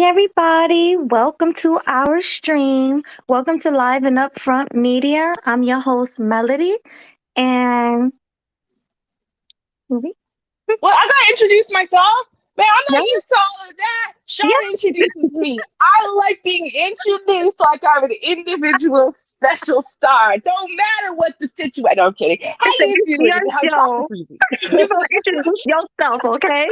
everybody. Welcome to our stream. Welcome to Live and Upfront Media. I'm your host, Melody. And Well, I gotta introduce myself. Man, I'm yeah, not used to all of that. Sean yeah, introduces me. I like being introduced like I'm an individual special star. Don't matter what the situation. No, I'm kidding. How it's, a, you it's doing? your How's show. You better traffic? introduce yourself, okay?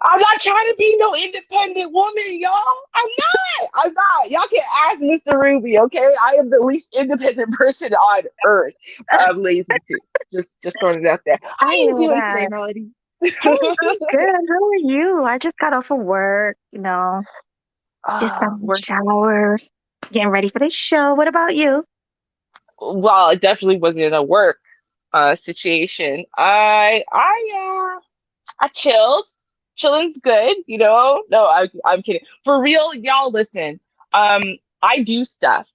I'm not trying to be no independent woman, y'all. I'm not. I'm not. Y'all can ask Mr. Ruby, okay? I am the least independent person on earth. I'm lazy too. Just throwing it out there. How I you hear doing today, that. Melody? Hey, I'm good. How are you? I just got off of work, just got in the Work. shower, getting ready for the show. What about you? Well, it definitely wasn't a work situation. I chilled. Chilling's good, you know. No, I'm kidding. For real, y'all listen. I do stuff.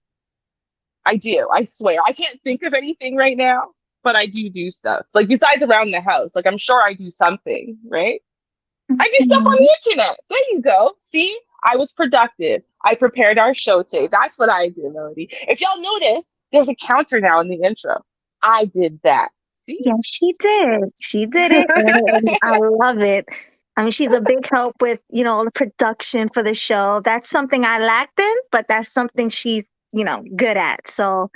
I do. I swear. I can't think of anything right now, but I do stuff. Like besides around the house. Like I'm sure I do something, right? I do stuff on Mhm. the internet. There you go. See, I was productive. I prepared our show tape. That's what I did, Melody. If y'all notice, there's a counter now in the intro. I did that. See? Yes, she did. She did it, and I love it. I mean, she's a big help with, the production for the show. That's something I lacked in, but that's something she's, good at. So,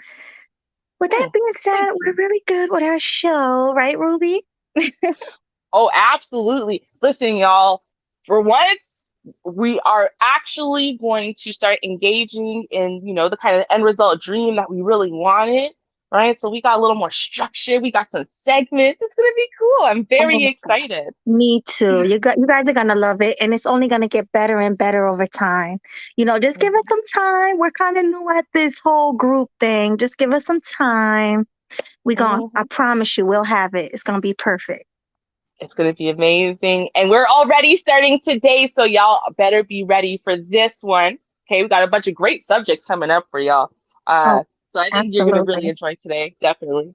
with that Hmm, being thank said, we're you. really good with our show, right, Ruby? Oh, absolutely. Listen, y'all, for once, we are actually going to start engaging in, the kind of end result dream that we really wanted, right? So we got a little more structure. We got some segments. It's going to be cool. I'm very Oh, God. excited. Me too. You guys are gonna love it, and it's only gonna get better and better over time. Just give us Mhm, some time. We're kind of new at this whole group thing. Just give us some time. I mhm. promise you, we'll have it. It's gonna be perfect. It's going to be amazing. And we're already starting today. So y'all better be ready for this one. Okay. We got a bunch of great subjects coming up for y'all. Oh, So I think you're going to really absolutely. enjoy today. Definitely.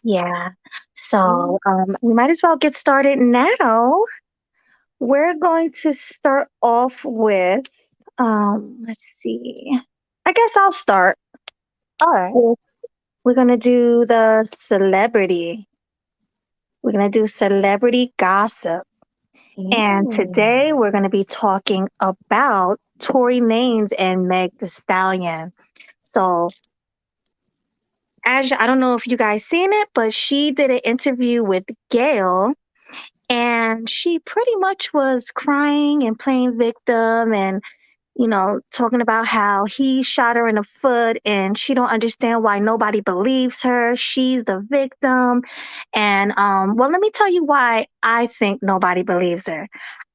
Yeah. So Mhm. we might as well get started now. We're going to start off with, let's see. I guess I'll start. All right. with- We're going to do the celebrity. We're going to do celebrity gossip. And today Mm. we're going to be talking about Tory Lanez and Meg Thee Stallion. So, I don't know if you guys seen it, but she did an interview with Gail, and she pretty much was crying and playing victim, and talking about how he shot her in the foot and she don't understand why nobody believes her. She's the victim. And well, let me tell you why I think nobody believes her.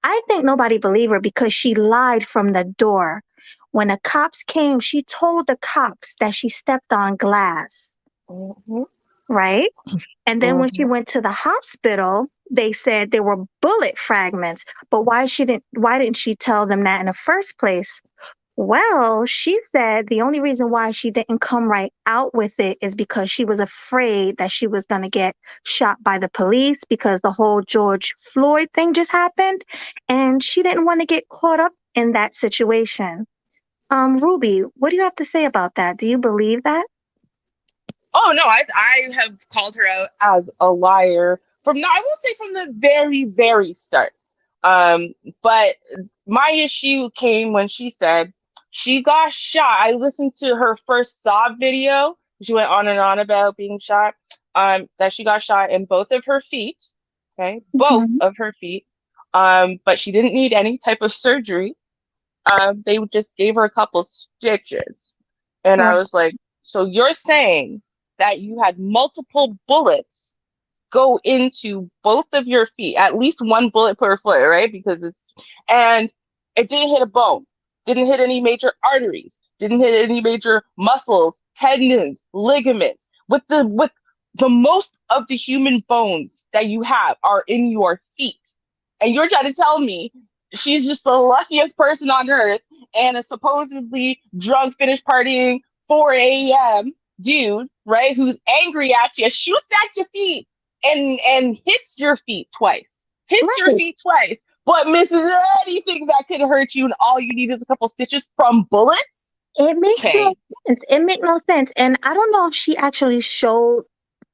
I think nobody believed her because she lied from the door. When the cops came, she told the cops that she stepped on glass, Mhm. right? And then when she Mhm. went to the hospital, they said there were bullet fragments. But why didn't she tell them that in the first place? Well, she said the only reason why she didn't come right out with it is because she was afraid that she was going to get shot by the police because the whole George Floyd thing just happened. And she didn't want to get caught up in that situation. Ruby, what do you have to say about that? Do you believe that? Oh no, I have called her out as a liar from no, I will say from the very start. Um, but my issue came when she said she got shot. I listened to her first sob video. She went on and on about being shot. That she got shot in both of her feet. Okay, both Mhm. of her feet. But she didn't need any type of surgery. They just gave her a couple stitches. And I Right. was like, so you're saying that you had multiple bullets go into both of your feet, at least one bullet per foot, right? And it didn't hit a bone, didn't hit any major arteries, didn't hit any major muscles, tendons, ligaments. With the most of the human bones that you have are in your feet. And you're trying to tell me she's just the luckiest person on earth and a supposedly drunk, finished partying 4 a.m. dude, right? Who's angry at you, shoots at your feet and hits your feet twice. Hits your Right. feet twice. but misses anything that could hurt you, and all you need is a couple stitches from bullets. It makes no Okay. sense. It makes no sense. And I don't know if she actually showed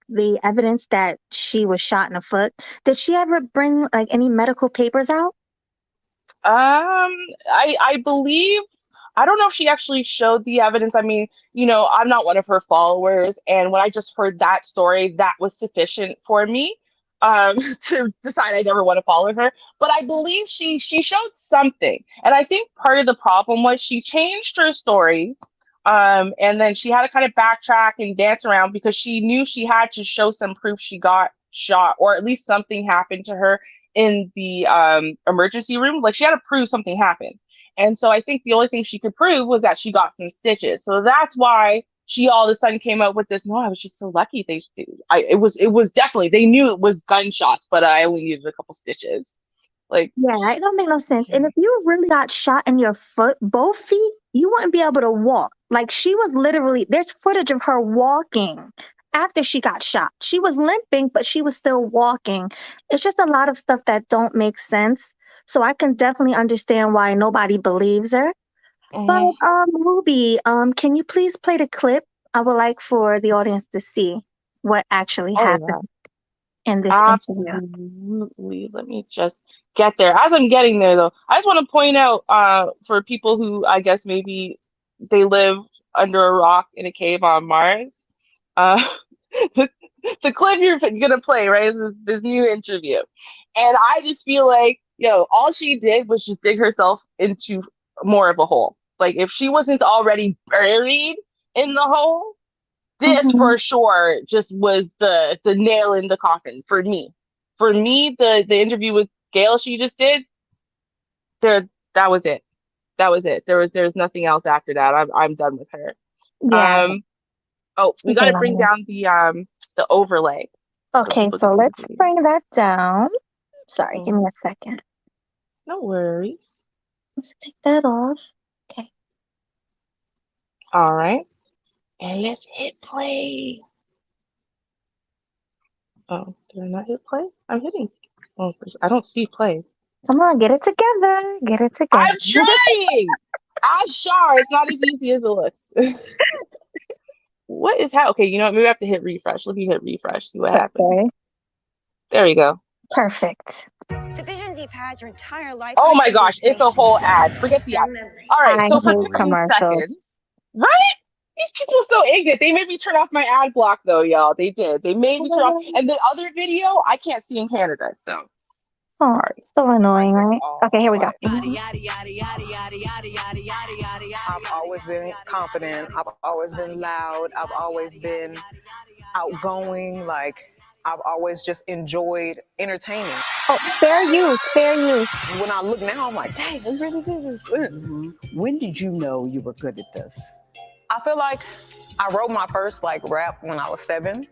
the evidence that she was shot in the foot. Did she ever bring like any medical papers out? I believe, I don't know if she actually showed the evidence. I mean, I'm not one of her followers, and when I just heard that story, that was sufficient for me to decide I never want to follow her. But I believe she showed something, and I think part of the problem was she changed her story. And then she had to kind of backtrack and dance around because she knew she had to show some proof she got shot, or at least something happened to her in the emergency room. Like she had to prove something happened. And so I think the only thing she could prove was that she got some stitches. So that's why she all of a sudden came up with this. No, I was just so lucky. It was definitely, they knew it was gunshots, but I only needed a couple stitches. Like, Yeah, it don't make no sense. And if you really got shot in your foot, both feet, you wouldn't be able to walk. Like she was literally, there's footage of her walking after she got shot. She was limping, but she was still walking. It's just a lot of stuff that don't make sense. So I can definitely understand why nobody believes her. But mhm. Ruby, can you please play the clip? I would like for the audience to see what actually Oh yeah. happened in this interview. Absolutely. Let me just get there. As I'm getting there, though, I just want to point out for people who I guess maybe they live under a rock in a cave on Mars, uh, the, the clip you're gonna play, right, is this new interview. And I just feel like, all she did was just dig herself into more of a hole. Like if she wasn't already buried in the hole, this Hmm. for sure just was the nail in the coffin for me. For me, the interview with Gail she just did, there that was it. That was it. There's nothing else after that. I'm done with her. Yeah, Um oh, we she's a gotta bring liar. down the overlay so Okay, people so can see the let's video. bring that down. Sorry, give me Mhm. a second. No worries. Let's take that off. Okay. All right. And let's hit play. Oh, did I not hit play? I'm hitting. Oh, I don't see play. Come on, get it together. Get it together. I'm trying. I'm sure it's not as easy as it looks. What is how? Okay, you know what? Maybe I have to hit refresh. Let me hit refresh. See what Okay. happens. There we go. Perfect. The visions you've had your entire life Oh aren't my gosh, it's a whole hallucinations. ad. Forget the ad. They're memories. All right, I so for hate 30 commercials. seconds, right? These people are so ignorant. They made me turn off my ad block, though, y'all. They did. They made me turn off. And the other video, I can't see in Canada. So Oh, sorry. so annoying, Like this right? all Okay, here we my go. life. I've always been confident. I've always been loud. I've always been outgoing. Like I've always just enjoyed entertaining. Oh, fair use, fair use. When I look now, I'm like, dang, we really did this. When did you know you were good at this? I feel like I wrote my first rap when I was 7,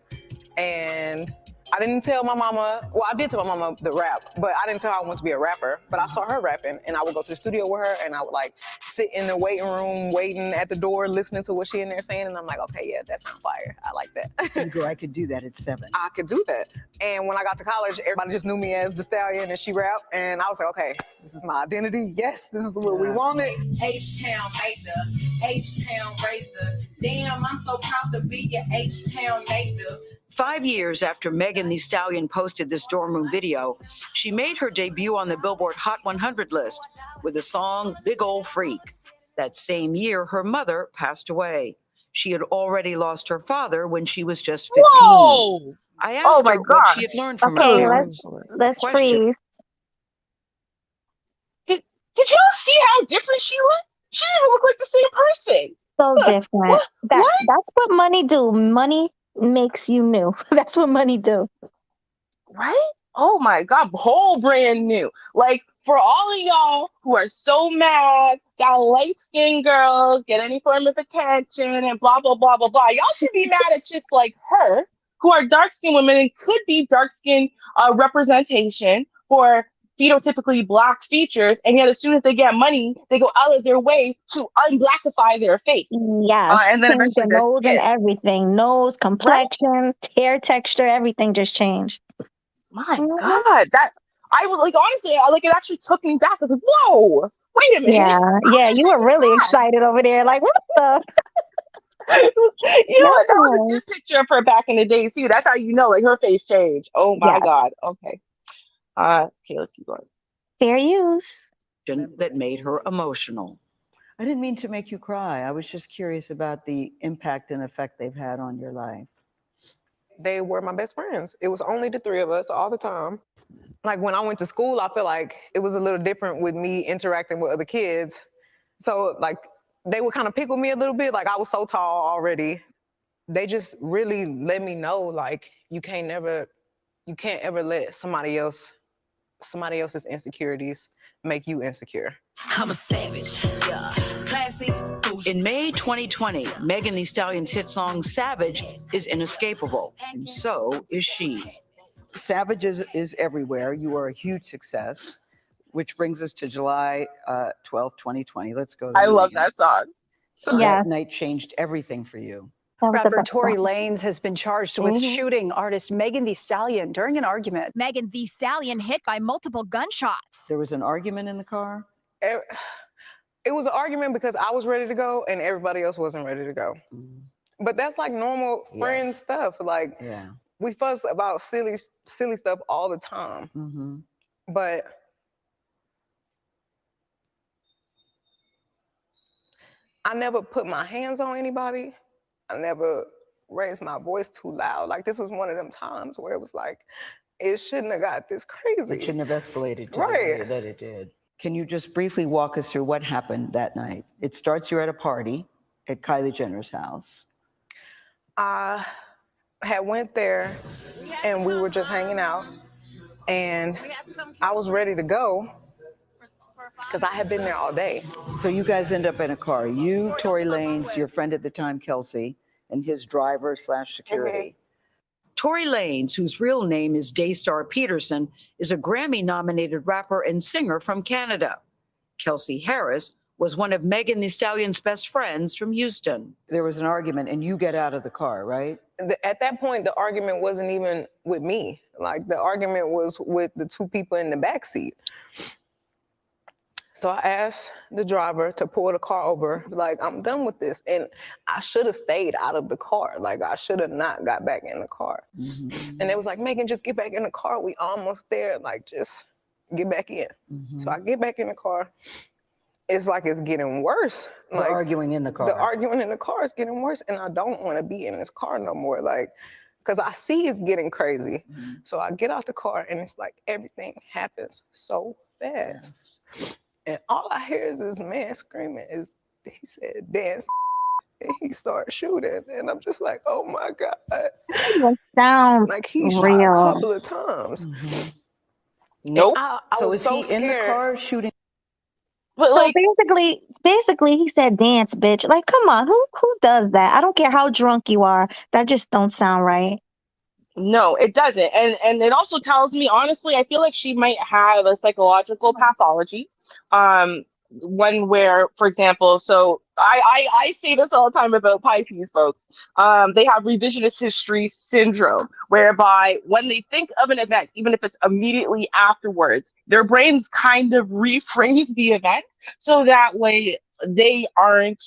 and I didn't tell my mama. Well, I did tell my mama the rap, but I didn't tell her I wanted to be a rapper. But I saw her rapping, and I would go to the studio with her, and I would sit in the waiting room, waiting at the door, listening to what she in there saying, and I'm like, okay, yeah, that sounds fire. I like that. You go, I could do that at 7. I could do that. And when I got to college, everybody just knew me as the Stallion, and she rap, and I was like, okay, this is my identity. Yes, this is what we wanted. H-Town made the H-Town raised the. Damn, I'm so proud to be your H-Town native. 5 years after Megan Thee Stallion posted this dorm room video, she made her debut on the Billboard Hot 100 list with the song Big Ol' Freak. That same year, her mother passed away. She had already lost her father when she was just 15. Whoa! I Oh asked my her what she had gosh. learned from her Okay, parents. let's Question. freeze. Did y'all see how different she looked? She didn't even look like the same person. So Look, different. what? That's what money do. Money makes you new. That's what money do. Right? Oh my God, whole brand new. Like for all of y'all who are so mad that light skinned girls get any form of attention and blah blah blah blah blah, y'all should be mad at chicks like her who are dark skinned women and could be dark skinned representation for phenotypically black features, and yet as soon as they get money, they go out of their way to unblackify their face, Yes, and then change the eventually their nose and skin. everything. Nose, Right? complexion, hair texture, everything just changed. My Mhm. God, that I was like, honestly, it actually took me back. I was like, whoa, wait a minute. Yeah, you were really excited over there. Like, what the? You know what? That was a No. good picture of her back in the day too. That's how you know, like her face changed. Oh my Yeah, God. Okay. Okay, let's keep going. fair use. that made her emotional. I didn't mean to make you cry. I was just curious about the impact and effect they've had on your life. They were my best friends. It was only the three of us all the time. Like when I went to school, I feel like it was a little different with me interacting with other kids. So like they would kind of pick with me a little bit. Like I was so tall already. They just really let me know like you can't ever let somebody else's insecurities make you insecure. I'm a savage. Yeah. Classy. In May 2020, Megan Thee Stallion's hit song Savage is inescapable, and so is she. Savage is everywhere. You are a huge success, which brings us to July 12th, 2020. Let's go there, I love Megan. that song. So Yes. That night changed everything for you. That was the Rapper best Tory one. Lanez has been charged with Mhm. shooting artist Megan Thee Stallion during an argument. Megan Thee Stallion hit by multiple gunshots. There was an argument in the car. It was an argument because I was ready to go and everybody else wasn't ready to go. But that's like normal friend Yes. stuff. Like Yeah. we fuss about silly stuff all the time. Mm-hmm. But I never put my hands on anybody. I never raised my voice too loud. Like this was one of them times where it was like, it shouldn't have got this crazy. It shouldn't have escalated to the Right. way that it did. Can you just briefly walk us through what happened that night? It starts you're at a party at Kylie Jenner's house. I had went there and we were just hanging out and I was ready to go because I had been there all day. So you guys end up in a car. You, Tory Lanez, your friend at the time, Kelsey, and his driver / security. Tory Lanez, whose real name is Daystar Peterson, is a Grammy-nominated rapper and singer from Canada. Kelsey Harris was one of Megan Thee Stallion's best friends from Houston. There was an argument and you get out of the car, right? At that point, the argument wasn't even with me. Like the argument was with the two people in the back seat. So I asked the driver to pull the car over, like, I'm done with this. And I should have stayed out of the car. Like, I should have not got back in the car. Mm-hmm. And they was like, Megan, just get back in the car. We almost there. Like, just get back in. Mm-hmm. So I get back in the car. It's like it's getting worse. The Like, arguing in the car. the arguing in the car is getting worse. And I don't want to be in this car no more. Like, because I see it's getting crazy. Mm-hmm. So I get out the car and it's like everything happens so fast. Yes. And all I hear is this man screaming. He said, dance. And he started shooting. And I'm just like, oh my God. It sounds Like he shot real. a couple of times. Mm-hmm. nope. I So was is so he scared. in the car shooting? But So like, basically, he said, "Dance, bitch." Like, come on, who does that? I don't care how drunk you are. That just don't sound right. no, it doesn't. And it also tells me, honestly, I feel like she might have a psychological pathology. One where, for example, so I say this all the time about Pisces folks. They have revisionist history syndrome, whereby when they think of an event, even if it's immediately afterwards, their brains kind of rephrase the event so that way they aren't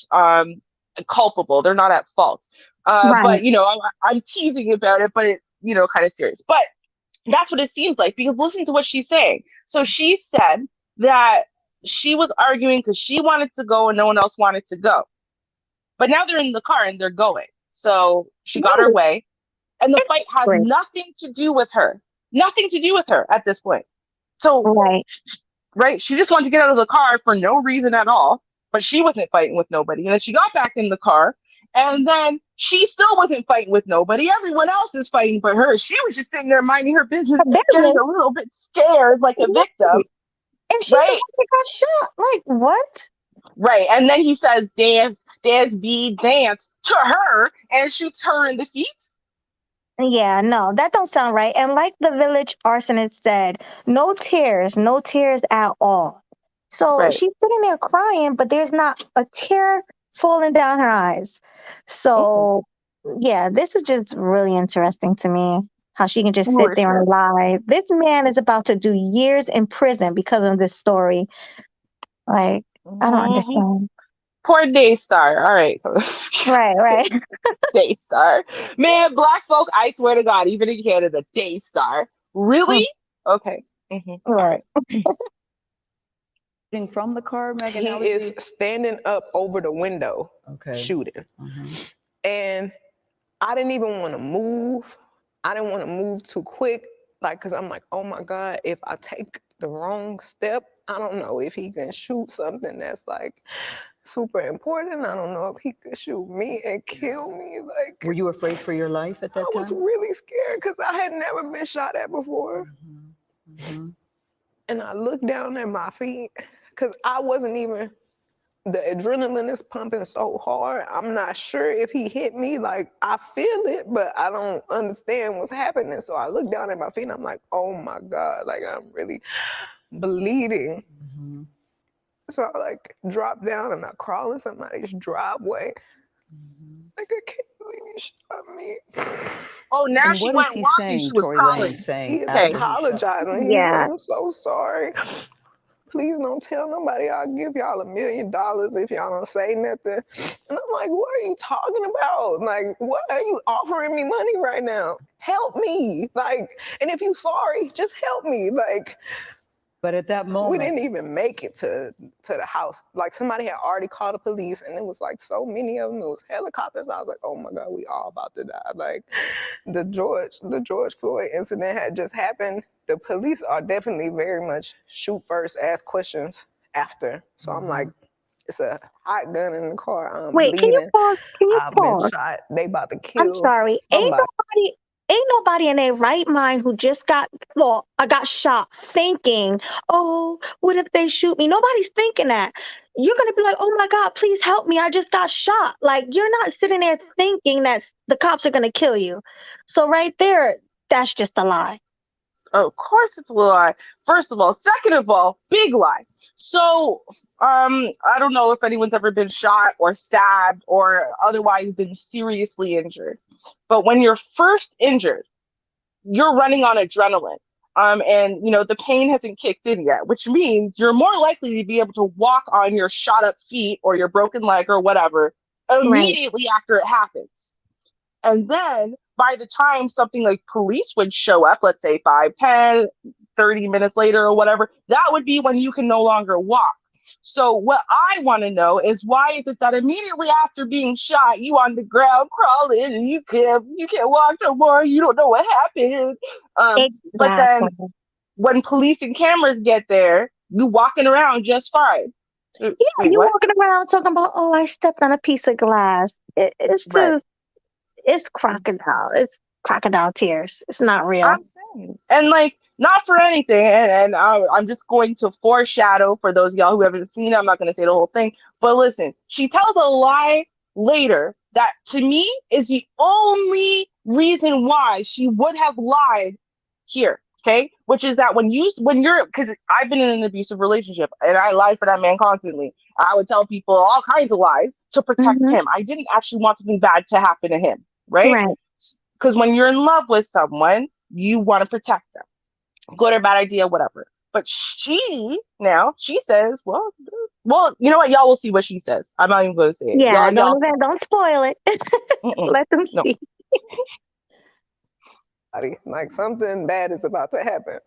culpable. They're not at fault. Right. But, you know, I'm teasing about it, but it, you know, kind of serious. But that's what it seems like, because listen to what she's saying. So she said that she was arguing because she wanted to go and no one else wanted to go. But now they're in the car and they're going. So she got her way. And the fight has Right. nothing to do with her. Nothing to do with her at this point. So, Right. right, she just wanted to get out of the car for no reason at all. But she wasn't fighting with nobody. And then she got back in the car. And then she still wasn't fighting with nobody. Everyone else is fighting but her. She was just sitting there minding her business, Her business. getting a little bit scared like a victim. And she Right. got shot. Like, what? Right. And then he says, dance, dance to her, and shoots her in the feet. Yeah, no, that don't sound right. And like the village arsonist said, no tears at all. So Right. she's sitting there crying, but there's not a tear falling down her eyes. So yeah, this is just really interesting to me. how she can just sit For there sure. and lie. This man is about to do years in prison because of this story. Like, I don't Mhm. understand. Poor Daystar. All right. Right, right. Daystar. Man, black folk, I swear to God, even in Canada, Daystar. Really? Okay. All right. From the car, Megan, He how is standing up over the window Okay. shooting. Mhm. And I didn't even want to move. I didn't want to move too quick. Like, cause I'm like, oh my God, if I take the wrong step, I don't know if he can shoot something that's like super important. I don't know if he could shoot me and kill me. Like, Were you afraid for your life at that I was time? really scared because I had never been shot at before. Mhm. And I looked down at my feet because I wasn't even, the adrenaline is pumping so hard. I'm not sure if he hit me. Like, I feel it, but I don't understand what's happening. So I look down at my feet and I'm like, oh my God, like I'm really bleeding. Mhm. So I like drop down and I crawl in somebody's driveway. Like, I can't believe you shot me. Oh, now And she what went is he walking. saying, She was Tory calling. Lane saying He is Okay. after he shot? apologizing. He's Yeah. like, I'm so sorry. Please don't tell nobody. I'll give y'all $1 million if y'all don't say nothing. And I'm like, what are you talking about? Like, what are you offering me money right now? Help me. Like, and if you sorry, just help me. Like, But at that we moment, didn't even make it to the house. Like, somebody had already called the police, and it was like so many of them. It was helicopters. I was like, oh my God, we all about to die. Like, the George Floyd incident had just happened. The police are definitely very much shoot first, ask questions after. So I'm like, it's a hot gun in the car. I'm Wait, can you bleeding. pause? Can you I've been pause? shot. They about to I'm kill sorry. somebody. Ain't nobody in their right mind who just got, well, I got shot thinking, oh, what if they shoot me? Nobody's thinking that. You're going to be like, oh my God, please help me. I just got shot. Like, you're not sitting there thinking that the cops are going to kill you. So right there, that's just a lie. Of course it's a lie. First of all. Second of all, big lie. So, I don't know if anyone's ever been shot or stabbed or otherwise been seriously injured. But when you're first injured, you're running on adrenaline. And the pain hasn't kicked in yet, which means you're more likely to be able to walk on your shot up feet or your broken leg or whatever Right. immediately after it happens. And then by the time something like police would show up, let's say 5, 10, 30 minutes later or whatever, that would be when you can no longer walk. So what I want to know is, why is it that immediately after being shot, you on the ground crawling and you can't walk no more? You don't know what happened. But then Exactly. when police and cameras get there, you walking around just fine. Yeah, Wait, you what? walking around talking about, oh, I stepped on a piece of glass. It's Right. just, it's crocodile. It's crocodile tears. It's not real. I'm saying, and like, not for anything, and I'm just going to foreshadow for those of y'all who haven't seen it. I'm not going to say the whole thing, but listen, she tells a lie later that to me is the only reason why she would have lied here. Okay, which is that when you're, because I've been in an abusive relationship and I lied for that man constantly. I would tell people all kinds of lies to protect Hmm. him. I didn't actually want something bad to happen to him, right? Right. Because when you're in love with someone, you want to protect them, good or bad idea, whatever. But she says, well, you know what? Y'all will see what she says. I'm not even going to say it. Yeah, Y'all. don't spoil it. Mm-mm, Let them no. see. Like, something bad is about to happen.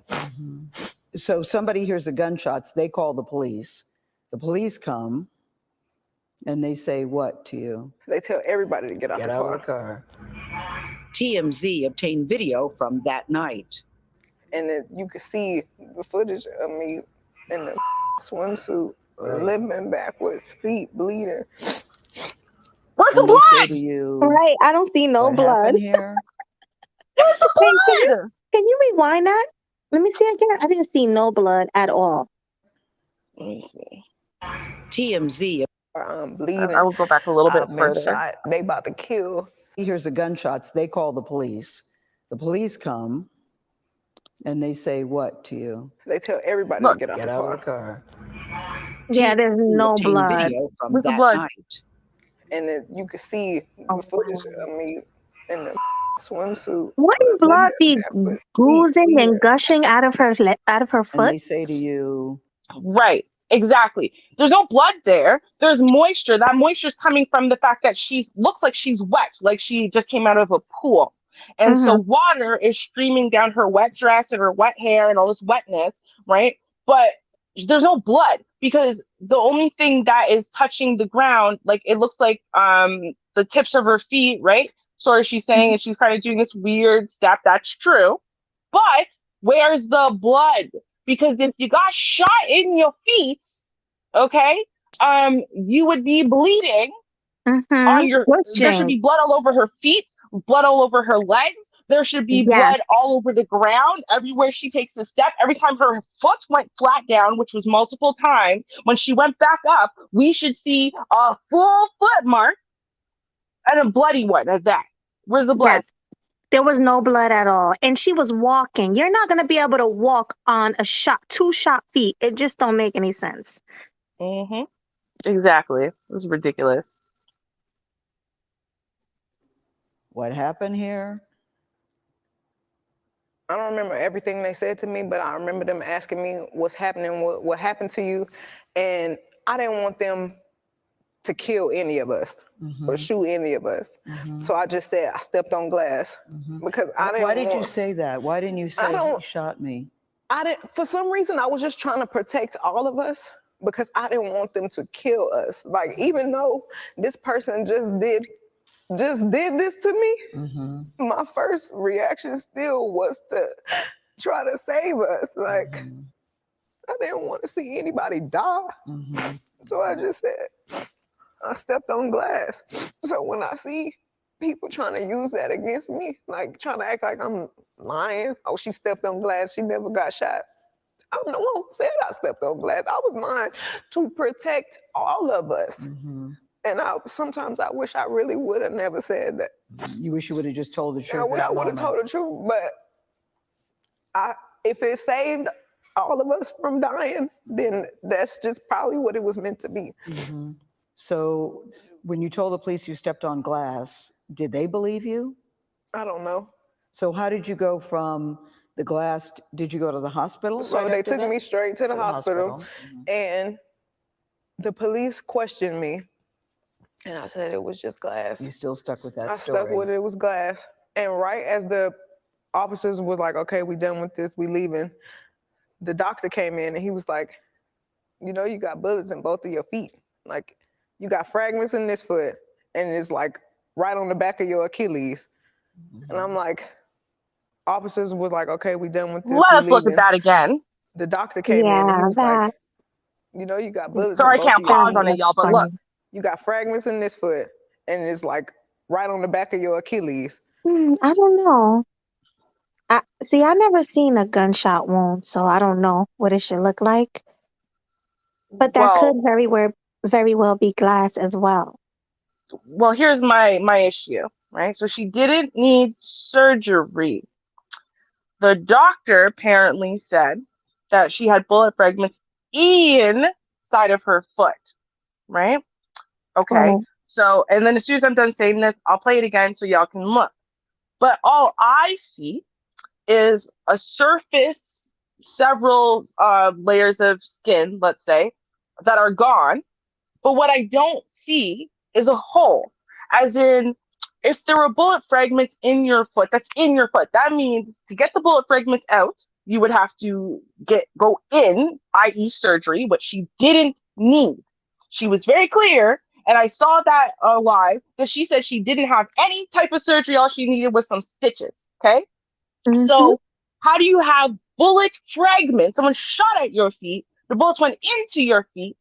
So somebody hears the gunshots, they call the police. The police come and they say what to you? They tell everybody to get out the car. TMZ obtained video from that night. And then you could see the footage of me in the swimsuit, limping backwards, feet bleeding. Where's the And they say blood? to you, Right. I don't see no what blood. happened here? Where's the Wait, blood? can you rewind that? Let me see again. I didn't see no blood at all. Let me see. TMZ. I'm bleeding. I will go back a little bit I've been further. shot. They about to kill. He hears the gunshots, they call the police. The police come and they say what to you? They tell everybody Look, to get out the car. Yeah, there's no obtained blood. video from Where's the that blood? night. And then you could see Oh, the footage of me in the swimsuit. Wouldn't blood be oozing and gushing out of her And foot? they say to you, Right. Exactly. There's no blood there. There's moisture. That moisture is coming from the fact that she looks like she's wet, like she just came out of a pool. And so Mm-hmm. water is streaming down her wet dress and her wet hair and all this wetness, right? But there's no blood because the only thing that is touching the ground, like it looks like the tips of her feet, right? So she's saying, and she's kind of doing this weird step. That's true. But where's the blood? Because if you got shot in your feet, okay, you would be bleeding on Mm-hmm. your. There should Gushing. be blood all over her feet, blood all over her legs. There should be Yes. blood all over the ground, everywhere she takes a step. Every time her foot went flat down, which was multiple times, when she went back up, we should see a full foot mark and a bloody one at that. Where's the blood? Yes. There was no blood at all. And she was walking. You're not going to be able to walk on two shot feet. It just don't make any sense. Mm-hmm. Exactly. It was ridiculous. what happened here? I don't remember everything they said to me, but I remember them asking me what's happening, what happened to you. And I didn't want them to kill any of us or shoot any of us. So I just said I stepped on glass because I didn't Why did you want- say that? Why didn't you say he shot me? I didn't, for some reason, I was just trying to protect all of us because I didn't want them to kill us. Like, even though this person just did this to me, my first reaction still was to try to save us. Like, I didn't want to see anybody die. So I just said, I stepped on glass. So when I see people trying to use that against me, like trying to act like I'm lying, oh, she stepped on glass, she never got shot. I'm the one who said I stepped on glass. I was lying to protect all of us. And sometimes I wish I really would have never said that. You wish you would have just told the truth. I would have told the truth, but if it saved all of us from dying, then that's just probably what it was meant to be. So when you told the police you stepped on glass, did they believe you? I don't know. So how did you go from the glass? Did you go to the hospital? So they took me straight to the hospital, and the police questioned me, and I said it was just glass. You still stuck with that I story? stuck with it was glass. And right as the officers was like, okay, we done with this, we leaving, the doctor came in and he was like, you know, you got bullets in both of your feet. Like, you got fragments in this foot, and it's like right on the back of your Achilles. And I'm like, officers was like, okay, we done with this. Let us look at that again. The doctor came in and he was like, you know, you got bullets. Sorry, in I both can't of your pause feet. on it, y'all, but look. You got fragments in this foot, and it's like right on the back of your Achilles. I don't know. I never seen a gunshot wound, so I don't know what it should look like. But that could very well be glass as well. Well, here's my issue, right? So she didn't need surgery. The doctor apparently said that she had bullet fragments inside of her foot, right? Okay. So, and then as soon as I'm done saying this, I'll play it again so y'all can look. But all I see is a surface, several layers of skin, let's say, that are gone. But what I don't see is a hole. As in, if there were bullet fragments in your foot, that's in your foot. That means to get the bullet fragments out, you would have to go in, i.e. surgery, which she didn't need. She was very clear, and I saw that live, that she said she didn't have any type of surgery. All she needed was some stitches, okay? So how do you have bullet fragments? Someone shot at your feet, the bullets went into your feet,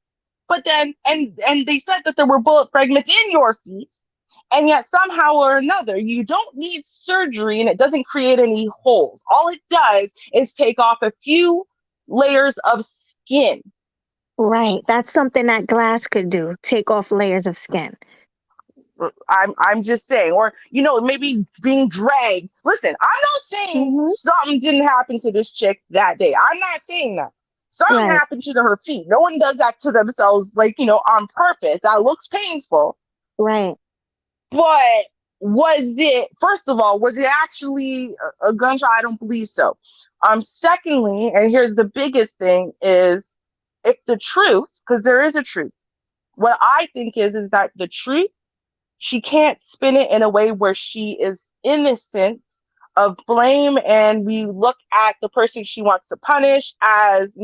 but then, and they said that there were bullet fragments in your feet, and yet somehow or another, you don't need surgery and it doesn't create any holes. All it does is take off a few layers of skin. Right. That's something that glass could do, take off layers of skin. I'm just saying, or, you know, maybe being dragged. Listen, I'm not saying something didn't happen to this chick that day. I'm not saying that. Something happened to her feet. No one does that to themselves, like, you know, on purpose. That looks painful. Right. But was it, first of all, was it actually a gunshot? I don't believe so. Secondly, and here's the biggest thing, is if the truth, because there is a truth, what I think is that the truth, she can't spin it in a way where she is innocent of blame, and we look at the person she wants to punish as,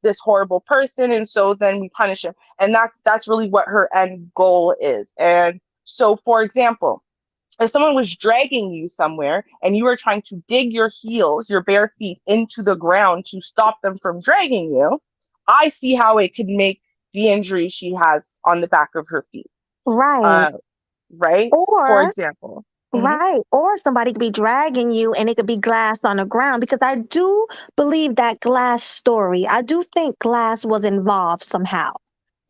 this horrible person, and so then we punish him, and that's really what her end goal is. And so, for example, if someone was dragging you somewhere and you were trying to dig your heels, your bare feet, into the ground to stop them from dragging you, I see how it could make the injury she has on the back of her feet. Right. Right? For example. Right. Or somebody could be dragging you and it could be glass on the ground, because I do believe that glass story. I do think glass was involved somehow.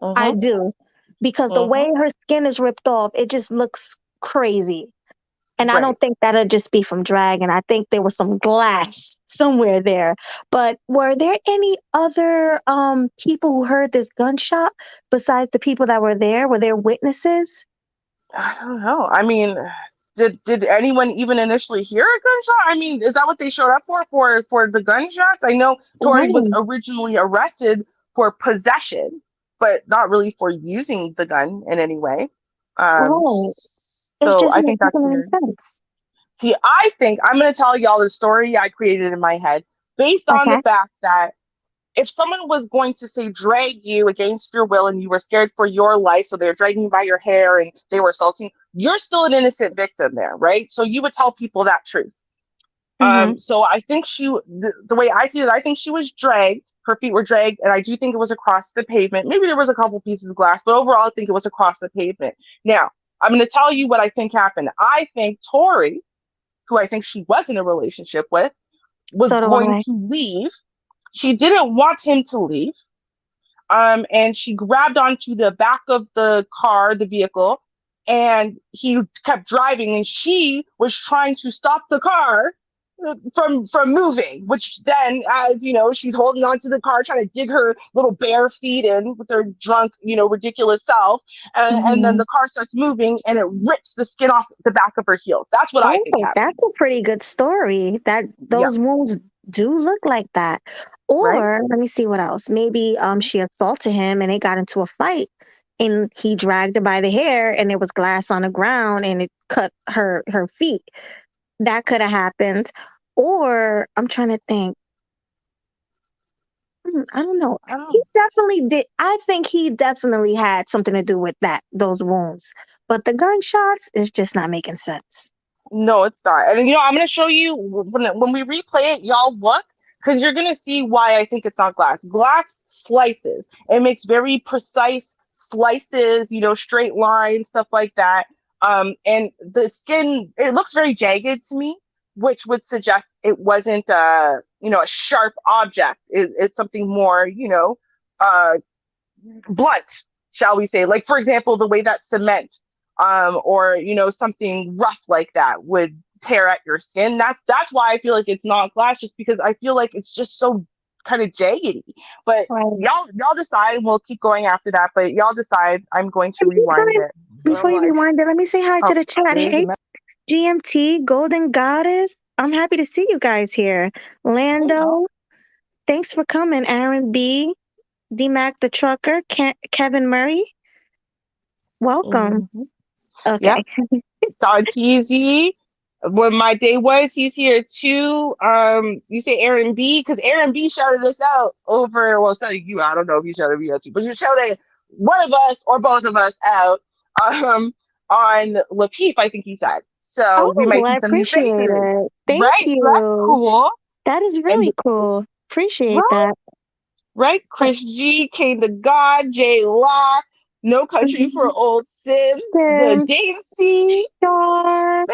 I do. Because the way her skin is ripped off, it just looks crazy. And I don't think that'll just be from dragging. I think there was some glass somewhere there. But were there any other people who heard this gunshot besides the people that were there? Were there witnesses? I don't know. I mean, did anyone even initially hear a gunshot? I mean, is that what they showed up for the gunshots? I know Tory was originally arrested for possession, but not really for using the gun in any way. So I think that's weird. Sense. See, I think I'm going to tell y'all the story I created in my head based on the fact that if someone was going to, say, drag you against your will and you were scared for your life, so they're dragging you by your hair and they were assaulting, you're still an innocent victim there, right? So you would tell people that truth. So I think the way I see it, I think she was dragged, her feet were dragged, and I do think it was across the pavement. Maybe there was a couple pieces of glass, but overall I think it was across the pavement. Now, I'm going to tell you what I think happened. I think Tory, who I think she was in a relationship with, was going to leave. She didn't want him to leave. And she grabbed onto the back of the car, the vehicle, and he kept driving, and she was trying to stop the car from moving, which then, as she's holding onto the car, trying to dig her little bare feet in with her drunk, ridiculous self, and then the car starts moving and it rips the skin off the back of her heels. That's what I think happened. That's a pretty good story. Those wounds do look like that. Or let me see what else. Maybe she assaulted him and they got into a fight, and he dragged her by the hair and there was glass on the ground and it cut her feet. That could have happened. Or I'm trying to think. I don't know. He definitely did. I think he definitely had something to do with those wounds. But the gunshots is just not making sense. No, it's not. And I'm going to show you when we replay it, y'all look, because you're going to see why I think it's not glass. Glass slices. It makes very precise slices, straight lines, stuff like that. And the skin, it looks very jagged to me, which would suggest it wasn't a sharp object. It's something more, blunt, shall we say. Like, for example, the way that cement or something rough like that would tear at your skin. That's why I feel like it's not glass, just because I feel like it's just so kind of jaggedy. But y'all decide, and we'll keep going after that. But y'all decide. I'm going to rewind it. Before you rewind it, let me say hi to the chat. Hey, GMT, Golden Goddess. I'm happy to see you guys here. Lando, thanks for coming. Aaron B, D-Mac the Trucker, Kevin Murray. Welcome. Okay. Don Teasy. When my day was, he's here too. You say Aaron B, because Aaron B shouted us out over, well, so you, I don't know if you shouted me out too, but you shouted one of us or both of us out on Lapeef, I think he said. So we might see some new faces. Thank you. So that's cool. That is really cool. Appreciate that. Right? Chris G, Kane the God, Jay Locke, No Country for Old Sims, the Daisy. Man,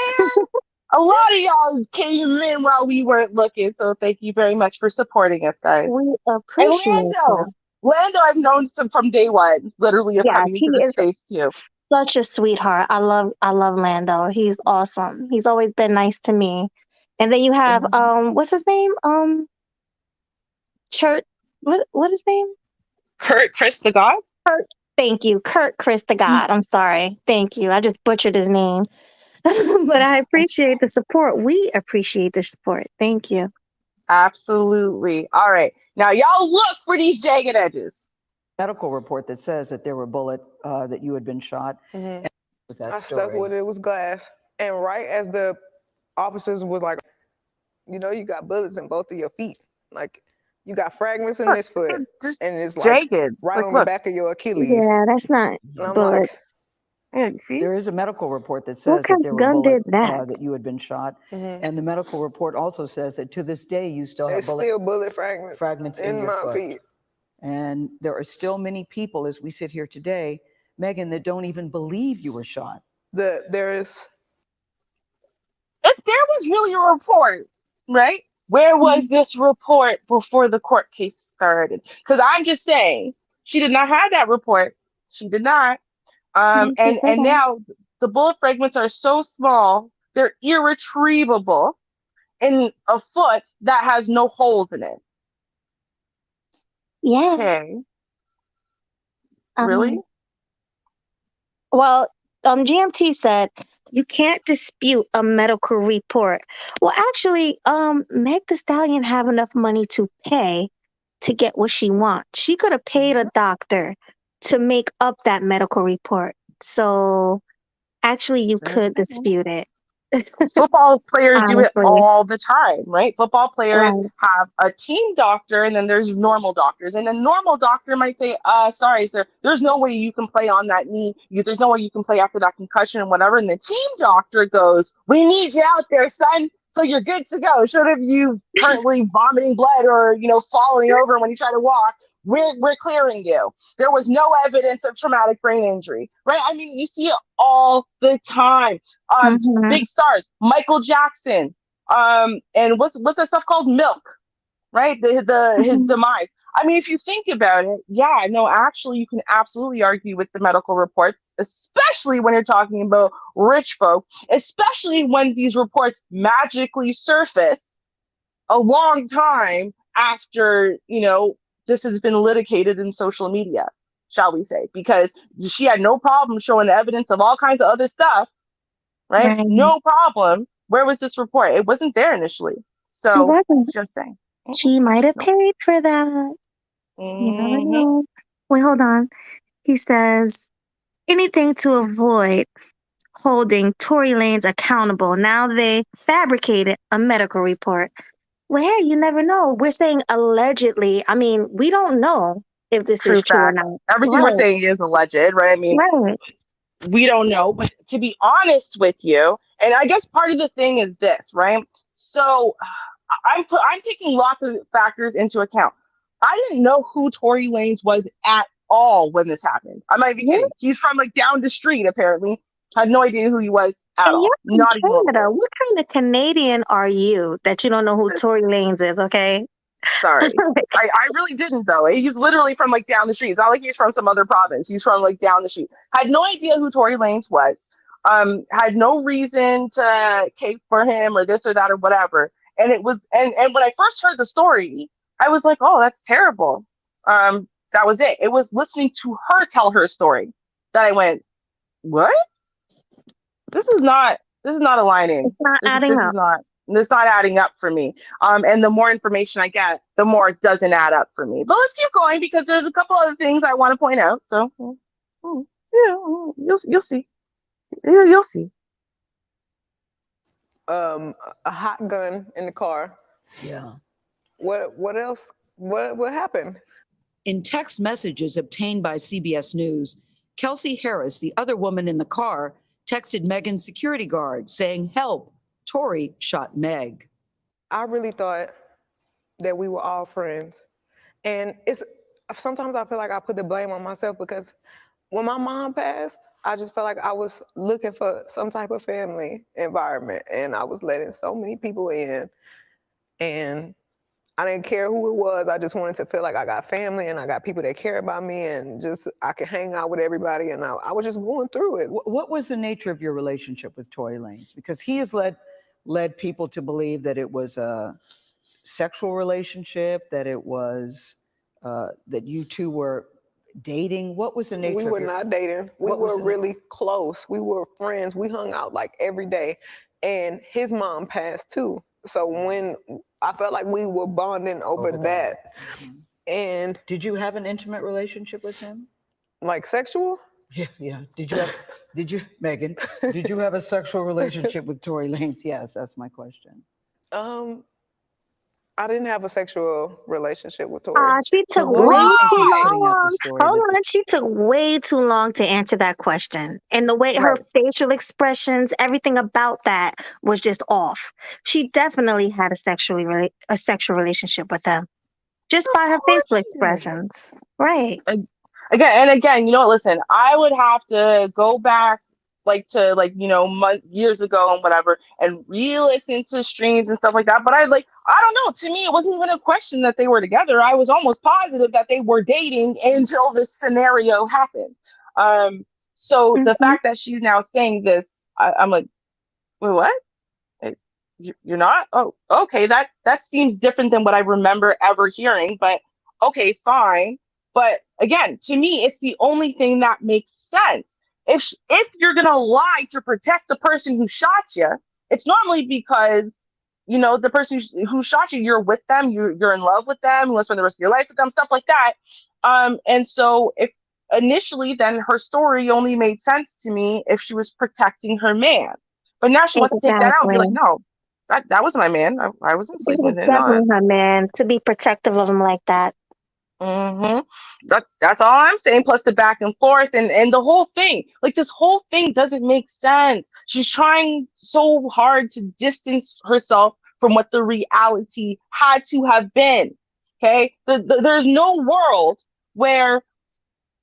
a lot of y'all came in while we weren't looking, so thank you very much for supporting us, guys. We appreciate it. Lando, I've known from day one, literally, of coming into this space too. Such a sweetheart. I love Lando. He's awesome. He's always been nice to me. And then you have what's his name? What his name? Kurt Chris the God? Kurt, thank you. Kurt Chris the God. I'm sorry. Thank you. I just butchered his name. But I appreciate the support. We appreciate the support. Thank you. Absolutely. All right. Now, y'all look for these jagged edges. Medical report that says that there were that you had been shot. Mhm. And with that I story. stuck with it. It was glass. And right as the officers was like, you know, you got bullets in both of your feet. Like, you got fragments in this foot. Just And it's like jagged. right Like, on the look. back of your Achilles. Yeah, that's not And I'm like, bullets. Yeah, see? There is a medical report that What says that kind there of were gun did that? that you had been shot. mhm. And the medical report also says that to this day, you still have It's still bullet fragments in your my foot. feet. And there are still many people, as we sit here today, Megan, that don't even believe you were shot. There is. If there was really a report, right? Where was this report before the court case started? Because I'm just saying, she did not have that report. She did not. And now the bullet fragments are so small, they're irretrievable in a foot that has no holes in it. Yeah. Okay. Really? Well, GMT said you can't dispute a medical report. Well, actually, Meg Thee Stallion have enough money to pay to get what she wants. She could have paid a doctor to make up that medical report. So actually, you could dispute it. Football players do it Honestly. all the time, right? Football players Right. have a team doctor and then there's normal doctors. And a normal doctor might say, sorry, sir, there's no way you can play on that knee. There's no way you can play after that concussion and whatever. And the team doctor goes, we need you out there, son. So you're good to go. Short of you currently vomiting blood or, falling over when you try to walk, we're clearing you. There was no evidence of traumatic brain injury, right? I mean, you see it all the time. Big stars, Michael Jackson, and what's that stuff called? Milk, right? His demise. I mean, if you think about it, yeah, no, actually, you can absolutely argue with the medical reports, especially when you're talking about rich folk, especially when these reports magically surface a long time after, this has been litigated in social media, shall we say, because she had no problem showing evidence of all kinds of other stuff, right? No problem. Where was this report? It wasn't there initially. So, just saying. She might have paid for that. You never know. Wait, hold on. He says, anything to avoid holding Tory Lanez accountable. Now they fabricated a medical report. Well, hey, you never know. We're saying allegedly. I mean, we don't know if this is true or not. Everything we're saying is alleged, right? I mean, we don't know. But to be honest with you, and I guess part of the thing is this, right? So I'm taking lots of factors into account. I didn't know who Tory Lanez was at all when this happened. I might be kidding. He's from down the street, apparently. I had no idea who he was at all. Not even Canada. What kind of Canadian are you that you don't know who Tory Lanez is? Okay. Sorry. I really didn't, though. He's literally from down the street. It's not like he's from some other province. He's from down the street. Had no idea who Tory Lanez was. Had no reason to cape for him or this or that or whatever. And it was, and when I first heard the story, I was like, oh, that's terrible. That was it. It was listening to her tell her story that I went, what? This is not aligning. It's not adding up. It's not adding up for me. And the more information I get, the more it doesn't add up for me. But let's keep going because there's a couple other things I want to point out. So, you'll see. You'll see. A hot gun in the car. Yeah. What else? What happened? In text messages obtained by CBS News, Kelsey Harris, the other woman in the car, texted Megan's security guard saying, help, Tory shot Meg. I really thought that we were all friends. And sometimes I feel like I put the blame on myself because when my mom passed, I just felt like I was looking for some type of family environment and I was letting so many people in and I didn't care who it was. I just wanted to feel like I got family and I got people that care about me and just I could hang out with everybody and I was just going through it. What was the nature of your relationship with Tory Lanez? Because he has led people to believe that it was a sexual relationship, that it was that you two were dating? What was the nature We of were your... not dating. We What was were the- really close. We were friends. We hung out like every day. And his mom passed too. So when I felt like we were bonding over that. Mhm. And Did you have an intimate relationship with him? like sexual? Yeah. Megan, did you have a sexual relationship with Tory Lanez? Yes, that's my question. I didn't have a sexual relationship with Tory. She So took what way do you think too is setting up the long. story? Hold that- on, she took way too long to answer that question. And the way her Right. facial expressions, everything about that was just off. She definitely had a sexual relationship with him just by her course facial she did. expressions. Right. Again, you know what, listen, I would have to go back like to like, you know, years ago and whatever and re-listen to streams and stuff like that. But I don't know, to me it wasn't even a question that they were together. I was almost positive that they were dating until this scenario happened. So the Mhm. fact that she's now saying this, I'm like, wait, what? You're not? Oh, okay. That seems different than what I remember ever hearing, but okay, fine. But again, to me, it's the only thing that makes sense. If you're gonna lie to protect the person who shot you, it's normally because you know the person who shot you, you're with them, you're in love with them, you want to spend the rest of your life with them, stuff like that. And so if initially, then her story only made sense to me if she was protecting her man. But now she wants to take that out and be like, Exactly. no, that wasn't my man. I wasn't It sleeping was with him. No. definitely her man to be protective of him like that. Mm-hmm. That's all I'm saying. Plus the back and forth and the whole thing. Like this whole thing doesn't make sense. She's trying so hard to distance herself from what the reality had to have been. Okay, there's no world where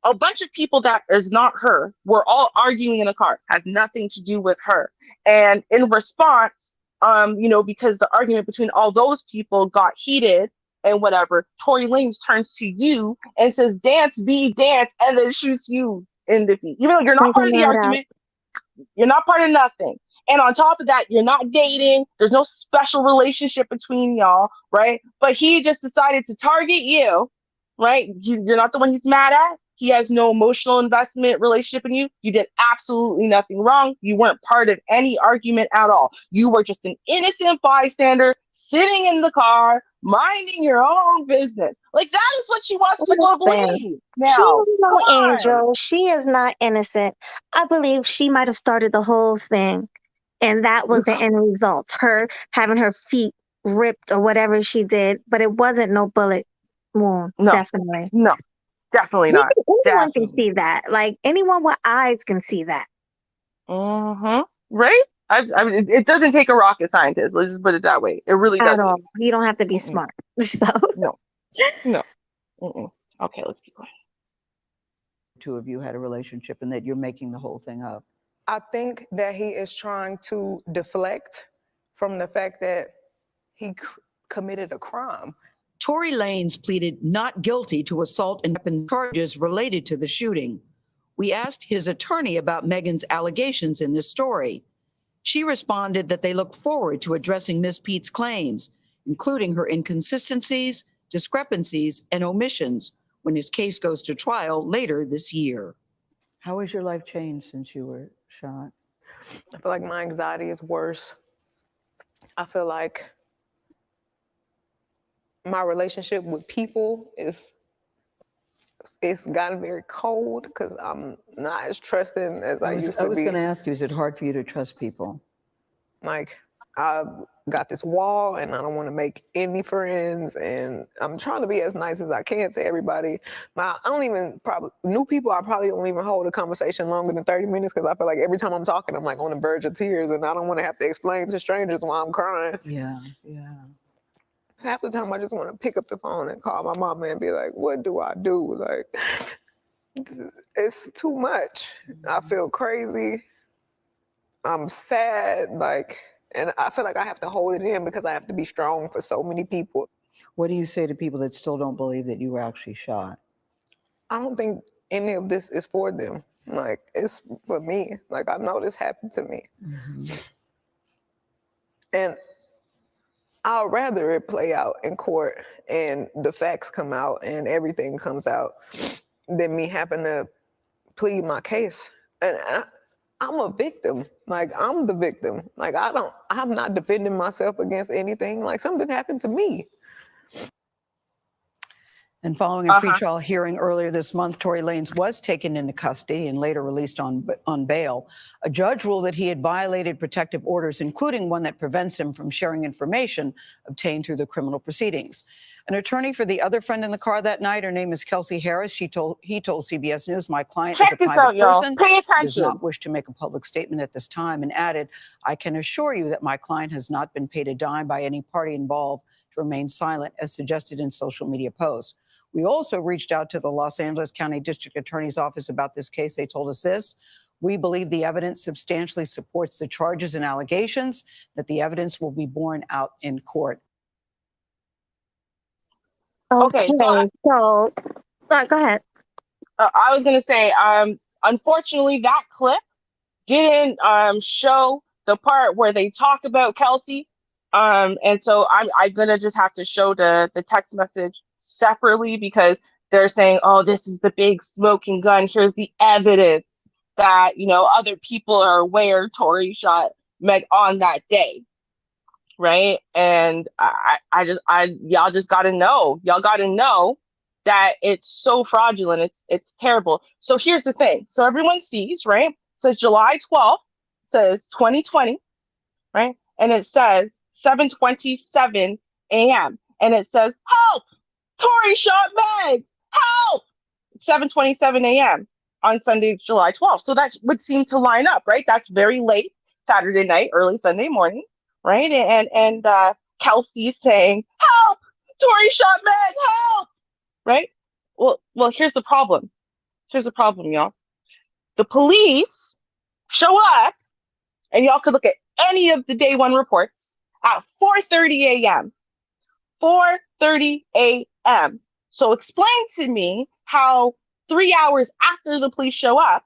a bunch of people that is not her were all arguing in a car, has nothing to do with her. And in response, you know, because the argument between all those people got heated and whatever, Tory Lanez turns to you and says, dance, be dance, and then shoots you in the feet. Even though you're not part of Taking the that out. argument, you're not part of nothing. And on top of that, you're not dating. There's no special relationship between y'all, right? But he just decided to target you, right? You're not the one he's mad at. He has no emotional investment relationship in you. You did absolutely nothing wrong. You weren't part of any argument at all. You were just an innocent bystander sitting in the car, minding your own business. Like that is what she wants people to Listen, believe. she Now, is come no on. angel. She is not innocent. I believe she might have started the whole thing, and that was the end result. Her having her feet ripped or whatever she did, but it wasn't no bullet wound. No, Definitely. no, definitely not. Anyone can Definitely. see that. Like anyone with eyes can see that. Mm-hmm. Right? I mean, it doesn't take a rocket scientist. Let's just put it that way. It really At doesn't. all. You don't have to be Mm-mm. smart. So No, no. Mm-mm. Okay, let's keep going. Two of you had a relationship and that you're making the whole thing up. I think that he is trying to deflect from the fact that he committed a crime. Tory Lanez pleaded not guilty to assault and weapons charges related to the shooting. We asked his attorney about Megan's allegations in this story. She responded that they look forward to addressing Ms. Pete's claims, including her inconsistencies, discrepancies, and omissions when his case goes to trial later this year. How has your life changed since you were shot? I feel like my anxiety is worse. I feel like my relationship with people it's gotten very cold because I'm not as trusting as I used to be. I was going to ask you, is it hard for you to trust people? Like, I've got this wall and I don't want to make any friends, and I'm trying to be as nice as I can to everybody. New people, I probably don't even hold a conversation longer than 30 minutes because I feel like every time I'm talking, I'm like on the verge of tears and I don't want to have to explain to strangers why I'm crying. Yeah. Half the time I just want to pick up the phone and call my mama and be like, what do I do? Like, it's too much. I feel crazy. I'm sad, and I feel like I have to hold it in because I have to be strong for so many people. What do you say to people that still don't believe that you were actually shot? I don't think any of this is for them. Like, it's for me. Like, I know this happened to me. Mm-hmm. And I'd rather it play out in court and the facts come out and everything comes out than me having to plead my case. And I'm a victim. Like, I'm the victim. Like, I'm not defending myself against anything. Like, something happened to me. And following a pretrial hearing earlier this month, Tory Lanez was taken into custody and later released on bail. A judge ruled that he had violated protective orders, including one that prevents him from sharing information obtained through the criminal proceedings. An attorney for the other friend in the car that night, her name is Kelsey Harris. He told CBS News, "My client is a private person. Pay attention. Does not wish to make a public statement at this time," and added, "I can assure you that my client has not been paid a dime by any party involved to remain silent, as suggested in social media posts." We also reached out to the Los Angeles County District Attorney's Office about this case. They told us this: "We believe the evidence substantially supports the charges and allegations, that the evidence will be borne out in court." Okay, so go ahead. I was going to say, unfortunately, that clip didn't show the part where they talk about Kelsey. And so I'm going to just have to show the text message separately, because they're saying, oh, this is the big smoking gun. Here's the evidence that, other people are aware Tory shot Meg on that day. Right. And y'all just got to know. Y'all got to know that it's so fraudulent. It's terrible. So here's the thing. So everyone sees, right? So July 12th says 2020, right? And it says 7:27 a.m. And it says, help! Tory shot Meg! Help! 7:27 a.m. on Sunday, July 12th. So that would seem to line up, right? That's very late Saturday night, early Sunday morning, right? And Kelsey saying, help! Tory shot Meg! Help! Right? Well, here's the problem. Here's the problem, y'all. The police show up, and y'all could look at any of the day one reports at 4:30 a.m. 4:30 a.m. So explain to me how 3 hours after the police show up,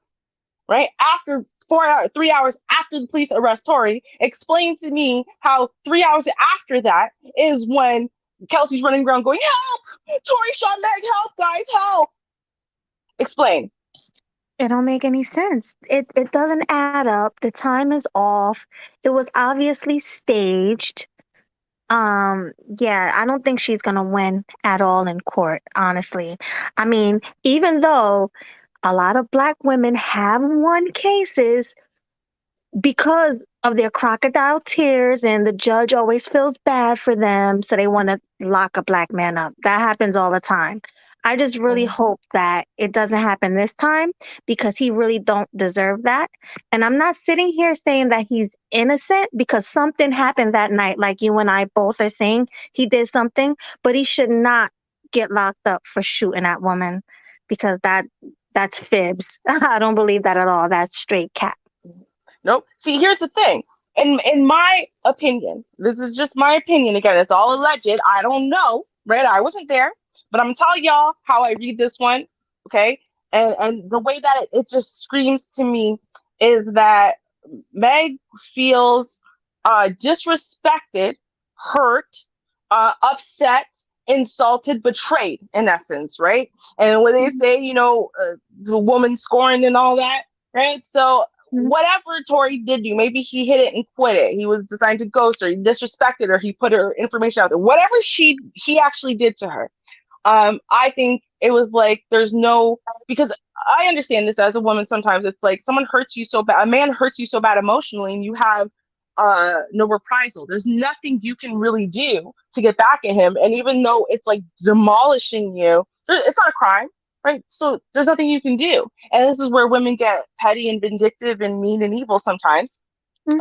right? After 3 hours after the police arrest Tory, explain to me how 3 hours after that is when Kelsey's running around going, help! Tory shot Meg, help, guys, help! Explain. It don't make any sense. It doesn't add up. The time is off. It was obviously staged. Yeah, I don't think she's gonna win at all in court, honestly. I mean, even though a lot of Black women have won cases because of their crocodile tears, and the judge always feels bad for them, so they want to lock a Black man up. That happens all the time. I just really hope that it doesn't happen this time, because he really don't deserve that. And I'm not sitting here saying that he's innocent, because something happened that night, like you and I both are saying he did something, but he should not get locked up for shooting that woman, because that's fibs. I don't believe that at all. That's straight cap. Nope. See, here's the thing. In my opinion, this is just my opinion. Again, it's all alleged. I don't know, right? I wasn't there, but I'm gonna tell y'all how I read this one, okay? And the way that it just screams to me is that Meg feels disrespected, hurt, upset, insulted, betrayed, in essence, right? And when they say, the woman scorned and all that, right? So whatever Tory did do, maybe he hit it and quit it. He was designed to ghost her, he disrespected her, he put her information out there. Whatever he actually did to her, I think it was like because I understand this as a woman. Sometimes it's like someone hurts you so bad, a man hurts you so bad emotionally, and you have no reprisal. There's nothing you can really do to get back at him. And even though it's like demolishing you, it's not a crime. Right. So there's nothing you can do. And this is where women get petty and vindictive and mean and evil sometimes.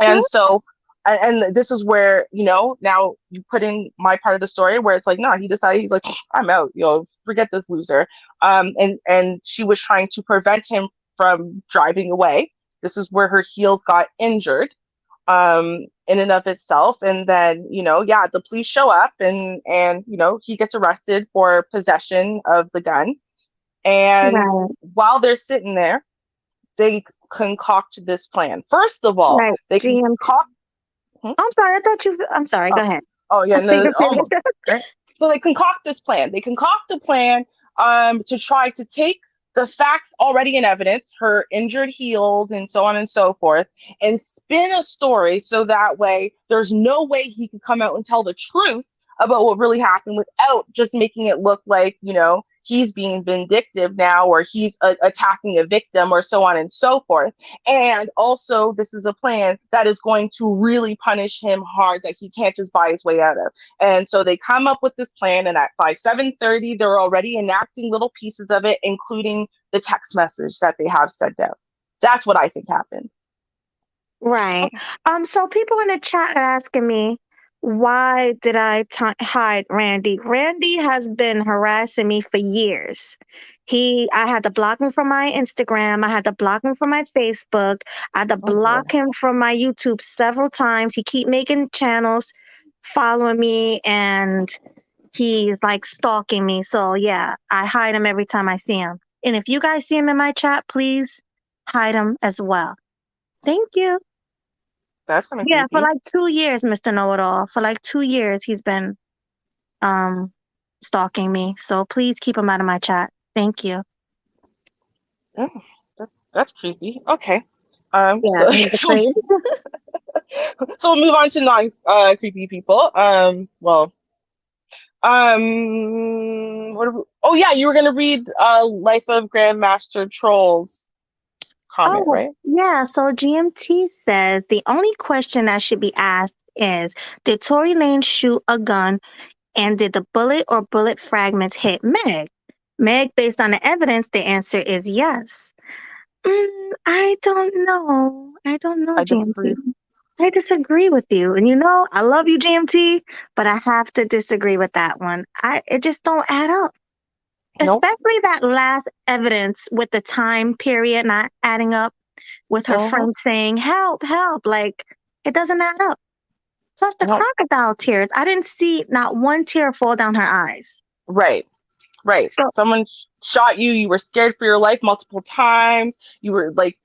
And so, and this is where, now you put in my part of the story where it's like, no, he decided, he's like, I'm out, forget this loser. And she was trying to prevent him from driving away. This is where her heels got injured in and of itself. And then, the police show up and he gets arrested for possession of the gun. And while they're sitting there, they concoct this plan. First of all, they concoct. I'm sorry. I'm sorry. Go ahead. Oh yeah, almost. Right? So they concoct this plan. They concoct a plan to try to take the facts already in evidence, her injured heels and so on and so forth, and spin a story so that way there's no way he could come out and tell the truth about what really happened without just making it look like, he's being vindictive now, or he's attacking a victim, or so on and so forth. And also, this is a plan that is going to really punish him hard, that he can't just buy his way out of. And so they come up with this plan, and by 7:30, they're already enacting little pieces of it, including the text message that they have sent out. That's what I think happened. Right. So people in the chat are asking me, why did I hide Randy? Randy has been harassing me for years. I had to block him from my Instagram. I had to block him from my Facebook. I had to block him from my YouTube several times. He keep making channels, following me, and he's like stalking me. So yeah, I hide him every time I see him. And if you guys see him in my chat, please hide him as well. Thank you. That's kind of Yeah, for creepy. like 2 years, Mr. Know-It-All. For like 2 years, he's been stalking me. So please keep him out of my chat. Thank you. Oh, that's creepy. Okay. Yeah, So, he's crazy. so we'll move on to non creepy people. Oh yeah, you were gonna read Life of Grandmaster Troll's comment, right? Yeah. So GMT says the only question that should be asked is, did Tory Lanez shoot a gun, and did the bullet or bullet fragments hit Meg? Meg, based on the evidence, the answer is yes. I don't know. I don't know, I GMT. disagree. I disagree with you. And I love you, GMT, but I have to disagree with that one. It just don't add up. Nope. Especially that last evidence with the time period not adding up, with her friend saying, help, help. Like, it doesn't add up. Plus the crocodile tears. I didn't see not one tear fall down her eyes. Right. So, someone shot you. You were scared for your life multiple times. You were like,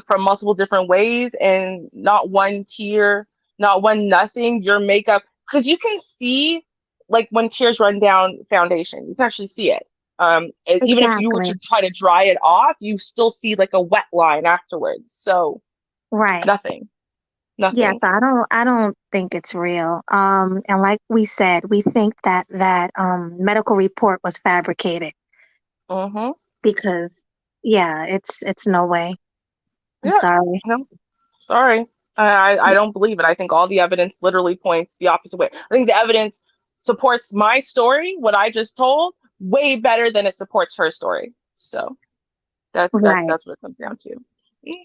from multiple different ways, and not one tear, not one nothing. Your makeup, because you can see, like, when tears run down foundation, you can actually see it. Even if you were to try to dry it off, you still see like a wet line afterwards. So, right. Nothing. Yes, I don't think it's real. And like we said, we think that medical report was fabricated. Because it's no way. I'm sorry. No, sorry. I don't believe it. I think all the evidence literally points the opposite way. I think the evidence supports my story, what I just told, way better than it supports her story. So that's what it comes down to.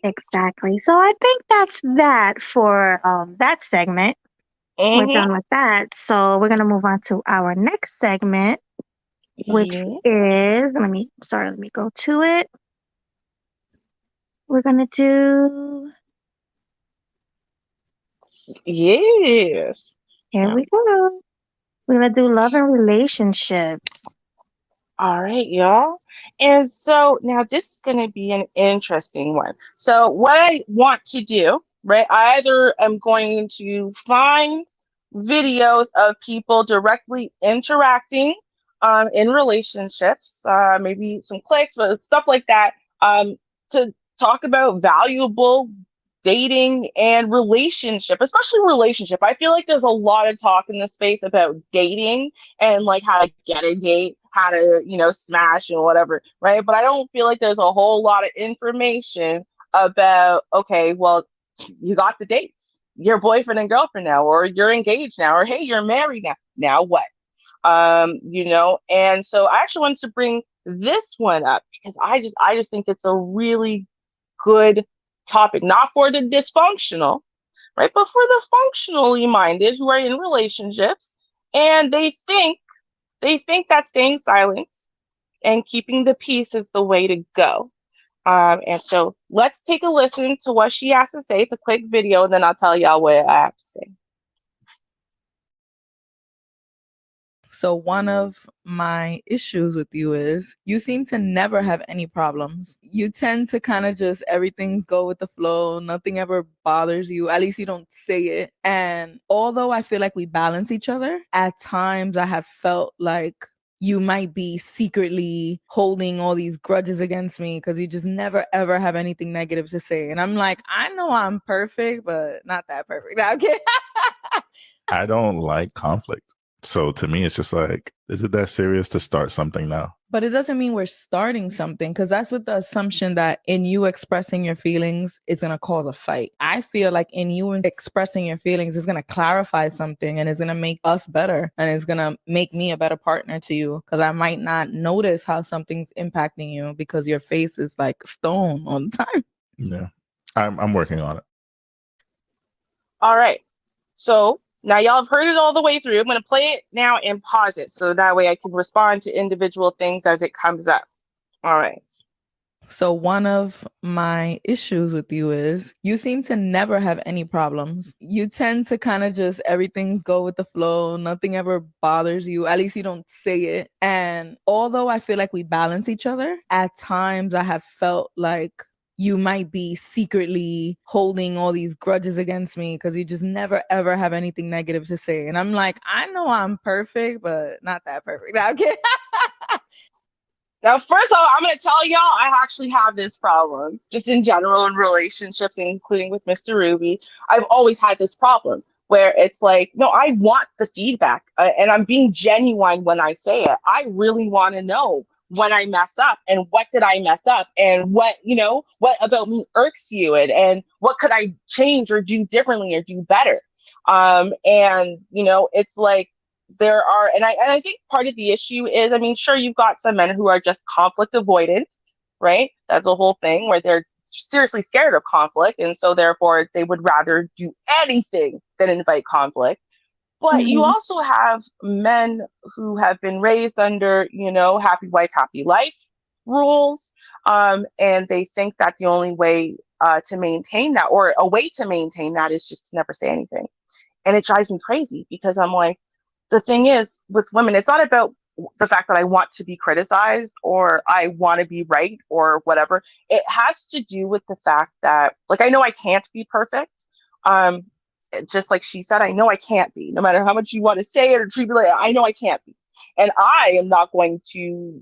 Exactly. So I think that's that for that segment. We're done with that. So we're gonna move on to our next segment, which is let me go to it. We're gonna do Yes. Here we go. We're gonna do love and relationships. All right, y'all. And so now this is going to be an interesting one. So what I want to do, right, I either am going to find videos of people directly interacting in relationships, maybe some clicks, but stuff like that, to talk about valuable dating and relationship, especially relationship. I feel like there's a lot of talk in this space about dating and like how to get a date, how to, smash and whatever, right? But I don't feel like there's a whole lot of information about, okay, well, you got the dates. You're boyfriend and girlfriend now, or you're engaged now, or hey, you're married now. Now what? And so I actually wanted to bring this one up because I just think it's a really good topic, not for the dysfunctional, right, but for the functionally minded who are in relationships and they think that staying silent and keeping the peace is the way to go. And so let's take a listen to what she has to say. It's a quick video, and then I'll tell y'all what I have to say. So one of my issues with you is you seem to never have any problems. You tend to kind of just everything go with the flow. Nothing ever bothers you. At least you don't say it. And although I feel like we balance each other, at times I have felt like you might be secretly holding all these grudges against me because you just never ever have anything negative to say. And I'm like, I know I'm perfect, but not that perfect. No, I'm kidding. I don't like conflict. So to me, it's just like, is it that serious to start something now? But it doesn't mean we're starting something, because that's with the assumption that in you expressing your feelings, it's going to cause a fight. I feel like in you expressing your feelings is going to clarify something, and it's going to make us better, and it's going to make me a better partner to you, because I might not notice how something's impacting you because your face is like stone all the time. Yeah, I'm working on it. All right. So now y'all have heard it all the way through. I'm going to play it now and pause it so that way I can respond to individual things as it comes up. All right. So one of my issues with you is you seem to never have any problems. You tend to kind of just everything go with the flow. Nothing ever bothers you. At least you don't say it. And although I feel like we balance each other, at times I have felt like you might be secretly holding all these grudges against me because you just never ever have anything negative to say. And I'm like, I know I'm perfect, but not that perfect. No, I'm kidding. Now, first of all, I'm going to tell y'all I actually have this problem just in general in relationships, including with Mr. Ruby. I've always had this problem where it's like, no, I want the feedback and I'm being genuine when I say it. I really want to know when I mess up and what did I mess up and what about me irks you and what could I change or do differently or do better. It's like there are, and I think part of the issue is, I mean, sure, you've got some men who are just conflict avoidant, right? That's a whole thing where they're seriously scared of conflict. And so therefore they would rather do anything than invite conflict. But you also have men who have been raised under, happy wife, happy life rules. And they think that the only way to maintain that, or a way to maintain that, is just to never say anything. And it drives me crazy because I'm like, the thing is with women, it's not about the fact that I want to be criticized or I want to be right or whatever. It has to do with the fact that, like, I know I can't be perfect. Just like she said, I know I can't be, no matter how much you want to say it or treat me like, I know I can't be. And I am not going to,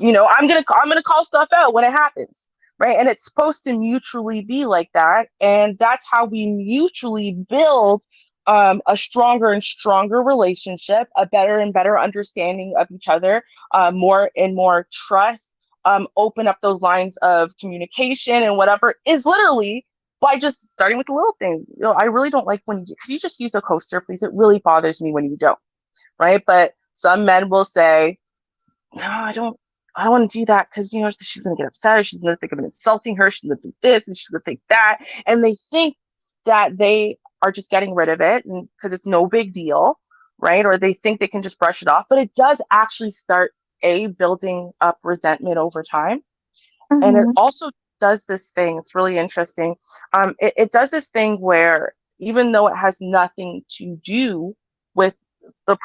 I'm going to call stuff out when it happens. Right. And it's supposed to mutually be like that. And that's how we mutually build a stronger and stronger relationship, a better and better understanding of each other, more and more trust, open up those lines of communication and whatever is literally by just starting with the little things. I really don't like when could you just use a coaster, please? It really bothers me when you don't. Right. But some men will say, no, I don't want to do that because, she's going to get upset. Or she's going to think I'm insulting her. She's going to think this and she's going to think that. And they think that they are just getting rid of it and because it's no big deal. Right. Or they think they can just brush it off. But it does actually start building up resentment over time. And it also does this thing. It's really interesting. It does this thing where even though it has nothing to do with the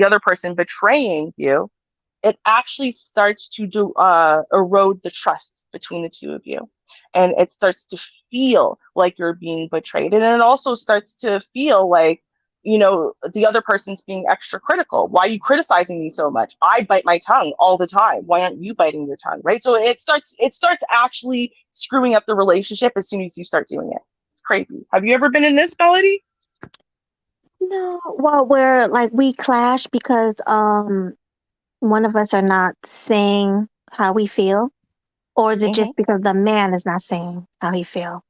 other person betraying you, it actually starts to erode the trust between the two of you. And it starts to feel like you're being betrayed. And it also starts to feel like, the other person's being extra critical. Why are you criticizing me so much? I bite my tongue all the time. Why aren't you biting your tongue? Right. So it starts actually screwing up the relationship as soon as you start doing it. It's crazy. Have you ever been in this, Melody? No. Well, where like we clash because one of us are not saying how we feel, or is it just because the man is not saying how he feel?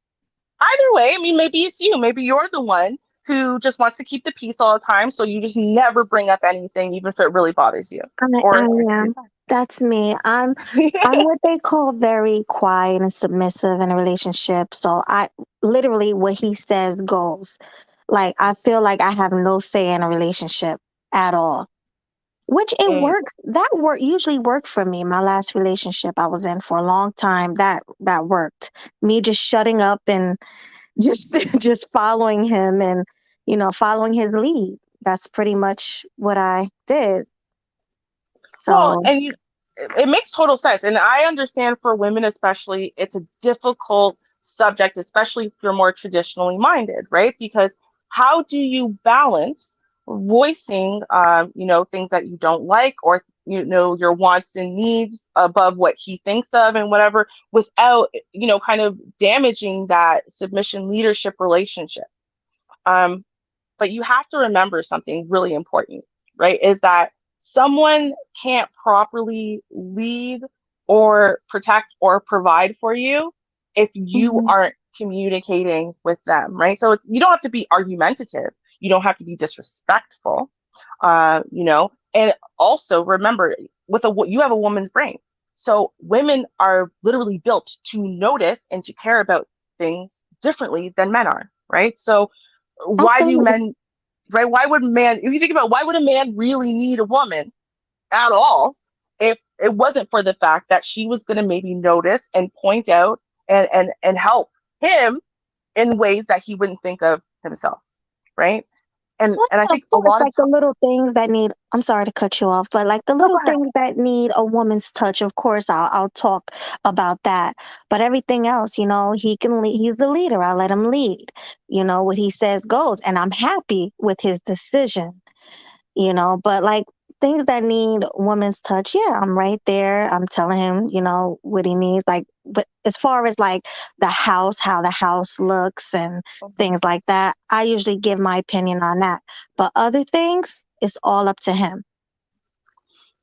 Either way, I mean, maybe it's you. Maybe you're the one who just wants to keep the peace all the time, so you just never bring up anything, even if it really bothers you. I am. That's me. I'm what they call very quiet and submissive in a relationship. So I literally what he says goes. Like I feel like I have no say in a relationship at all. Which it works. That usually worked for me. My last relationship I was in for a long time, that worked. Me just shutting up and just following him and following his lead. That's pretty much what I did. So well, and it makes total sense. And I understand for women especially, it's a difficult subject, especially if you're more traditionally minded, right? Because how do you balance voicing, things that you don't like, or, your wants and needs above what he thinks of and whatever, without, kind of damaging that submission leadership relationship. But you have to remember something really important, right? Is that someone can't properly lead or protect or provide for you if you Mhm. aren't communicating with them, right? So you don't have to be argumentative. You don't have to be disrespectful, and also remember, you have a woman's brain. So women are literally built to notice and to care about things differently than men are, right? So why do Absolutely. men, right? If you think about, why would a man really need a woman at all if it wasn't for the fact that she was going to maybe notice and point out and help him in ways that he wouldn't think of himself, right? And I Of think a course, lot of like the times. little things that need, I'm sorry to cut you off, but like the No, go little ahead. things that need a woman's touch, of course, I'll talk about that. But everything else, he can lead, he's the leader. I'll let him lead. What he says goes. And I'm happy with his decision. But like things that need woman's touch, yeah, I'm right there. I'm telling him, what he needs. Like, but as far as like the house, how the house looks and things like that, I usually give my opinion on that. But other things, it's all up to him.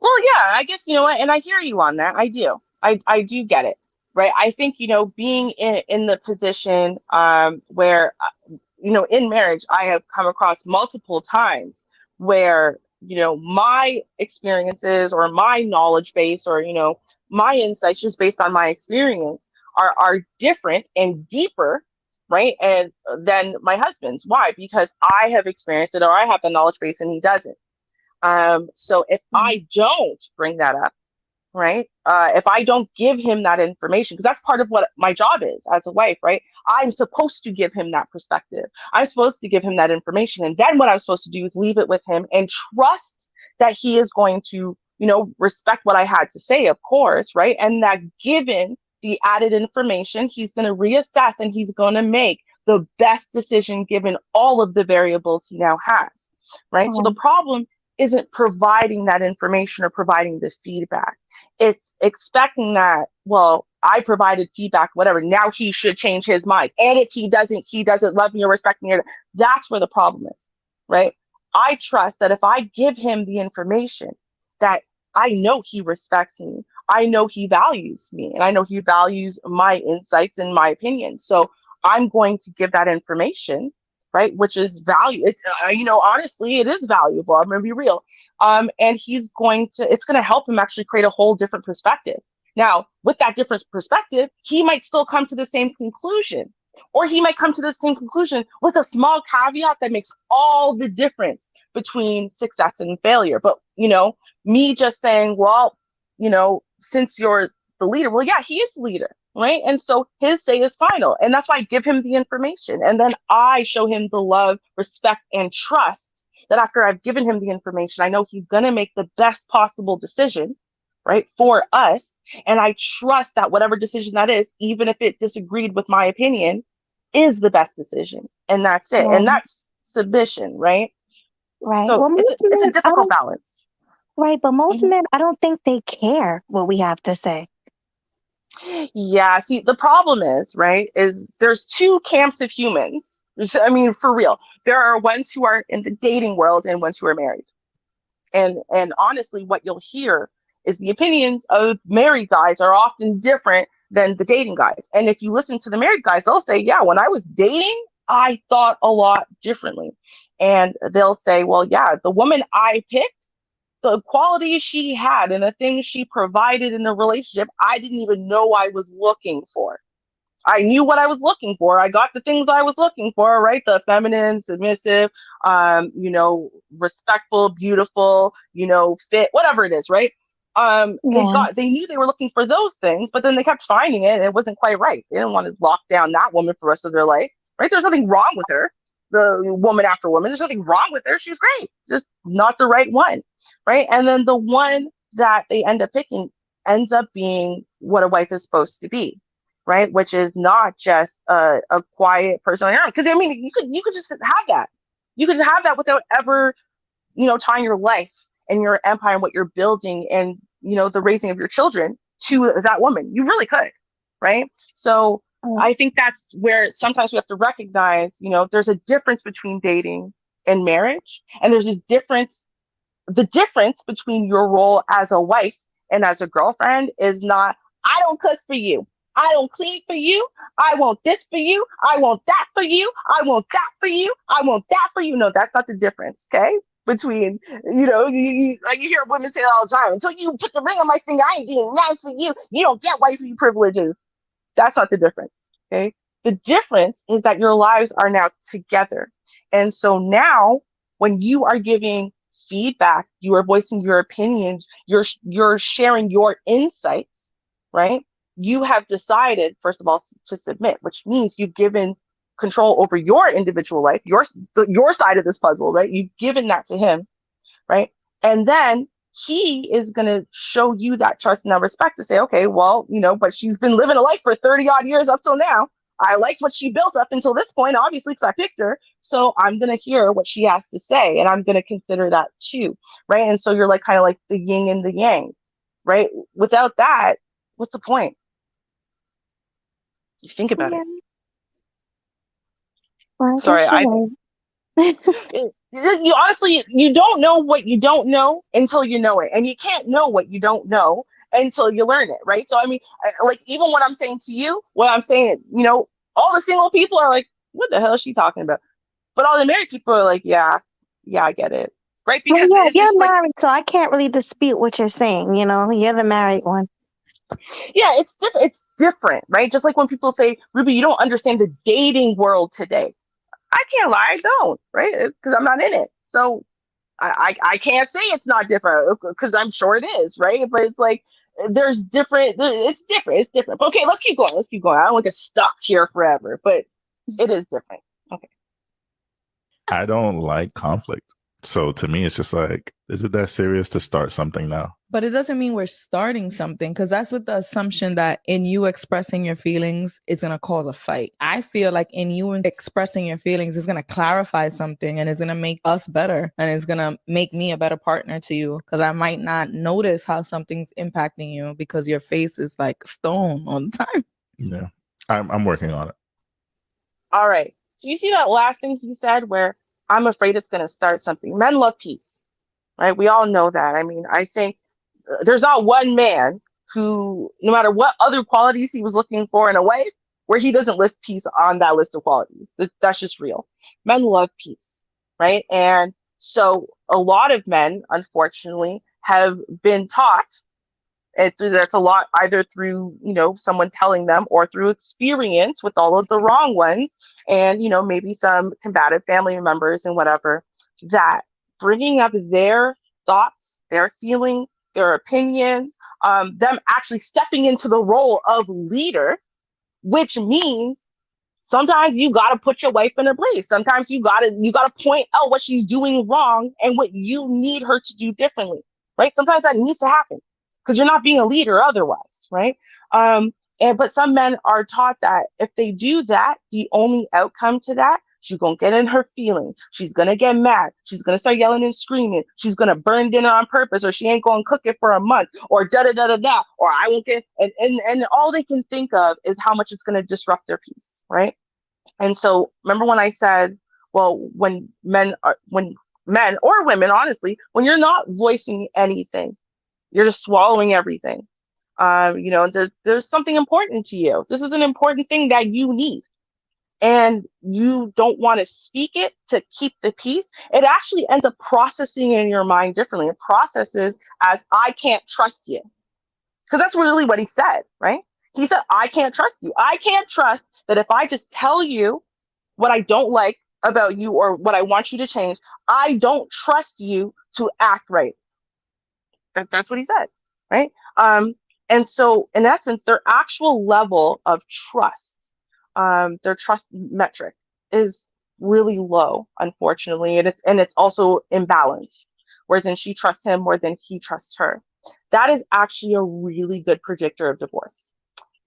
Well, yeah, I guess, you know what, and I hear you on that. I do. I do get it, right? I think, being in the position where, in marriage, I have come across multiple times where, my experiences or my knowledge base or, my insights just based on my experience are different and deeper, right? And than my husband's. Why? Because I have experienced it, or I have the knowledge base and he doesn't. So if I don't bring that up, right? If I don't give him that information, because that's part of what my job is as a wife, right? I'm supposed to give him that perspective. I'm supposed to give him that information. And then what I'm supposed to do is leave it with him and trust that he is going to, respect what I had to say, of course, right? And that given the added information, he's going to reassess and he's going to make the best decision given all of the variables he now has, right? So the problem isn't providing that information or providing the feedback. It's expecting that, well, I provided feedback, whatever, now he should change his mind. And if he doesn't love me or respect me. That's where the problem is, right? I trust that if I give him the information, that I know he respects me. I know he values me, and I know he values my insights and my opinions. So I'm going to give that information, right? Which is value. It's, honestly, it is valuable. I'm going to be real. And it's going to help him actually create a whole different perspective. Now, with that different perspective, he might still come to the same conclusion, or he might come to the same conclusion with a small caveat that makes all the difference between success and failure. But, me just saying, well, since you're the leader, well, yeah, he is the leader, right? And so his say is final. And that's why I give him the information. And then I show him the love, respect, and trust that after I've given him the information, I know he's going to make the best possible decision, right, for us. And I trust that whatever decision that is, even if it disagreed with my opinion, is the best decision. And that's it. And that's submission, right? Right. So Well, most it's a men, difficult balance. right, but most Mhm. men, I don't think they care what we have to say. Yeah, see, the problem is, right, is there's two camps of humans. I mean, for real. There are ones who are in the dating world and ones who are married. And honestly, what you'll hear is the opinions of married guys are often different than the dating guys. And if you listen to the married guys, they'll say, yeah, when I was dating, I thought a lot differently. And they'll say, well, yeah, the woman I picked, the qualities she had and the things she provided in the relationship, I didn't even know I was looking for. I knew what I was looking for. I got the things I was looking for, right? The feminine, submissive, respectful, beautiful, fit, whatever it is, right? Yeah. They knew they were looking for those things, but then they kept finding it and it wasn't quite right. They didn't want to lock down that woman for the rest of their life, right? There's nothing wrong with her. The woman after woman, there's nothing wrong with her. She's great, just not the right one, right? And then the one that they end up picking ends up being what a wife is supposed to be, right? Which is not just a quiet person on your own. Because I mean, you could just have that. You could have that without ever tying your life and your empire and what you're building and, the raising of your children to that woman. You really could, right? So I think that's where sometimes we have to recognize, there's a difference between dating and marriage. And there's the difference between your role as a wife and as a girlfriend is not, I don't cook for you. I don't clean for you. I want this for you. I want that for you. I want that for you. I want that for you. No, that's not the difference, okay? Between, like you hear women say all the time, until you put the ring on my finger, I ain't doing nothing for you. You don't get wifey privileges. That's not the difference, okay? The difference is that your lives are now together. And so now when you are giving feedback, you are voicing your opinions, you're sharing your insights, right? You have decided, first of all, to submit, which means you've given control over your individual life, your side of this puzzle, right? You've given that to him, right? And then he is going to show you that trust and that respect to say, okay, well, but she's been living a life for 30 odd years up till now. I liked what she built up until this point, obviously, because I picked her. So I'm going to hear what she has to say, and I'm going to consider that too, right? And so you're like kind of like the yin and the yang, right? Without that, what's the point? You think about it. Well, Sorry, you honestly, you don't know what you don't know until you know it, and you can't know what you don't know until you learn it, right? So I mean, like even what I'm saying to you, what I'm saying, all the single people are like, what the hell is she talking about? But all the married people are like, yeah, I get it, right? Because you're married, so I can't really dispute what you're saying. You're the married one. Yeah, it's different. It's different, right? Just like when people say, Ruby, you don't understand the dating world today. I can't lie, I don't, right? Because I'm not in it. So I can't say it's not different because I'm sure it is, right? But it's like it's different. But okay, let's keep going. I don't want to get stuck here forever, but it is different. Okay. I don't like conflict. So to me, it's just like, is it that serious to start something now? But it doesn't mean we're starting something, because that's with the assumption that in you expressing your feelings, it's going to cause a fight. I feel like in you expressing your feelings is going to clarify something, and it's going to make us better, and it's going to make me a better partner to you, because I might not notice how something's impacting you because your face is like stone all the time. Yeah, I'm working on it. All right. So you see that last thing he said where I'm afraid it's going to start something. Men love peace, right? We all know that. I mean, I think there's not one man who, no matter what other qualities he was looking for in a wife, where he doesn't list peace on that list of qualities. That's just real. Men love peace, right? And so a lot of men, unfortunately, have been taught, and that's a lot either through, someone telling them or through experience with all of the wrong ones and, maybe some combative family members and whatever, that bringing up their thoughts, their feelings, their opinions, them actually stepping into the role of leader, which means sometimes you got to put your wife in her place. Sometimes you got to point out what she's doing wrong and what you need her to do differently, right? Sometimes that needs to happen because you're not being a leader otherwise, right? But some men are taught that if they do that, the only outcome to that, she's going to get in her feelings. She's going to get mad. She's going to start yelling and screaming. She's going to burn dinner on purpose, or she ain't going to cook it for a month, or da-da-da-da-da, or I won't get, and all they can think of is how much it's going to disrupt their peace, right? And so remember when I said, well, when men or women, honestly, when you're not voicing anything, you're just swallowing everything. There's something important to you. This is an important thing that you need. And you don't want to speak it to keep the peace. It actually ends up processing in your mind differently. It processes as, I can't trust you. Because that's really what he said, right? He said, I can't trust you. I can't trust that if I just tell you what I don't like about you or what I want you to change, I don't trust you to act right. That's what he said, right? And so in essence, their actual level of trust, their trust metric is really low, unfortunately, and it's also imbalanced. Whereas she trusts him more than he trusts her. That is actually a really good predictor of divorce.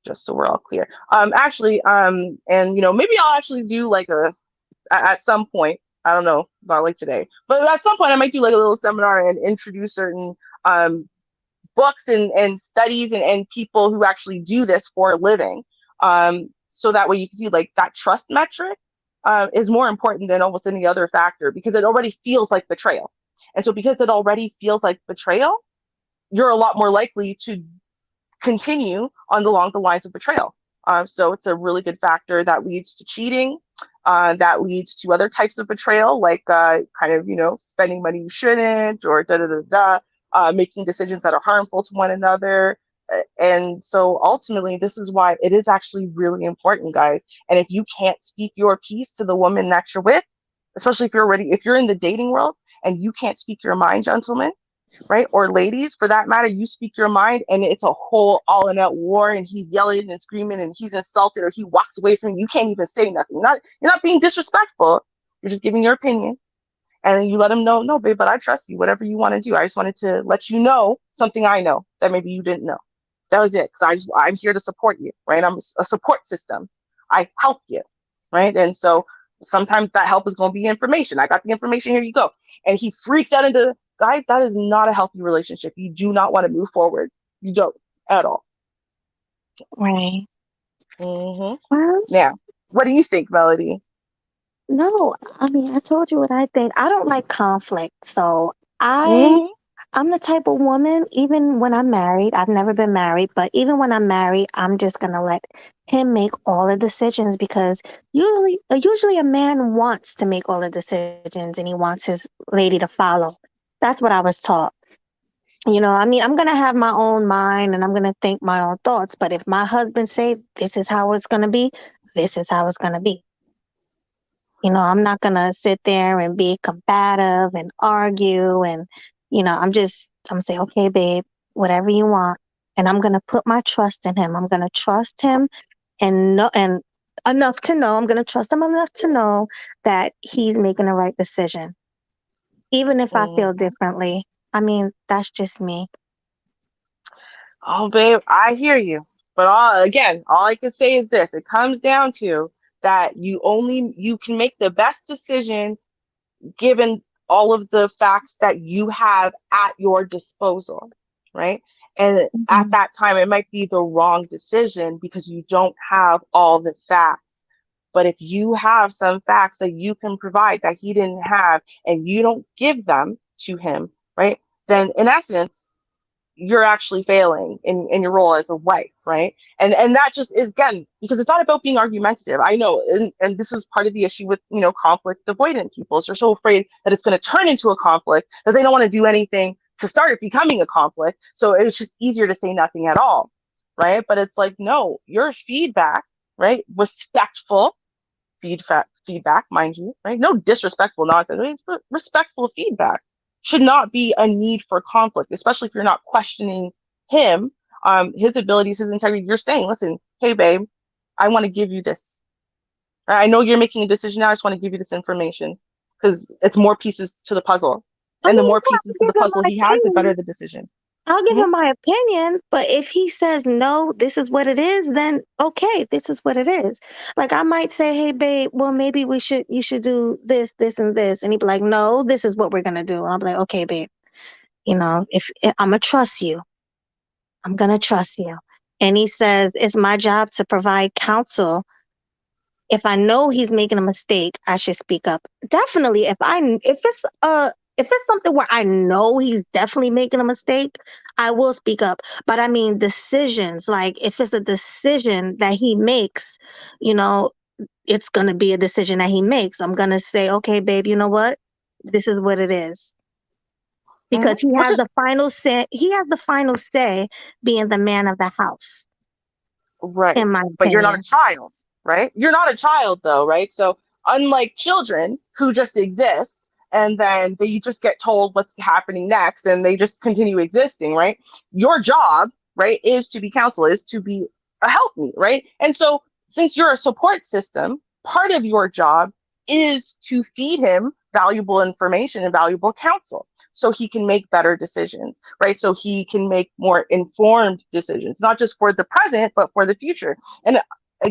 Just so we're all clear. And maybe I'll actually do like at some point I don't know about like today, but at some point I might do like a little seminar and introduce certain books and studies and people who actually do this for a living. So that way you can see like that trust metric is more important than almost any other factor because it already feels like betrayal. And so because it already feels like betrayal, you're a lot more likely to continue along the lines of betrayal. So it's a really good factor that leads to cheating, that leads to other types of betrayal, like kind of, spending money you shouldn't, or making decisions that are harmful to one another. And so ultimately, this is why it is actually really important, guys. And if you can't speak your piece to the woman that you're with, especially if you're in the dating world and you can't speak your mind, gentlemen, right? Or ladies, for that matter, you speak your mind and it's a whole all-out war and he's yelling and screaming and he's insulted or he walks away from you. You can't even say nothing. You're not being disrespectful. You're just giving your opinion. And then you let him know, no, babe, but I trust you. Whatever you want to do. I just wanted to let you know something I know that maybe you didn't know. That was it. Because I'm here to support you, right? I'm a support system. I help you, right? And so sometimes that help is going to be information. I got the information. Here you go. And he freaks out into, guys, that is not a healthy relationship. You do not want to move forward. You don't at all. Right. Mm-hmm. Well, Now, what do you think, Melody? no, I mean, I told you what I think. I don't like conflict. So Mhm. I'm the type of woman, even when I'm married, I've never been married, but even when I'm married, I'm just going to let him make all the decisions because usually a man wants to make all the decisions and he wants his lady to follow. That's what I was taught. I mean, I'm going to have my own mind and I'm going to think my own thoughts, but if my husband say this is how it's going to be, this is how it's going to be. I'm not going to sit there and be combative and argue and I'm going to say, okay, babe, whatever you want. And I'm going to put my trust in him. I'm going to trust him and enough to know, I'm going to trust him enough to know that he's making the right decision. Even if I feel differently. I mean, that's just me. Oh, babe, I hear you. But all I can say is this. It comes down to that you can make the best decision given all of the facts that you have at your disposal, right? And at that time, it might be the wrong decision because you don't have all the facts. But if you have some facts that you can provide that he didn't have and you don't give them to him, right? Then in essence, you're actually failing in your role as a wife, right? And that just is, again, because it's not about being argumentative. I know, and this is part of the issue with conflict avoidant people. Is they're so afraid that it's going to turn into a conflict that they don't want to do anything to start it becoming a conflict. So it's just easier to say nothing at all, right? But it's like, no, your feedback, right? Respectful feedback, mind you, right? No disrespectful nonsense, but respectful feedback should not be a need for conflict, especially if you're not questioning him, his abilities, his integrity. You're saying, listen, hey, babe, I want to give you this. I know you're making a decision now. I just want to give you this information because it's more pieces to the puzzle. And the more pieces to the puzzle he has, the better the decision. I'll give him my opinion, but if he says no, this is what it is, then okay, this is what it is. Like I might say, hey babe, well maybe you should do this, this, and this. And he'd be like, no, this is what we're gonna do. And I'll be like, okay, babe, if I'm gonna trust you. I'm gonna trust you. And he says, it's my job to provide counsel. If I know he's making a mistake, I should speak up. Definitely, if it's something where I know he's definitely making a mistake, I will speak up. But I mean, decisions, like if it's a decision that he makes, it's going to be a decision that he makes. I'm going to say, okay, babe, you know what? This is what it is. Because he has the final say. He has the final say being the man of the house. Right. In my opinion. But you're not a child, right? You're not a child though, right? So unlike children who just exist, and then they just get told what's happening next and they just continue existing, right? Your job, right, is to be counsel, is to be a helpmeet, right? And so since you're a support system, part of your job is to feed him valuable information and valuable counsel so he can make better decisions, right? So he can make more informed decisions, not just for the present, but for the future. And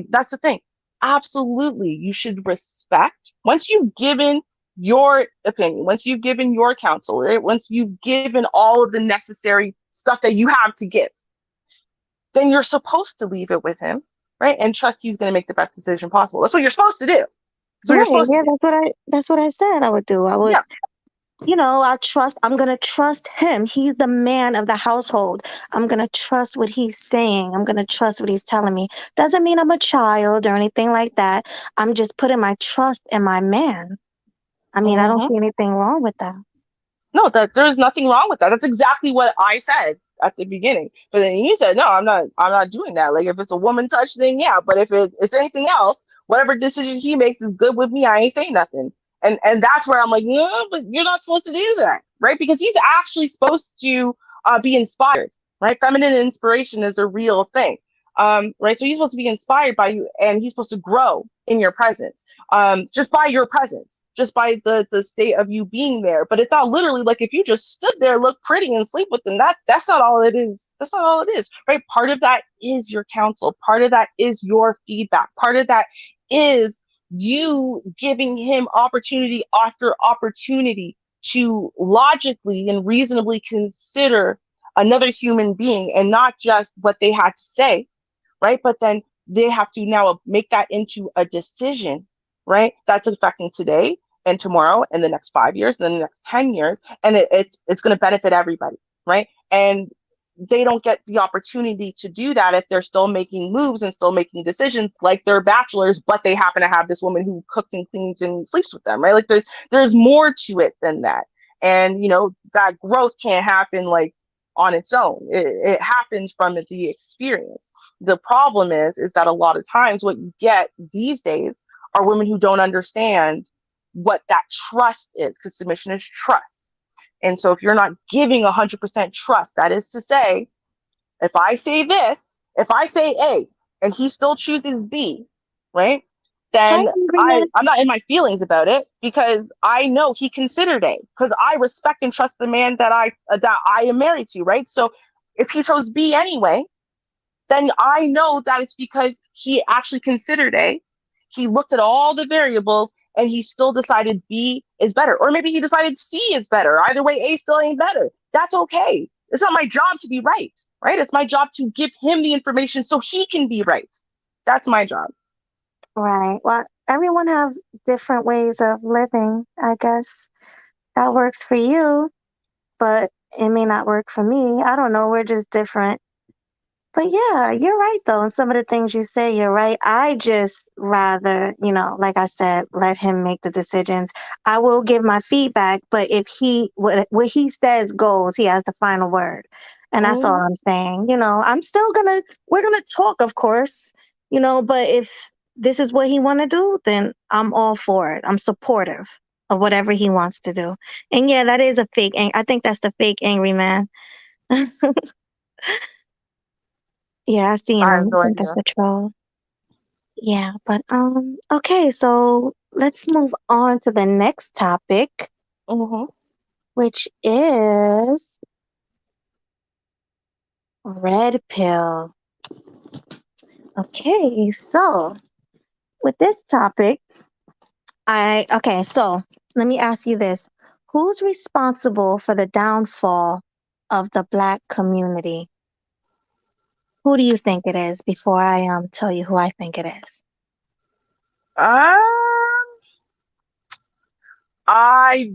that's the thing. Absolutely, you should respect, once you've given your opinion, once you've given your counsel, right? Once you've given all of the necessary stuff that you have to give, then you're supposed to leave it with him, right? And trust he's going to make the best decision possible. That's what you're supposed to do. That's what you're Right. supposed to Yeah, do. that's what I said I would do. I would, Yeah. I'm going to trust him. He's the man of the household. I'm going to trust what he's saying. I'm going to trust what he's telling me. Doesn't mean I'm a child or anything like that. I'm just putting my trust in my man. I mean, I don't Mhm. see anything wrong with that. No, that there's nothing wrong with that. That's exactly what I said at the beginning. But then you said, no, I'm not doing that. Like if it's a woman touch thing, yeah. But if it's anything else, whatever decision he makes is good with me. I ain't saying nothing. And that's where I'm like, no, but you're not supposed to do that, right? Because he's actually supposed to be inspired, right? Feminine inspiration is a real thing. Right. So he's supposed to be inspired by you, and he's supposed to grow in your presence, just by your presence, just by the state of you being there. But it's not literally like if you just stood there, look pretty, and sleep with them. That's not all it is. That's not all it is, right? Part of that is your counsel. Part of that is your feedback. Part of that is you giving him opportunity after opportunity to logically and reasonably consider another human being and not just what they had to say, right? But then they have to now make that into a decision, right? That's affecting today and tomorrow and the next 5 years and then the next 10 years. And it's going to benefit everybody, right? And they don't get the opportunity to do that if they're still making moves and still making decisions like they're bachelors, but they happen to have this woman who cooks and cleans and sleeps with them, right? Like there's more to it than that. And that growth can't happen like on its own. It happens from the experience. The problem is that a lot of times what you get these days are women who don't understand what that trust is, because submission is trust. And so if you're not giving 100% trust, that is to say, if I say this, if I say A and he still chooses B, right? Then I'm not in my feelings about it because I know he considered A, because I respect and trust the man that I am married to, right? So if he chose B anyway, then I know that it's because he actually considered A. He looked at all the variables and he still decided B is better. Or maybe he decided C is better. Either way, A still ain't better. That's okay. It's not my job to be right, right? It's my job to give him the information so he can be right. That's my job. Right. Well, everyone have different ways of living, I guess. That works for you, but it may not work for me. I don't know. We're just different. But yeah, you're right though. And some of the things you say, you're right. I just rather, like I said, let him make the decisions. I will give my feedback, but if what he says goes, he has the final word. And that's all I'm saying. We're gonna talk, of course, but if this is what he wanna do, then I'm all for it. I'm supportive of whatever he wants to do. And yeah, that is a fake I think that's the fake angry man. Yeah, I seen I have him. no I think that's idea. a troll. Yeah, but okay, so let's move on to the next topic, which is red pill. Okay, so with this topic, so let me ask you this. Who's responsible for the downfall of the Black community? Who do you think it is before I tell you who I think it is? I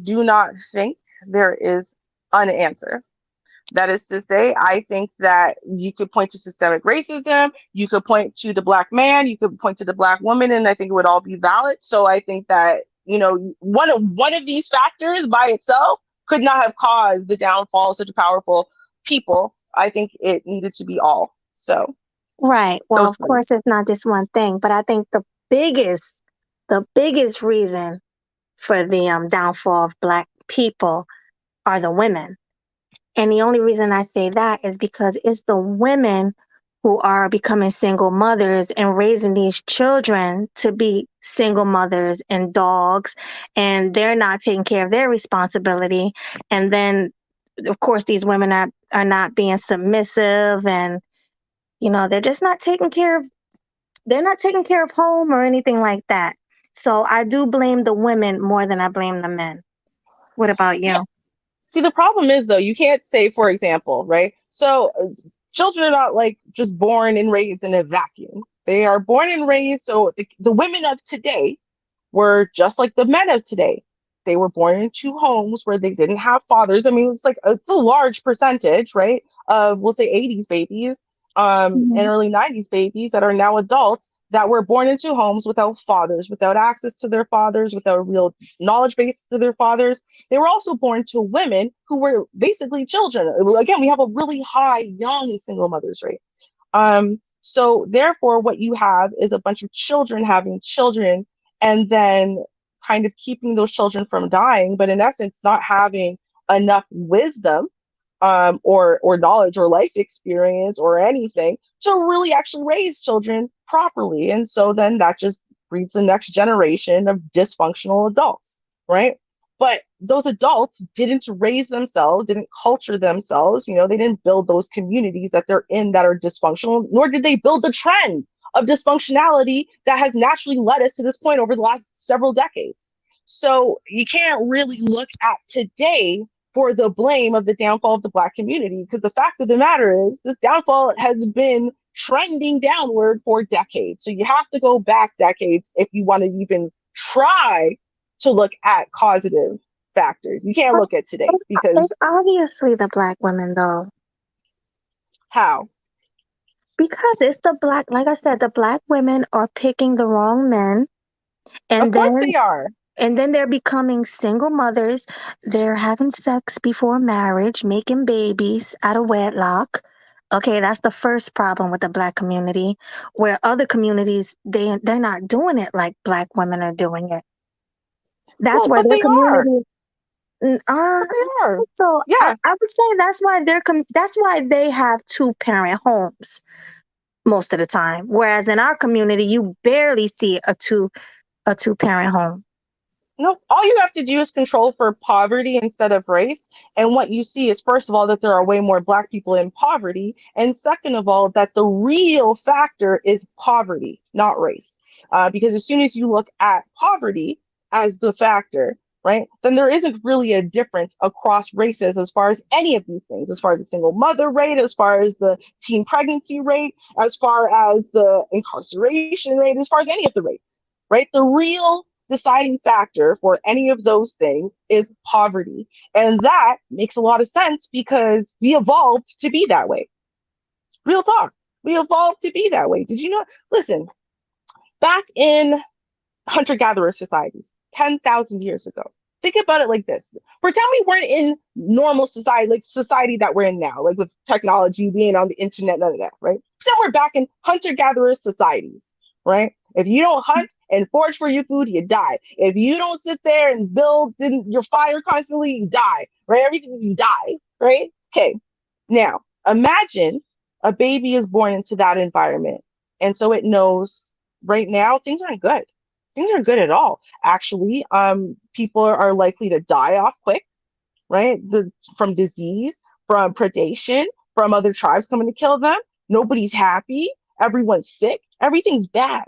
do not think there is an answer. That is to say, I think that you could point to systemic racism, you could point to the Black man, you could point to the Black woman, and I think it would all be valid. So I think that, one of these factors by itself could not have caused the downfall of such a powerful people. I think it needed to be all. So Right. Well, of course, it's not just one thing, but I think the biggest reason for the downfall of Black people are the women. And the only reason I say that is because it's the women who are becoming single mothers and raising these children to be single mothers and dogs, and they're not taking care of their responsibility. And then, of course, these women are not being submissive, and they're just not taking care of home or anything like that. So I do blame the women more than I blame the men. What about you? Yeah. See, the problem is though, you can't say, for example, right? So children are not like just born and raised in a vacuum. They are born and raised. So the women of today were just like the men of today. They were born into homes where they didn't have fathers. I mean, it's a large percentage, right? Of we'll say 80s babies, and Mhm. early 90s babies that are now adults that were born into homes without fathers, without access to their fathers, without a real knowledge base to their fathers. They were also born to women who were basically children. Again, we have a really high young single mothers rate. So therefore, what you have is a bunch of children having children, and then kind of keeping those children from dying, but in essence, not having enough wisdom, or knowledge or life experience or anything to really actually raise children properly. And so then that just breeds the next generation of dysfunctional adults, right? But those adults didn't raise themselves, didn't culture themselves, they didn't build those communities that they're in that are dysfunctional, nor did they build the trend of dysfunctionality that has naturally led us to this point over the last several decades. So you can't really look at today for the blame of the downfall of the Black community, because the fact of the matter is this downfall has been trending downward for decades. So you have to go back decades if you want to even try to look at causative factors. You can't look at today because It's obviously the Black women, though. how? Because it's the Black, like I said, the Black women are picking the wrong men, Of and course then they are. they're becoming single mothers. They're having sex before marriage, making babies out of wedlock. Okay, that's the first problem with the Black community, where other communities they're not doing it like Black women are doing it. That's Well, why but their they are. community. But they are. So Yeah. I would say that's why that's why they have two-parent homes most of the time. Whereas in our community, you barely see a two-parent home. No, all you have to do is control for poverty instead of race. And what you see is, first of all, that there are way more Black people in poverty. And second of all, that the real factor is poverty, not race. Because as soon as you look at poverty as the factor, right, then there isn't really a difference across races as far as any of these things, as far as the single mother rate, as far as the teen pregnancy rate, as far as the incarceration rate, as far as any of the rates, right? The real deciding factor for any of those things is poverty. And that makes a lot of sense because we evolved to be that way. Real talk. We evolved to be that way. Did you know? Listen, back in hunter-gatherer societies, 10,000 years ago, think about it like this. Pretend we weren't in normal society, like society that we're in now, like with technology, being on the internet, none of that, right? Pretend we're back in hunter-gatherer societies, right? If you don't hunt and forage for your food, you die. If you don't sit there and build your fire constantly, you die, right? Everything you die, right? Okay. Now, imagine a baby is born into that environment. And so it knows right now things aren't good. Things aren't good at all. Actually, people are likely to die off quick, right? From disease, from predation, from other tribes coming to kill them. Nobody's happy. Everyone's sick. Everything's bad.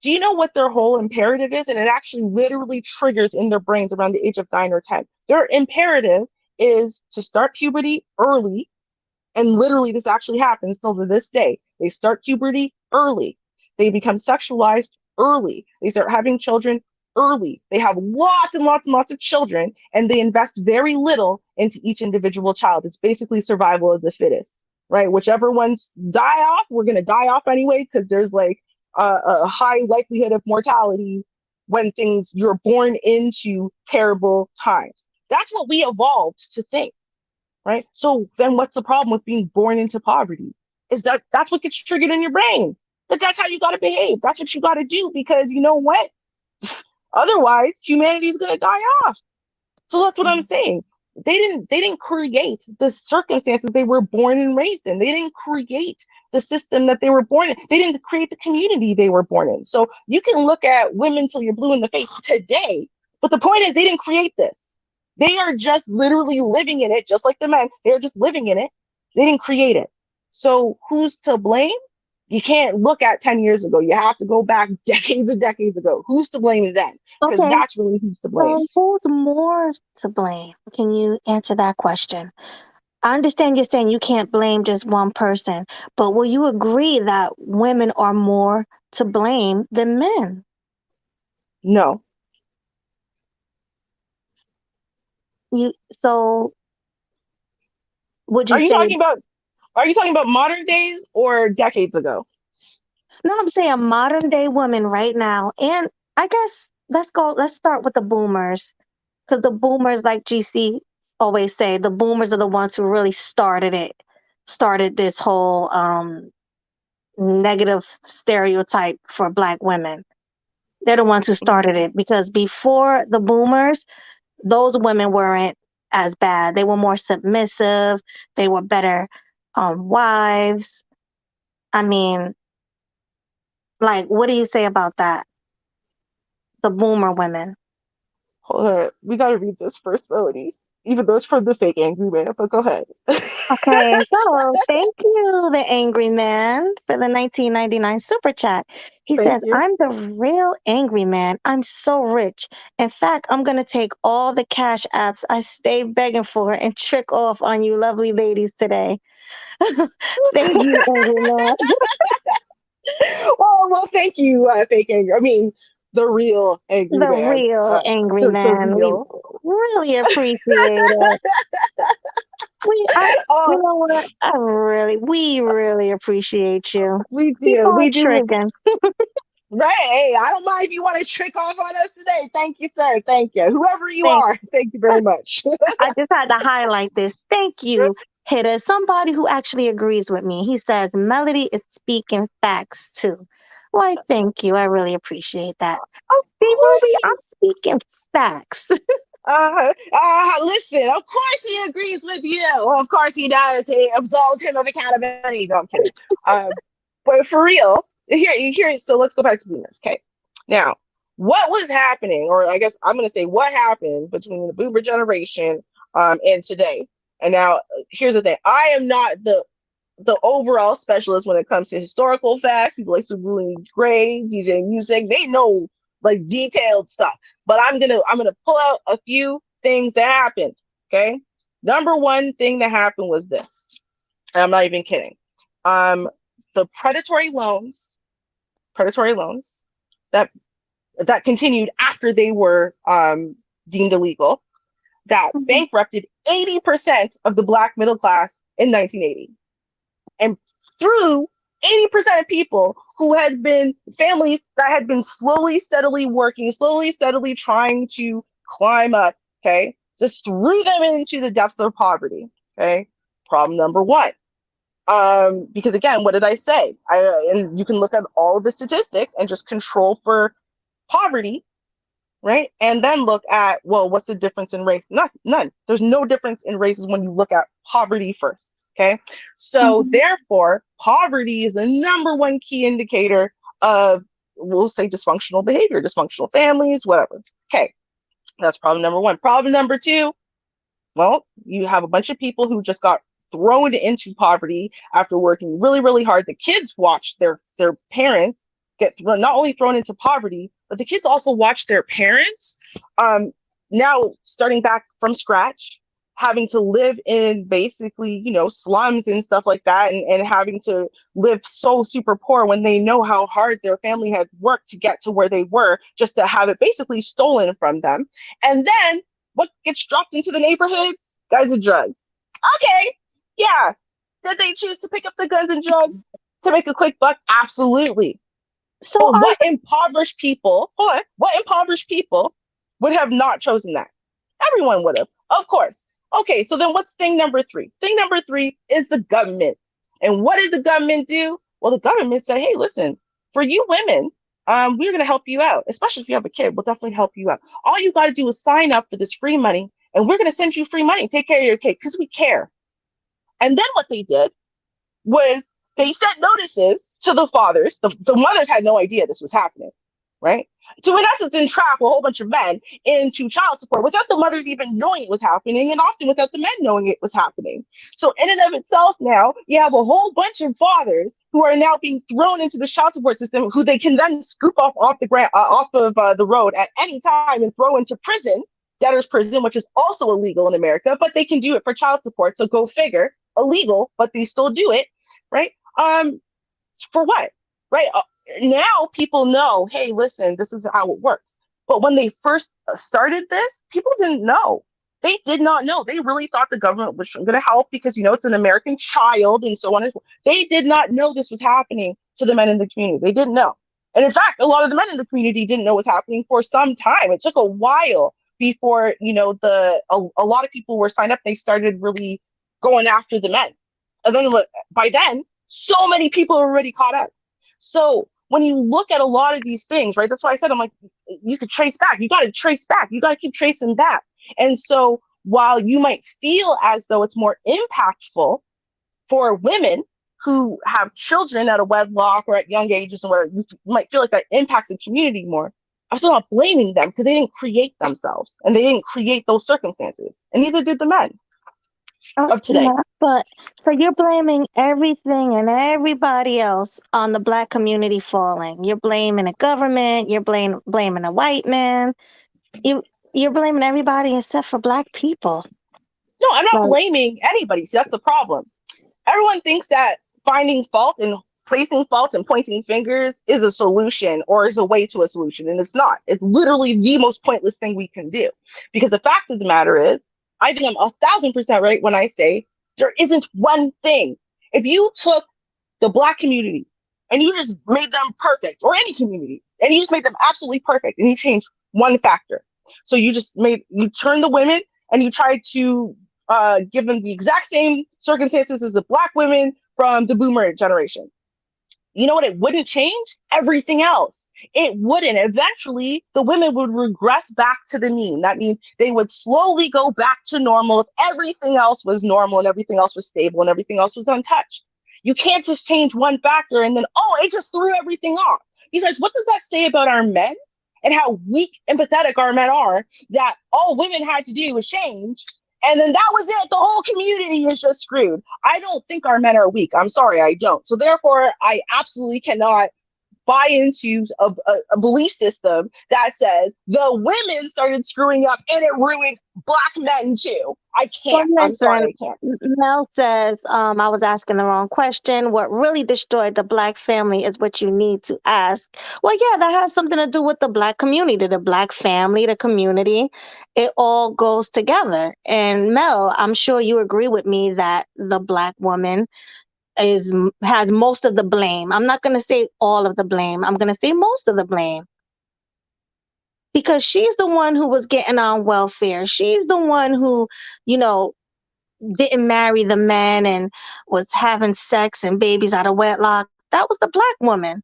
Do you know what their whole imperative is? And it actually literally triggers in their brains around the age of 9 or 10. Their imperative is to start puberty early. And literally, this actually happens still to this day. They start puberty early. They become sexualized early. They start having children early. They have lots and lots and lots of children, and they invest very little into each individual child. It's basically survival of the fittest, right? Whichever ones die off, we're going to die off anyway, because there's like a high likelihood of mortality when you're born into terrible times. That's what we evolved to think, right? So then what's the problem with being born into poverty? Is that's what gets triggered in your brain. But that's how you got to behave. That's what you got to do, because you know what? Otherwise, humanity is going to die off. So that's what I'm saying. They didn't create the circumstances they were born and raised in. They didn't create the system that they were born in. They didn't create the community they were born in. So you can look at women till you're blue in the face today, but the point is they didn't create this. They are just literally living in it, just like the men. They're just living in it. They didn't create it. So who's to blame? You can't look at 10 years ago. You have to go back decades and decades ago. Who's to blame then? Because Okay, that's really who's to blame. so who's more to blame? Can you answer that question? I understand you're saying you can't blame just one person, but will you agree that women are more to blame than men? No. So would you Are you say, talking about modern days or decades ago? no, I'm saying modern day women right now, and I guess let's start with the boomers, because the boomers, like GC always say, the boomers are the ones who really started this whole negative stereotype for Black women. They're the ones who started it, because before the boomers, those women weren't as bad. They were more submissive. They were better wives. I mean, like, what do you say about that? The boomer women. Hold on. We got to read this first, Melody. Even though it's from the fake angry man, but go ahead. Okay, so thank you, the angry man, for the 1999 super chat. He Thank says, you. I'm the real angry man. I'm so rich. In fact, I'm going to take all the cash apps I stay begging for and trick off on you lovely ladies today. Thank you, angry man. Well, thank you, fake angry. I mean, the real angry The man. real angry The man. We real. really appreciate it. You Oh, know what? We really appreciate you. we Keep do. on We do. tricking. Right. Hey, I don't mind if you want to trick off on us today. Thank you, sir. Thank you. Whoever you Thank are, thank you very much. I just had to highlight this. Thank you, Hitter. Somebody who actually agrees with me. He says Melody is speaking facts too. Why, thank you. I really appreciate that. Of See, course Ruby, he I'm speaking facts. listen, of course he agrees with you. Well, of course he does. He absolves him of accountability. No, I'm kidding. But for real, here. So let's go back to boomers. Okay. Now, what was happening, or I guess I'm going to say what happened between the boomer generation and today. And now, here's the thing. I am not the overall specialist when it comes to historical facts. People like Subruli Gray, DJ Music, they know like detailed stuff. But I'm gonna pull out a few things that happened. Okay. Number one thing that happened was this. And I'm not even kidding. The predatory loans that continued after they were deemed illegal, that bankrupted 80% of the Black middle class in 1980. And through 80% of people who had been families that had been slowly, steadily working, slowly, steadily trying to climb up, okay, just threw them into the depths of poverty, okay? Problem number one. Because again, what did I say? And you can look at all of the statistics and just control for poverty, right? And then look at, well, what's the difference in race? None. There's no difference in races when you look at poverty first, okay? So therefore, poverty is the number one key indicator of, we'll say, dysfunctional behavior, dysfunctional families, whatever. Okay, that's problem number one. Problem number two, well, you have a bunch of people who just got thrown into poverty after working really, really hard. The kids watched their parents get not only thrown into poverty, but the kids also watched their parents now starting back from scratch, having to live in basically, slums and stuff like that, and having to live so super poor when they know how hard their family had worked to get to where they were, just to have it basically stolen from them. And then what gets dropped into the neighborhoods? Guns and drugs. Okay, yeah. Did they choose to pick up the guns and drugs to make a quick buck? Absolutely. So But what impoverished people would have not chosen that? Everyone would have, of course. Okay, so then what's thing number three? Thing number three is the government. And what did the government do? Well, the government said, hey, listen, for you women, we're going to help you out, especially if you have a kid. We'll definitely help you out. All you got to do is sign up for this free money, and we're going to send you free money. Take care of your kid because we care. And then what they did was they sent notices to the fathers. The mothers had no idea this was happening, right? To, in essence, entrap a whole bunch of men into child support without the mothers even knowing it was happening, and often without the men knowing it was happening. So in and of itself, now you have a whole bunch of fathers who are now being thrown into the child support system, who they can then scoop off the ground, off of the road at any time and throw into prison, debtor's prison, which is also illegal in America, but they can do it for child support. So go figure, illegal, but they still do it, right? For what, right? Now people know, hey, listen, this is how it works. But when they first started this, people didn't know. They did not know. They really thought the government was going to help because, it's an American child and so on. They did not know this was happening to the men in the community. They didn't know. And in fact, a lot of the men in the community didn't know what was happening for some time. It took a while before, a lot of people were signed up. They started really going after the men. And then by then, so many people are already caught up. So when you look at a lot of these things, right, that's why I said, I'm like, you could trace back. You got to trace back. You got to keep tracing back. And so while you might feel as though it's more impactful for women who have children at a wedlock or at young ages, and where you might feel like that impacts the community more, I'm still not blaming them because they didn't create themselves and they didn't create those circumstances. And neither did the men of today. Yeah, but so you're blaming everything and everybody else on the Black community falling. You're blaming the government. You're blaming the white man. You're blaming everybody except for Black people. No, I'm not Right. blaming anybody. See, that's the problem. Everyone thinks that finding fault and placing faults and pointing fingers is a solution or is a way to a solution. And it's not. It's literally the most pointless thing we can do. Because the fact of the matter is, I think I'm 1,000% right when I say there isn't one thing. If you took the Black community and you just made them perfect, or any community, and you just made them absolutely perfect, and you changed one factor. So you turned the women and you tried to give them the exact same circumstances as the Black women from the boomer generation. You know what? It wouldn't change everything else. It wouldn't. Eventually, the women would regress back to the mean. That means they would slowly go back to normal if everything else was normal and everything else was stable and everything else was untouched. You can't just change one factor and then, it just threw everything off. Besides, what does that say about our men and how weak and pathetic our men are, that all women had to do was change? And then that was it. The whole community is just screwed. I don't think our men are weak. I'm sorry, I don't. So therefore, I absolutely cannot buy into a belief system that says the women started screwing up and it ruined Black men too. I can't. I'm sorry, I can't. Mel says, I was asking the wrong question. What really destroyed the Black family is what you need to ask. Well, yeah, that has something to do with the Black community, the Black family, the community. It all goes together. And Mel, I'm sure you agree with me that the Black woman has most of the blame. I'm not going to say all of the blame. I'm going to say most of the blame. Because she's the one who was getting on welfare. She's the one who, didn't marry the men and was having sex and babies out of wedlock. That was the Black woman.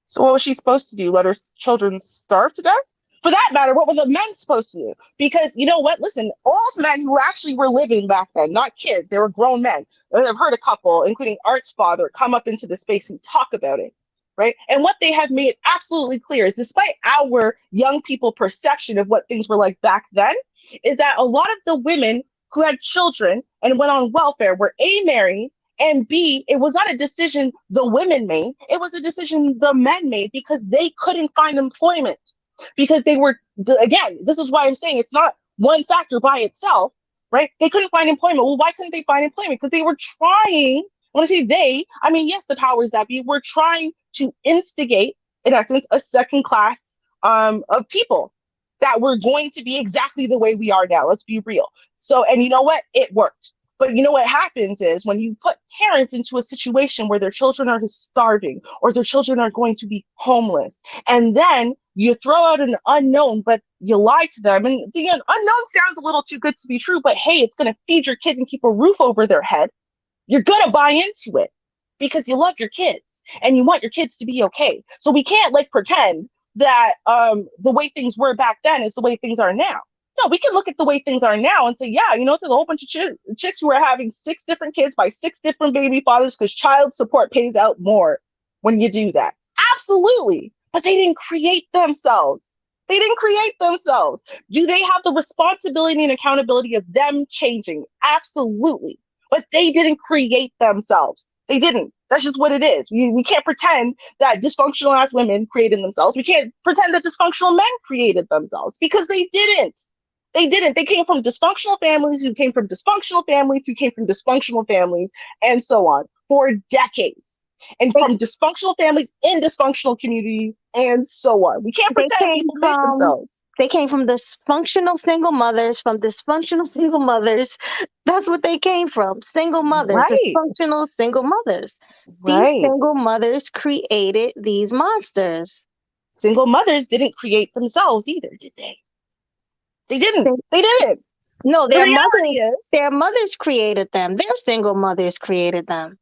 So what was she supposed to do? Let her children starve to death? For that matter, what were the men supposed to do? Because you know what? Listen, old men who actually were living back then, not kids, they were grown men. I've heard a couple, including Art's father, come up into the space and talk about it, right? And what they have made absolutely clear is, despite our young people perception of what things were like back then, is that a lot of the women who had children and went on welfare were A, married, and B, it was not a decision the women made. It was a decision the men made because they couldn't find employment. Because they were, again, this is why I'm saying it's not one factor by itself, right? They couldn't find employment. Well, why couldn't they find employment? Because they were trying, when I say they, I mean, yes, the powers that be were trying to instigate, in essence, a second class of people that were going to be exactly the way we are now. Let's be real. So, and you know what? It worked. But you know what happens is when you put parents into a situation where their children are starving or their children are going to be homeless, and then you throw out an unknown, but you lie to them. And the unknown sounds a little too good to be true, but hey, it's going to feed your kids and keep a roof over their head. You're going to buy into it because you love your kids and you want your kids to be okay. So we can't pretend that the way things were back then is the way things are now. No, we can look at the way things are now and say, yeah, there's a whole bunch of chicks who are having 6 different kids by 6 different baby fathers because child support pays out more when you do that. Absolutely. but they didn't create themselves. They didn't create themselves. Do they have the responsibility and accountability of them changing? Absolutely. But they didn't create themselves. They didn't. That's just what it is. We can't pretend that dysfunctional ass women created themselves. We can't pretend that dysfunctional men created themselves, because they didn't. They didn't. They came from dysfunctional families who came from dysfunctional families who came from dysfunctional families, and so on, for decades. And from dysfunctional families in dysfunctional communities, and so on. We can't pretend people made themselves. They came from dysfunctional single mothers, That's what they came from. Single mothers, Right. dysfunctional single mothers. Right. These single mothers created these monsters. Single mothers didn't create themselves either, did they? They didn't. They didn't. No, The reality is, their mothers created them. Their single mothers created them.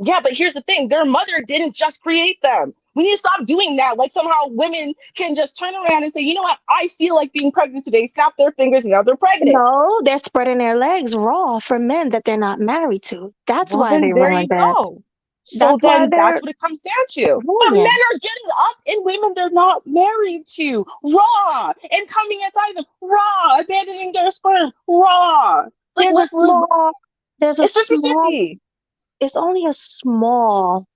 yeah, but here's the thing. Their mother didn't just create them. We need to stop doing that. Like somehow women can just turn around and say, you know what? I feel like being pregnant today. Snap their fingers and now they're pregnant. No, they're spreading their legs raw for men that they're not married to. That's why they ruined that. Go. So then that's what it comes down to. But men are getting up in women they're not married to, raw, and coming inside them, raw, abandoning their sperm, raw. Like, there's a it's 50-50. small, it's only a small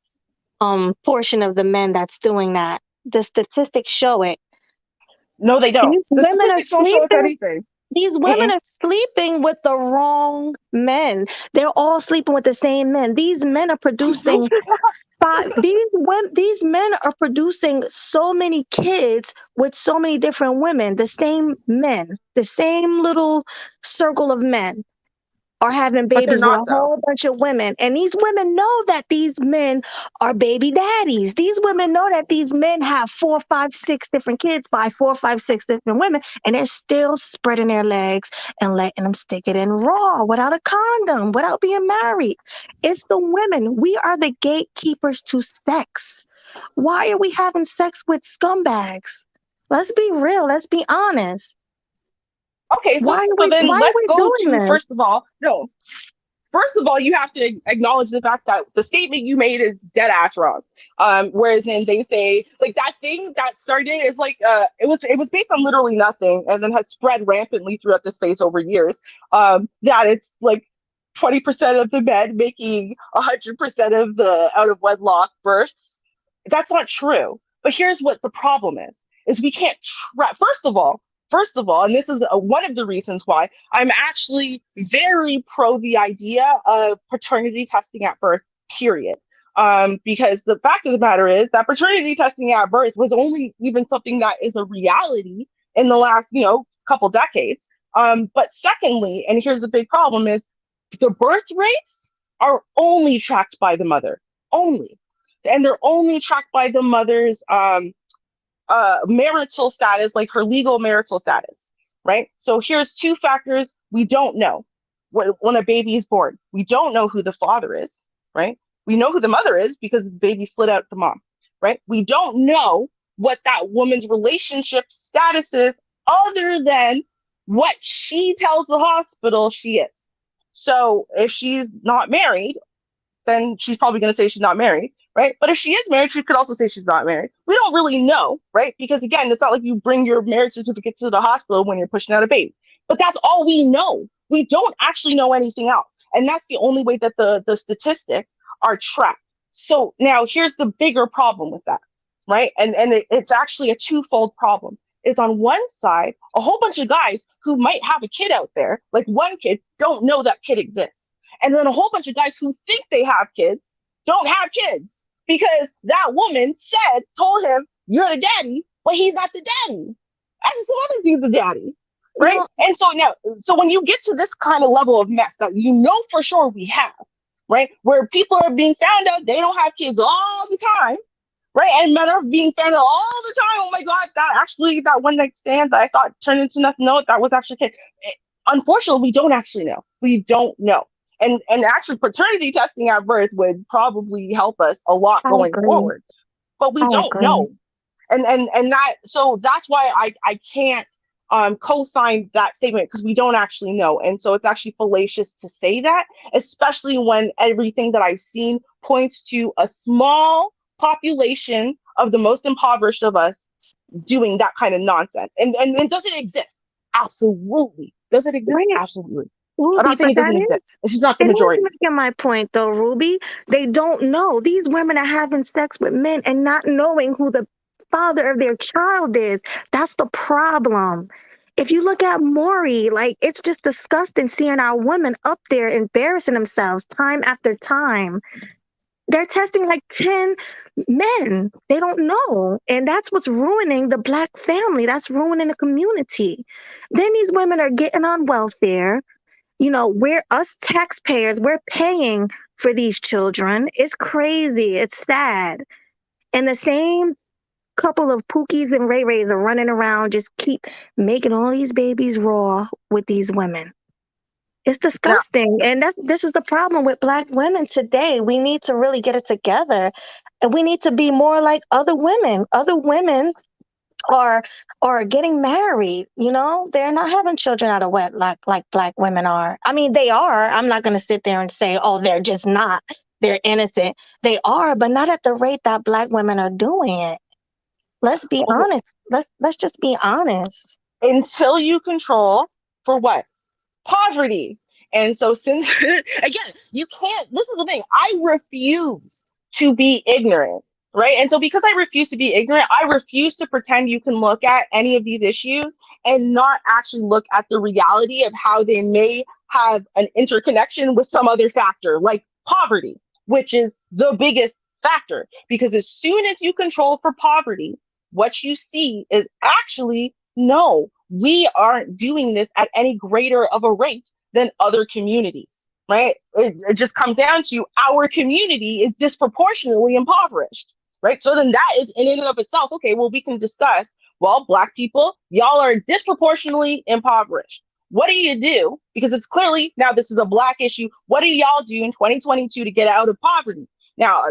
portion of the men that's doing that. The statistics show it. No, they don't. These The women are statistics don't show us sleeping. anything. These women are sleeping with the wrong men. They're all sleeping with the same men. These men are producing these men are producing so many kids with so many different women. The same men, the same little circle of men are having babies with a whole bunch of women. And these women know that these men are baby daddies. These women know that these men have 4, 5, 6 different kids by 4, 5, 6 different women, and they're still spreading their legs and letting them stick it in raw without a condom, without being married. It's the women. We are the gatekeepers to sex. Why are we having sex with scumbags? Let's be real. Let's be honest. Okay, so then let's go to, first of all, you have to acknowledge the fact that the statement you made is dead ass wrong. Whereas then they say, like, that thing that started is like, it was based on literally nothing and then has spread rampantly throughout the space over years. That it's like 20% of the men making 100% of the out of wedlock births. That's not true. But here's what the problem is we can't First of all, and this is one of the reasons why I'm actually very pro the idea of paternity testing at birth, period. Because the fact of the matter is that paternity testing at birth was only even something that is a reality in the last, couple decades. But secondly, and here's the big problem, is the birth rates are only tracked by the mother, only. And they're only tracked by the mother's marital status, like her legal marital status, right? So here's 2 factors we don't know when a baby is born. We don't know who the father is, right? We know who the mother is because the baby slid out the mom, right? We don't know what that woman's relationship status is other than what she tells the hospital she is. So if she's not married, then she's probably going to say she's not married. Right. But if she is married, she could also say she's not married. We don't really know. Right. Because, again, it's not like you bring your marriage certificate to the hospital when you're pushing out a baby. But that's all we know. We don't actually know anything else. And that's the only way that the statistics are tracked. So now here's the bigger problem with that. Right. And it's actually a twofold problem. Is on one side, a whole bunch of guys who might have a kid out there, like one kid, don't know that kid exists. And then a whole bunch of guys who think they have kids don't have kids because that woman told him, you're the daddy, but he's not the daddy. That's just some other dude's the daddy, right? Yeah. And so when you get to this kind of level of mess that for sure we have, right? Where people are being found out they don't have kids all the time, right? And men are being found out all the time. Oh my God, that one night stand that I thought turned into nothing. No, that was actually a kid. Unfortunately, we don't actually know. We don't know. And actually, paternity testing at birth would probably help us a lot going forward. But we don't know. And that's why I can't co-sign that statement, because we don't actually know. And so it's actually fallacious to say that, especially when everything that I've seen points to a small population of the most impoverished of us doing that kind of nonsense. And does it exist? Absolutely. Does it exist? Right. Absolutely. I'm Ruby, not saying but it doesn't that is, exist. It's just not the and majority. here's making my point though, Ruby. They don't know. These women are having sex with men and not knowing who the father of their child is. That's the problem. If you look at Maury, like it's just disgusting seeing our women up there embarrassing themselves time after time. They're testing like 10 men. They don't know. And that's what's ruining the Black family. That's ruining the community. Then these women are getting on welfare. You know, we're us taxpayers, we're paying for these children. It's crazy. It's sad. And the same couple of Pookies and Ray Rays are running around, just keep making all these babies raw with these women. It's disgusting. And this is the problem with Black women today. We need to really get it together. And we need to be more like other women. Other women are getting married, you know? They're not having children out of wedlock like Black women are. I mean, they are. I'm not going to sit there and say, oh, they're just not. They're innocent. They are, but not at the rate that Black women are doing it. Let's be honest. Let's just be honest. Until you control for what? Poverty. And so since again, you can't, this is the thing, I refuse to be ignorant, right? And so because I refuse to be ignorant, I refuse to pretend you can look at any of these issues and not actually look at the reality of how they may have an interconnection with some other factor like poverty, which is the biggest factor. Because as soon as you control for poverty, what you see is actually, no, we aren't doing this at any greater of a rate than other communities, right? It just comes down to our community is disproportionately impoverished, right? So then that is in and of itself, okay, well, we can discuss, well, Black people, y'all are disproportionately impoverished. What do you do? Because it's clearly, now this is a Black issue. What do y'all do in 2022 to get out of poverty? Now,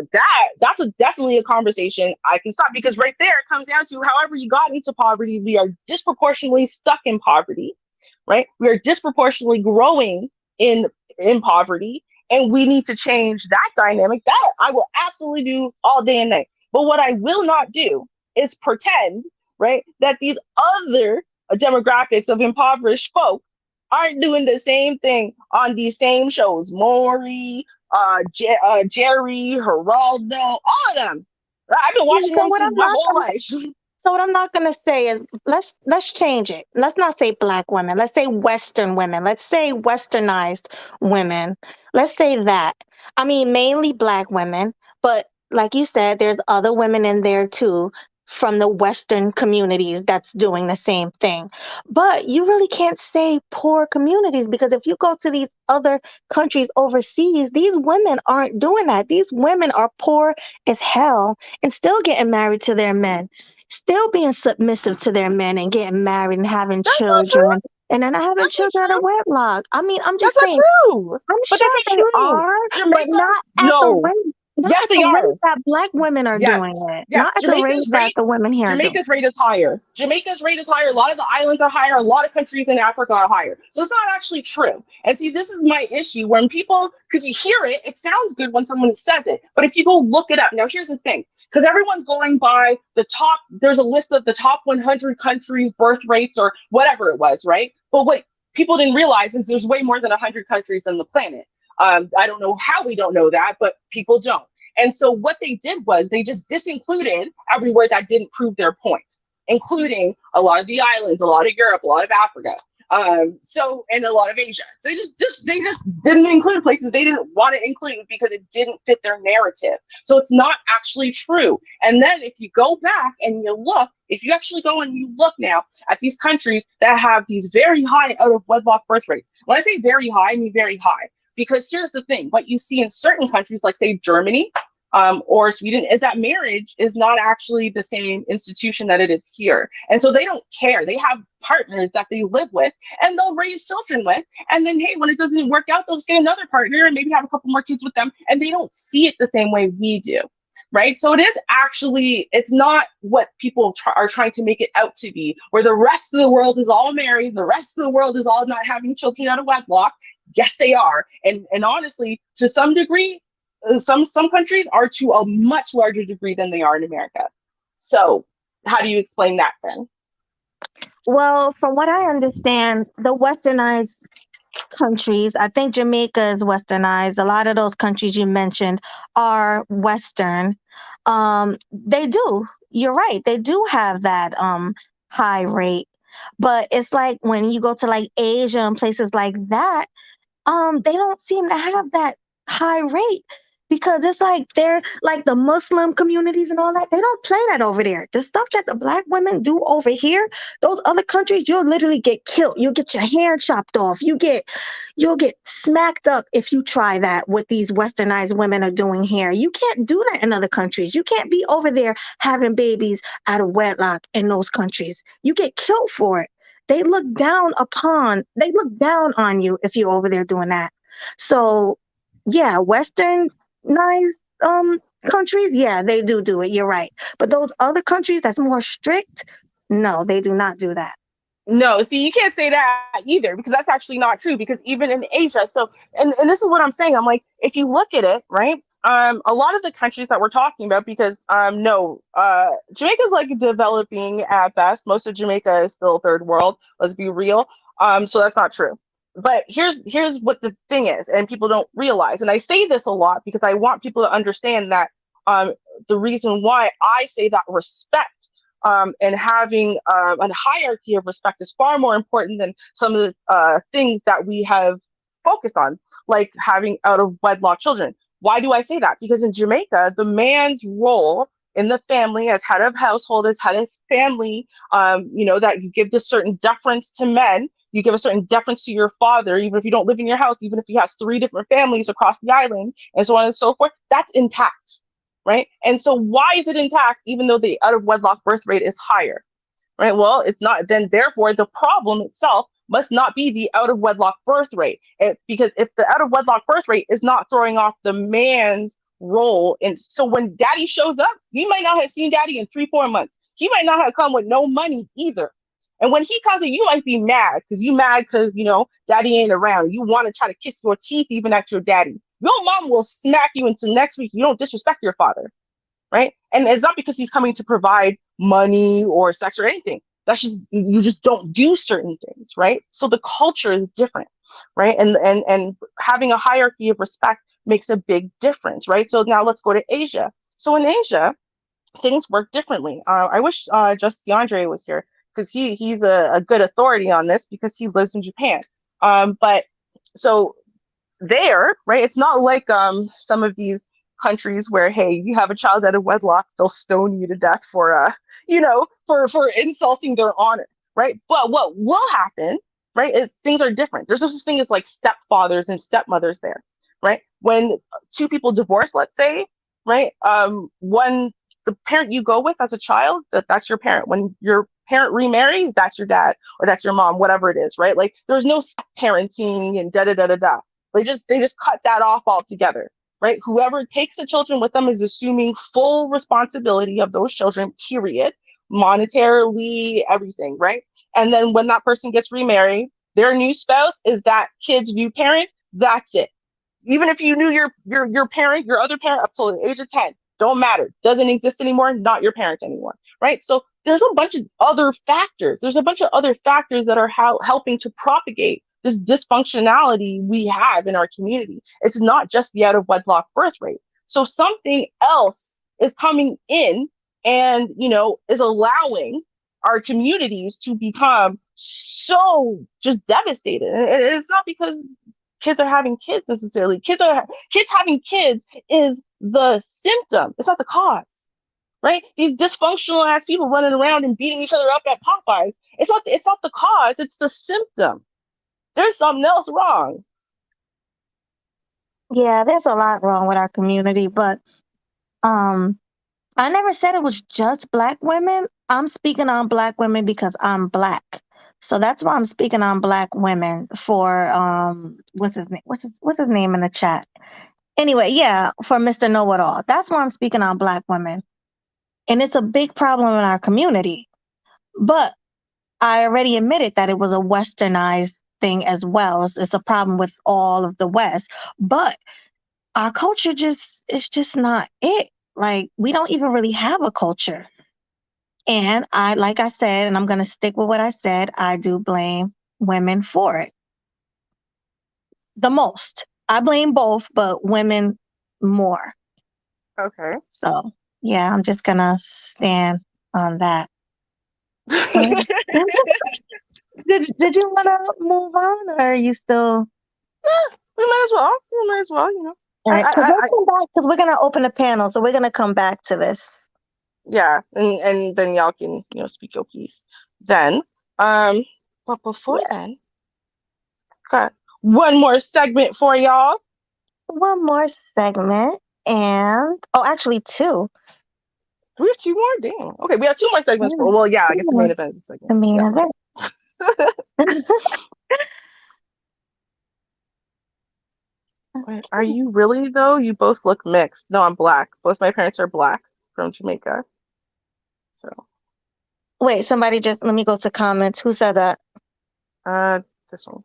that's definitely a conversation I can stop, because right there it comes down to however you got into poverty, we are disproportionately stuck in poverty, right? We are disproportionately growing in poverty, and we need to change that dynamic. That I will absolutely do all day and night. But what I will not do is pretend, right, that these other demographics of impoverished folk aren't doing the same thing on these same shows. Maury, Jerry, Geraldo, all of them. I've been watching them since my whole life. So what I'm not going to say is let's change it. Let's not say Black women. Let's say Western women. Let's say westernized women. Let's say that. I mean, mainly Black women, but like you said, there's other women in there too from the Western communities that's doing the same thing. But you really can't say poor communities, because if you go to these other countries overseas, these women aren't doing that. These women are poor as hell and still getting married to their men, still being submissive to their men and getting married and having children. And then having children out of wedlock. I mean, I'm just saying. True. I'm But sure that's they true. are, Jamaica? but not at the No. rate. Not Yes, at they the are. rate that Black women are Yes. doing it. Yes. Not at the rate that the women here are doing. Jamaica's rate is higher. Jamaica's rate is higher. A lot of the islands are higher. A lot of countries in Africa are higher. So it's not actually true. And see, this is my issue when people, because you hear it, it sounds good when someone says it. But if you go look it up, now here's the thing, because everyone's going by the top, there's a list of the top 100 countries, birth rates, or whatever it was, right? But what people didn't realize is there's way more than 100 countries on the planet. I don't know how we don't know that, but people don't. And so what they did was they just disincluded everywhere that didn't prove their point, including a lot of the islands, a lot of Europe, a lot of Africa, and a lot of Asia. So they just didn't include places they didn't want to include because it didn't fit their narrative. So it's not actually true. And then if you go back and you look, if you actually go and you look now at these countries that have these very high out of wedlock birth rates, when I say very high, I mean very high. Because here's the thing, what you see in certain countries, like say Germany or Sweden, is that marriage is not actually the same institution that it is here. And so they don't care. They have partners that they live with and they'll raise children with. And then, hey, when it doesn't work out, they'll just get another partner and maybe have a couple more kids with them. And they don't see it the same way we do. Right. So it is actually, it's not what people are trying to make it out to be, where the rest of the world is all married. The rest of the world is all not having children out of wedlock. Yes, they are. And honestly, to some degree, some countries are to a much larger degree than they are in America. So how do you explain that then? Well, from what I understand, the westernized countries, I think Jamaica is westernized. A lot of those countries you mentioned are Western. They do. You're right. They do have that high rate. But it's like when you go to like Asia and places like that, they don't seem to have that high rate because it's like they're like the Muslim communities and all that. They don't play that over there. The stuff that the black women do over here, those other countries, you'll literally get killed. You'll get your hair chopped off. You'll get smacked up if you try that what these westernized women are doing here. You can't do that in other countries. You can't be over there having babies out of wedlock in those countries. You get killed for it. They look down on you if you're over there doing that. So yeah, westernized countries, yeah, they do it. You're right. But those other countries that's more strict, no, they do not do that. No, see, you can't say that either because that's actually not true. Because even in Asia, so and this is what I'm saying. I'm like, if you look at it, right? A lot of the countries that we're talking about, because Jamaica's like developing at best. Most of Jamaica is still third world. Let's be real. So that's not true. But here's what the thing is, and people don't realize. And I say this a lot because I want people to understand that the reason why I say that respect. And having a hierarchy of respect is far more important than some of the things that we have focused on, like having out of wedlock children. Why do I say that? Because in Jamaica, the man's role in the family as head of household, as head of family, that you give this certain deference to men, you give a certain deference to your father, even if you don't live in your house, even if he has 3 different families across the island, and so on and so forth, that's intact. Right. And so why is it intact, even though the out of wedlock birth rate is higher? Right. Well, it's not. Then therefore, the problem itself must not be the out of wedlock birth rate. Because if the out of wedlock birth rate is not throwing off the man's role. And so when daddy shows up, you might not have seen daddy in 3-4 months. He might not have come with no money either. And when he comes in, you might be mad because daddy ain't around. You want to try to kiss your teeth even at your daddy. Your mom will smack you into next week. You don't disrespect your father, right? And it's not because he's coming to provide money or sex or anything. That's just, you just don't do certain things, right? So the culture is different, right? And having a hierarchy of respect makes a big difference, right? So now let's go to Asia. So in Asia, things work differently. I wish just DeAndre was here because he's a good authority on this because he lives in Japan. But so there, right? It's not like some of these countries where, hey, you have a child out of wedlock, they'll stone you to death for for insulting their honor, right? But what will happen, right, is things are different. There's no such thing as like stepfathers and stepmothers there, right? When 2 people divorce, let's say, right, when the parent you go with as a child, that's your parent. When your parent remarries, that's your dad or that's your mom, whatever it is, right? Like there's no parenting and da-da-da-da-da. They just cut that off altogether, right? Whoever takes the children with them is assuming full responsibility of those children, period, monetarily, everything, right? And then when that person gets remarried, their new spouse is that kid's new parent. That's it. Even if you knew your parent, your other parent up till the age of 10, don't matter. Doesn't exist anymore. Not your parent anymore, right? So there's a bunch of other factors. There's a bunch of other factors that are helping to propagate this dysfunctionality we have in our community. It's not just the out of wedlock birth rate. So something else is coming in and, is allowing our communities to become so just devastated. And it's not because kids are having kids necessarily. Kids having kids is the symptom. It's not the cause. Right? These dysfunctional ass people running around and beating each other up at Popeyes. It's not the cause, it's the symptom. There's something else wrong. Yeah, there's a lot wrong with our community, but I never said it was just Black women. I'm speaking on Black women because I'm Black. So that's why I'm speaking on Black women for what's his name? What's his name in the chat? Anyway, yeah, for Mr. Know-It-All. That's why I'm speaking on Black women. And it's a big problem in our community. But I already admitted that it was a westernized thing as well. It's a problem with all of the West. But our culture is just not it. Like, we don't even really have a culture. And like I said, and I'm going to stick with what I said, I do blame women for it the most. I blame both, but women more. Okay. So, yeah, I'm just going to stand on that. So, did you want to move on, or are you still? We might as well. We might as well, you know. All right, because we'll come back, because we're going to open a panel, so we're going to come back to this. Yeah, and then y'all can, you know, speak your piece. Then, but before then, got one more segment for y'all. One more segment, and actually two. We have two more. Damn. Okay, we have two more segments for. Well, yeah, I guess the main event is a segment. The main event. Wait, are you really though? You both look mixed. No, I'm black. Both my parents are black from Jamaica. So. Wait, somebody just let me go to comments. Who said that? This one.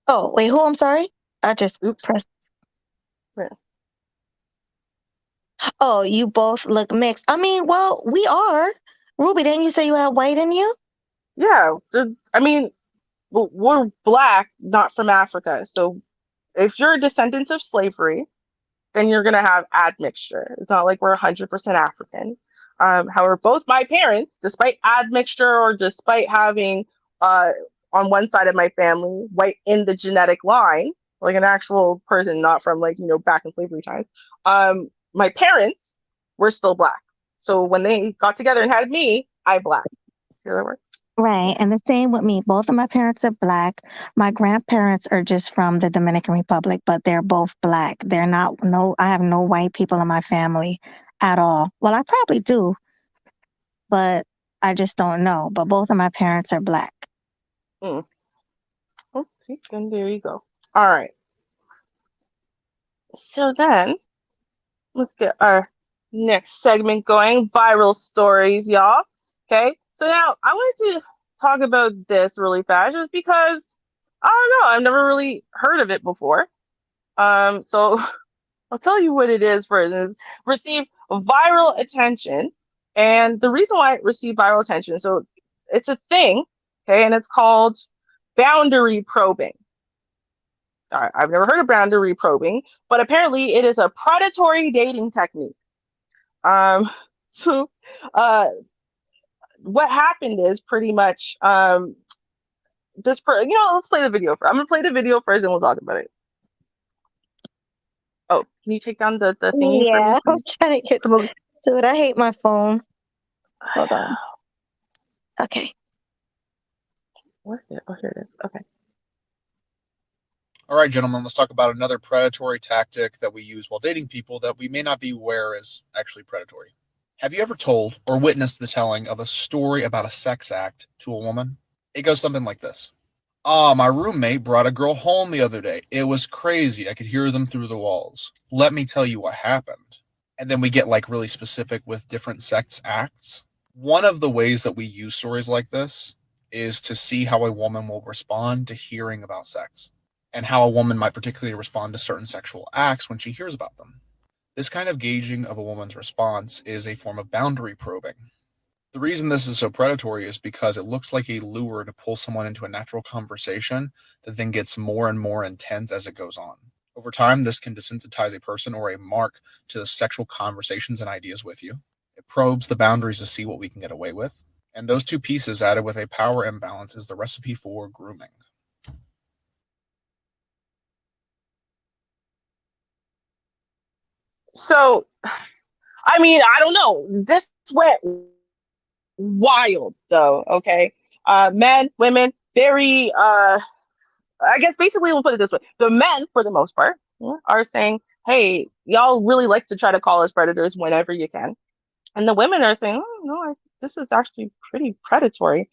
Oh, wait, who? I'm sorry. I just pressed. Where? Oh, you both look mixed. I mean, well, we are. Ruby, didn't you say you have white in you? Yeah, I mean, we're black, not from Africa. So if you're a descendant of slavery, then you're gonna have admixture. It's not like we're 100% African. However, both my parents, despite admixture or despite having on one side of my family white in the genetic line, like an actual person, not from like, you know, back in slavery times, my parents were still black. So when they got together and had me, I black. See how that works? Right. And the same with me. Both of my parents are black. My grandparents are just from the Dominican Republic, but they're both black. They're not, I have no white people in my family at all. Well, I probably do, but I just don't know. But both of my parents are black. Oh, see, then there you go. All right. So then, let's get our next segment going. Viral stories, y'all. Okay. So now I wanted to talk about this really fast just because I don't know, I've never really heard of it before. So I'll tell you what it is first. It's received viral attention. And the reason why it received viral attention, so it's a thing, okay, and it's called boundary probing. I've never heard of boundary probing, but apparently it is a predatory dating technique. So what happened is pretty much let's play the video first. I'm gonna play the video first and we'll talk about it. Oh, can you take down the thingy for me? Yeah, I was trying to get to it. I hate my phone. Hold on. Okay. Where is it? Oh, here it is. Okay. All right, gentlemen, let's talk about another predatory tactic that we use while dating people that we may not be aware is actually predatory. Have you ever told or witnessed the telling of a story about a sex act to a woman? It goes something like this. My roommate brought a girl home the other day. It was crazy. I could hear them through the walls. Let me tell you what happened. And then we get like really specific with different sex acts. One of the ways that we use stories like this is to see how a woman will respond to hearing about sex, and how a woman might particularly respond to certain sexual acts when she hears about them. This kind of gauging of a woman's response is a form of boundary probing. The reason this is so predatory is because it looks like a lure to pull someone into a natural conversation that then gets more and more intense as it goes on. Over time, this can desensitize a person or a mark to the sexual conversations and ideas with you. It probes the boundaries to see what we can get away with. And those two pieces added with a power imbalance is the recipe for grooming. So, I mean, I don't know. This went wild, though. Okay, men, women, very. I guess basically we'll put it this way: the men, for the most part, are saying, "Hey, y'all really like to try to call us predators whenever you can," and the women are saying, "Oh no, this is actually pretty predatory."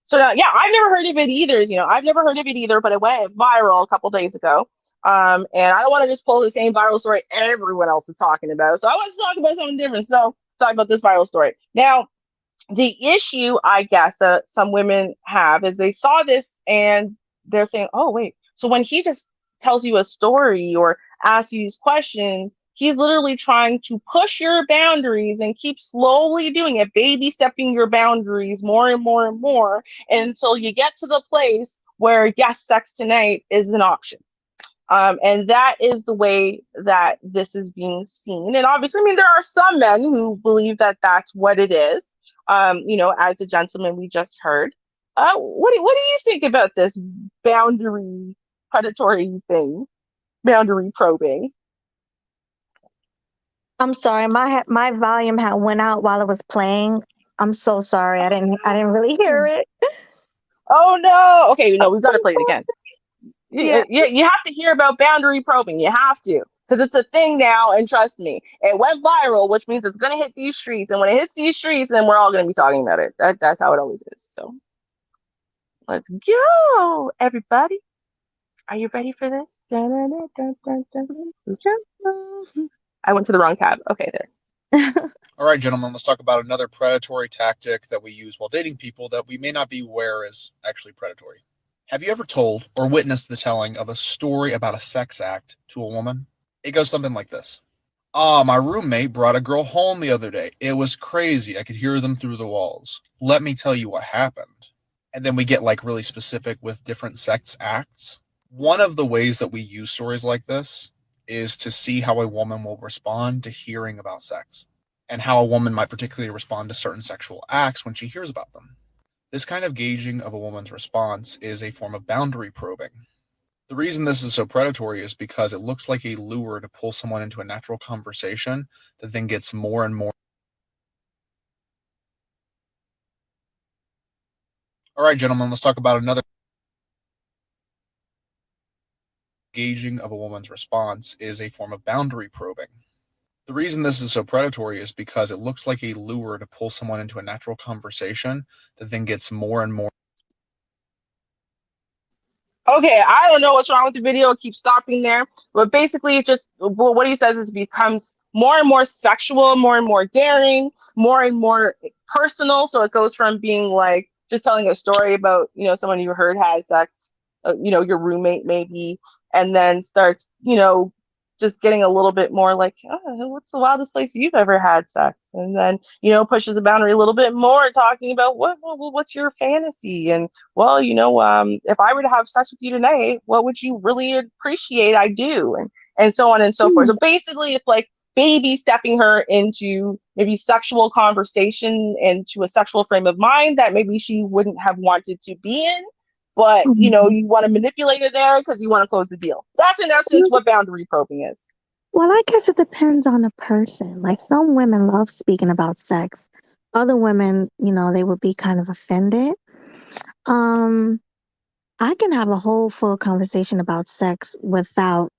So now, yeah, I've never heard of it either. I've never heard of it either, but it went viral a couple days ago. And I don't want to just pull the same viral story everyone else is talking about. So I want to talk about something different. So talk about this viral story. Now, the issue, I guess, that some women have is they saw this and they're saying, oh, wait, so when he just tells you a story or asks you these questions, He's literally trying to push your boundaries and keep slowly doing it, baby stepping your boundaries more and more and more until you get to the place where, yes, sex tonight is an option. And that is the way that this is being seen. And obviously, I mean, there are some men who believe that that's what it is. As the gentleman we just heard. What do you think about this boundary predatory thing, boundary probing? I'm sorry, my volume had went out while it was playing. I'm so sorry. I didn't really hear it. Oh no. Okay, no, we've got to play it again. Yeah. You have to hear about boundary probing. You have to, because it's a thing now, and trust me, it went viral, which means it's going to hit these streets. And when it hits these streets, then we're all going to be talking about it. That's how it always is. So let's go, everybody. Are you ready for this? I went to the wrong tab. Okay, there. All right, gentlemen, let's talk about another predatory tactic that we use while dating people that we may not be aware is actually predatory. Have you ever told or witnessed the telling of a story about a sex act to a woman? It goes something like this. My roommate brought a girl home the other day. It was crazy. I could hear them through the walls. Let me tell you what happened. And then we get like really specific with different sex acts. One of the ways that we use stories like this is to see how a woman will respond to hearing about sex, and how a woman might particularly respond to certain sexual acts when she hears about them. This kind of gauging of a woman's response is a form of boundary probing. The reason this is so predatory is because it looks like a lure to pull someone into a natural conversation that then gets more and more. All right, gentlemen, let's talk about another gauging of a woman's response is a form of boundary probing. The reason this is so predatory is because it looks like a lure to pull someone into a natural conversation that then gets more and more. Okay, I don't know what's wrong with the video. It keeps stopping there. But basically, it just, what he says is it becomes more and more sexual, more and more daring, more and more personal. So it goes from being like just telling a story about, someone you heard has sex, your roommate maybe, and then starts, just getting a little bit more like, oh, what's the wildest place you've ever had sex? And then, pushes the boundary a little bit more, talking about what's your fantasy? And, well, if I were to have sex with you tonight, what would you really appreciate I do? And so on and so forth. So basically, it's like baby stepping her into maybe sexual conversation and to a sexual frame of mind that maybe she wouldn't have wanted to be in. But, you want to manipulate her there because you want to close the deal. That's in essence what boundary probing is. Well, I guess it depends on the person. Like, some women love speaking about sex. Other women, they would be kind of offended. I can have a whole full conversation about sex without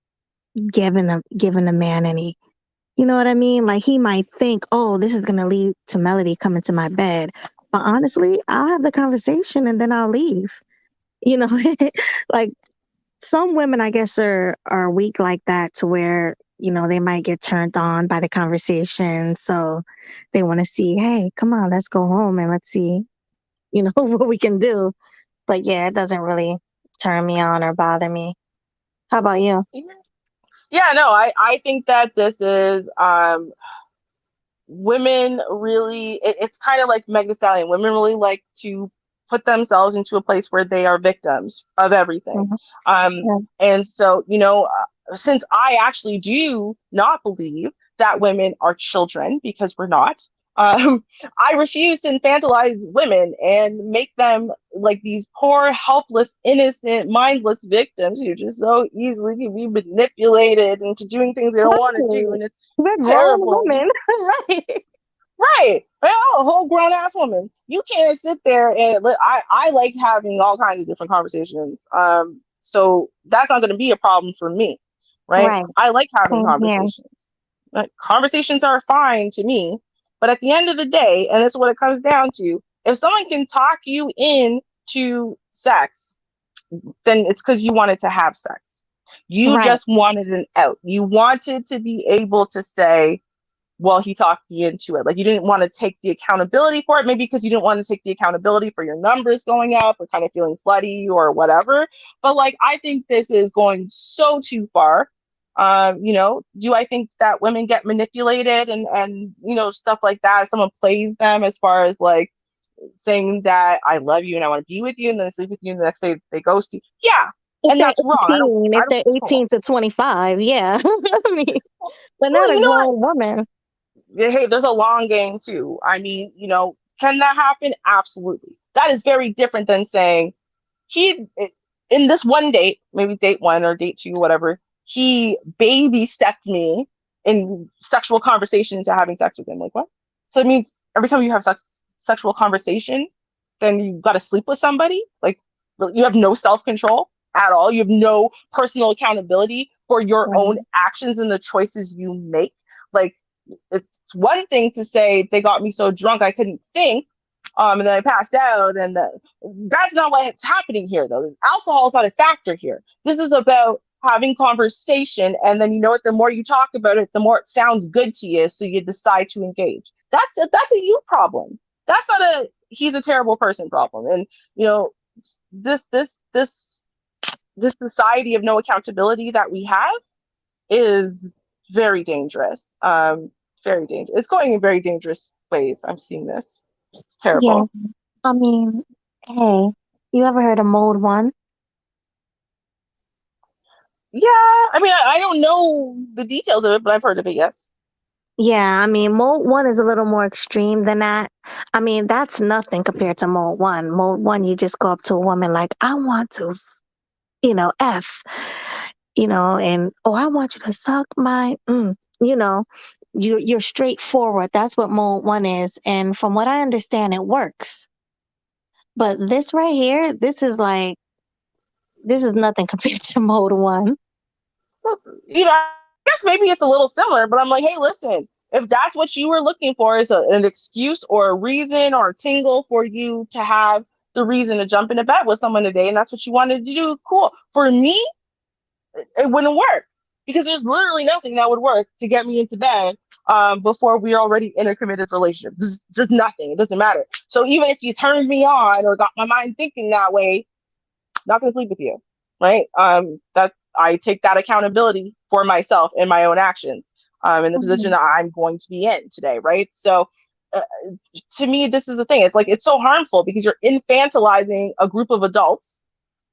giving a man any, you know what I mean? Like, he might think, oh, this is going to lead to Melody coming to my bed. But honestly, I'll have the conversation and then I'll leave. Like, some women, I guess, are weak like that, to where, they might get turned on by the conversation. So they want to see, hey, come on, let's go home and let's see, what we can do. But yeah, it doesn't really turn me on or bother me. How about you? Yeah, no, I think that this is women really, it's kind of like Megan Thee Stallion. Women really like to put themselves into a place where they are victims of everything. And so, since I actually do not believe that women are children, because we're not, I refuse to infantilize women and make them like these poor, helpless, innocent, mindless victims who just so easily can be manipulated into doing things they don't want to do. And it's terrible. Women. Right. Right. Well, a whole grown ass woman. You can't sit there and I like having all kinds of different conversations. So that's not going to be a problem for me. Right. I like having conversations. Conversations are fine to me. But at the end of the day, and that's what it comes down to, if someone can talk you into sex, then it's because you wanted to have sex. You just wanted an out. You wanted to be able to say, well, he talked me into it. Like, you didn't want to take the accountability for it, maybe because you didn't want to take the accountability for your numbers going up or kind of feeling slutty or whatever. But like, I think this is going so too far. Do I think that women get manipulated and stuff like that? Someone plays them as far as like saying that I love you and I want to be with you, and then they sleep with you, and the next day they ghost you. Yeah, If and they're that's wrong. 18, if I don't they're 18 to 25, yeah. I mean, but Well, not a you know what? grown woman. Hey, there's a long game too. I mean, can that happen? Absolutely. That is very different than saying he in this one date, maybe date one or date two, whatever, he baby stepped me in sexual conversation into having sex with him. Like what? So it means every time you have sexual conversation, then you got to sleep with somebody. Like you have no self-control at all. You have no personal accountability for your own actions and the choices you make. Like it's one thing to say they got me so drunk I couldn't think, and then I passed out, and that's not what's happening here, though. Alcohol is not a factor here. This is about having conversation, and then what? The more you talk about it, the more it sounds good to you, so you decide to engage. That's a you problem. That's not a he's a terrible person problem. And this society of no accountability that we have is very dangerous. Very dangerous. It's going in very dangerous ways. I'm seeing this. It's terrible. Yeah. I mean, hey, you ever heard of Mode 1? Yeah, I mean, I don't know the details of it, but I've heard of it, yes. Yeah, I mean, Mode 1 is a little more extreme than that. I mean, that's nothing compared to Mode 1. Mode 1, you just go up to a woman like, I want to, F, and, oh, I want you to suck my, you're straightforward. That's what Mode 1 is. And from what I understand, it works. But this right here, this is nothing compared to Mode 1. Well, I guess maybe it's a little similar, but I'm like, hey, listen, if that's what you were looking for is an excuse or a reason or a tingle for you to have the reason to jump into bed with someone today, and that's what you wanted to do, cool. For me, it wouldn't work because there's literally nothing that would work to get me into bed before we're already in a committed relationship. There's just nothing. It doesn't matter. So even if you turned me on or got my mind thinking that way, not going to sleep with you, right? That I take that accountability for myself and my own actions in the position that I'm going to be in today, right? So to me, this is the thing. It's like it's so harmful because you're infantilizing a group of adults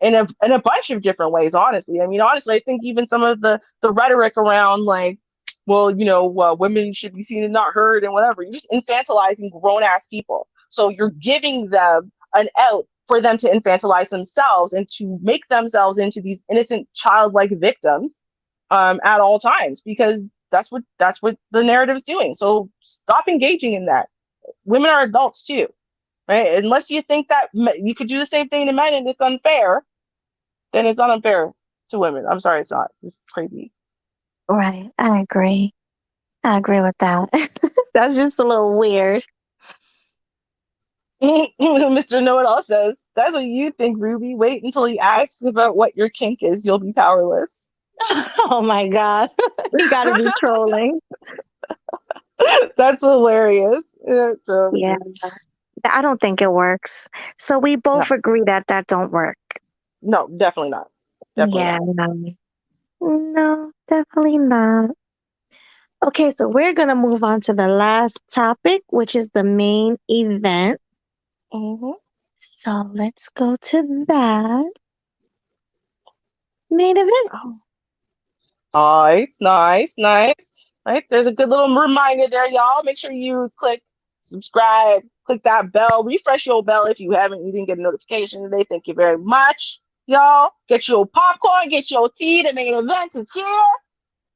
in a bunch of different ways, honestly. I mean, honestly, I think even some of the rhetoric around like, well, women should be seen and not heard and whatever, you're just infantilizing grown-ass people. So you're giving them an out for them to infantilize themselves and to make themselves into these innocent childlike victims at all times, because that's what the narrative is doing. So stop engaging in that. Women are adults too, right? Unless you think that you could do the same thing to men and it's unfair, then it's not unfair to women. I'm sorry, it's not. It's crazy. Right. I agree with that. That's just a little weird. Mr. Know-It-All says, that's what you think, Ruby. Wait until he asks about what your kink is. You'll be powerless. Oh my God. You gotta be trolling. That's hilarious. Yeah. I don't think it works. So we both agree that don't work. No, definitely not. Definitely not. No, definitely not. Okay, so we're going to move on to the last topic, which is the main event. So let's go to that. Main event. Nice. Right, there's a good little reminder there, y'all. Make sure you click subscribe, click that bell, refresh your bell if you didn't get a notification today. Thank you very much, y'all. Get your popcorn, get your tea. The main event is here.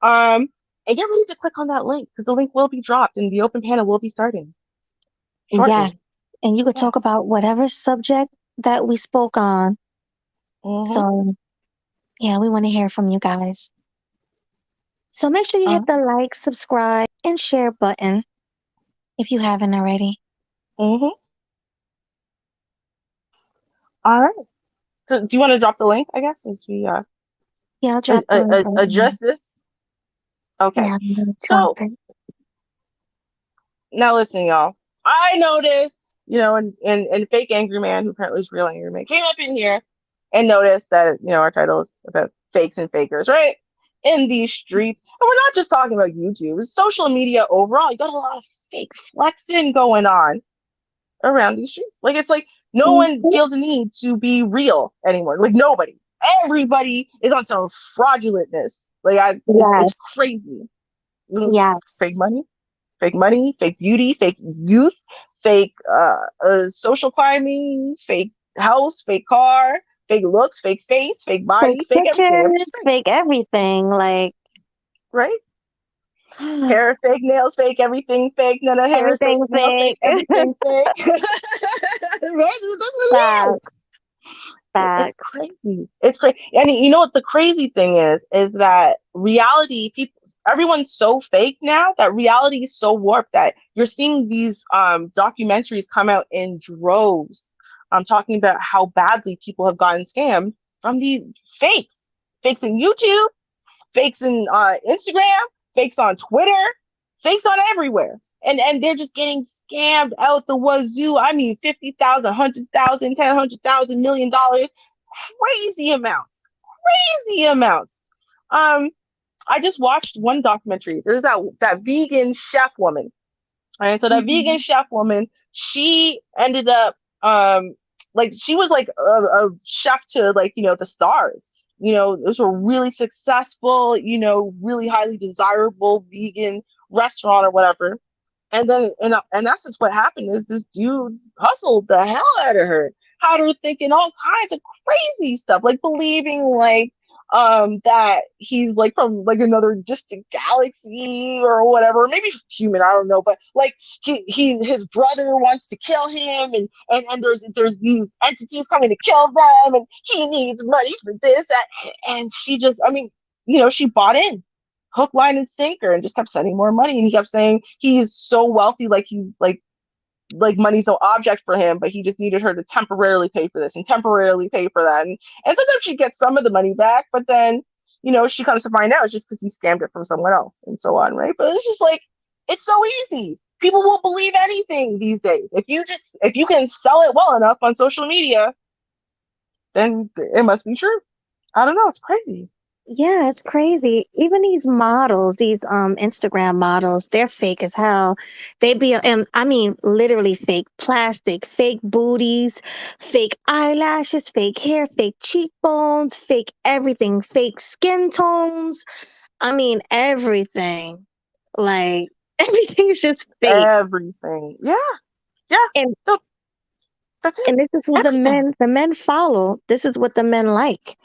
And get ready to click on that link because the link will be dropped and the open panel will be starting shortly. Yeah, and you could talk about whatever subject that we spoke on. So, yeah, we want to hear from you guys. So make sure you hit the like, subscribe, and share button if you haven't already. All right. So do you want to drop the link, I guess, as we I'll drop the link. address this? Okay. Yeah, so now listen, y'all. I noticed, and fake angry man, who apparently is real angry man, came up in here and noticed that, our title is about fakes and fakers, right? in these streets. And we're not just talking about YouTube, it's social media overall. You got a lot of fake flexing going on around these streets. Like, it's like no one feels the need to be real anymore. Like, nobody. Everybody is on some fraudulentness. Like, it's crazy. Yes. Fake money, fake beauty, fake youth, fake social climbing, fake house, fake car, fake looks, fake face, fake body, fake everything. Pictures, fake everything. Like, right? Hair fake, nails fake, everything fake, none of hair fake, everything nails fake, fake. everything fake. Right? That's what it is. It's crazy. It's crazy. And you know what the crazy thing is that reality, everyone's so fake now that reality is so warped that you're seeing these documentaries come out in droves. I'm talking about how badly people have gotten scammed from these fakes in YouTube, fakes in Instagram, fakes on Twitter, fakes on everywhere. And they're just getting scammed out the wazoo. I mean, $50,000, $100,000, $100,000, $1 million, crazy amounts. I just watched one documentary. There's that vegan chef woman. And so that vegan chef woman, she ended up like, she was like a chef to, like, you know, the stars. You know, those were really successful, you know, really highly desirable vegan restaurant or whatever. And then in essence, what happened is this dude hustled the hell out of her, had her thinking all kinds of crazy stuff, like believing like that he's like from like another distant galaxy or whatever, maybe human, I don't know, but like his brother wants to kill him, and there's these entities coming to kill them, and he needs money for this, that, and she just, I mean, you know, she bought in, hook, line, and sinker, and just kept sending more money. And he kept saying he's so wealthy, like he's like money's no object for him, but he just needed her to temporarily pay for this and temporarily pay for that. And sometimes she gets some of the money back, but then, you know, she comes to find out it's just because he scammed it from someone else and so on, right? But it's just like, it's so easy. People will believe anything these days. If you can sell it well enough on social media, then it must be true. I don't know. It's crazy. Yeah, it's crazy. Even these models, these Instagram models, they're fake as hell. They be, I mean, literally fake plastic, fake booties, fake eyelashes, fake hair, fake cheekbones, fake everything, fake skin tones. I mean, everything. Like, everything's just fake. Everything. Yeah. And that's it. And this is what the men follow. This is what the men like.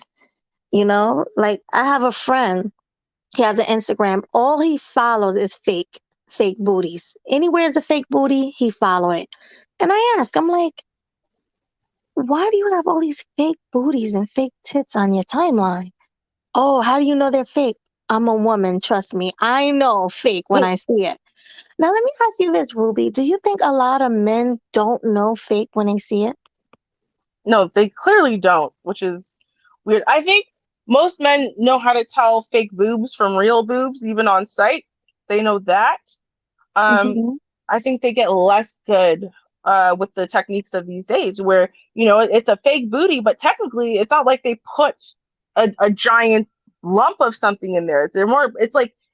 You know, like, I have a friend, he has an Instagram. All he follows is fake booties. Anywhere there's a fake booty, he follow it. And I ask, I'm like, why do you have all these fake booties and fake tits on your timeline? Oh, how do you know they're fake? I'm a woman, trust me. I know fake when I see it. Now, let me ask you this, Ruby. Do you think a lot of men don't know fake when they see it? No, they clearly don't, which is weird. I think most men know how to tell fake boobs from real boobs, even on site. They know that. I think they get less good with the techniques of these days, where, you know, it's a fake booty, but technically it's not like they put a giant lump of something in there.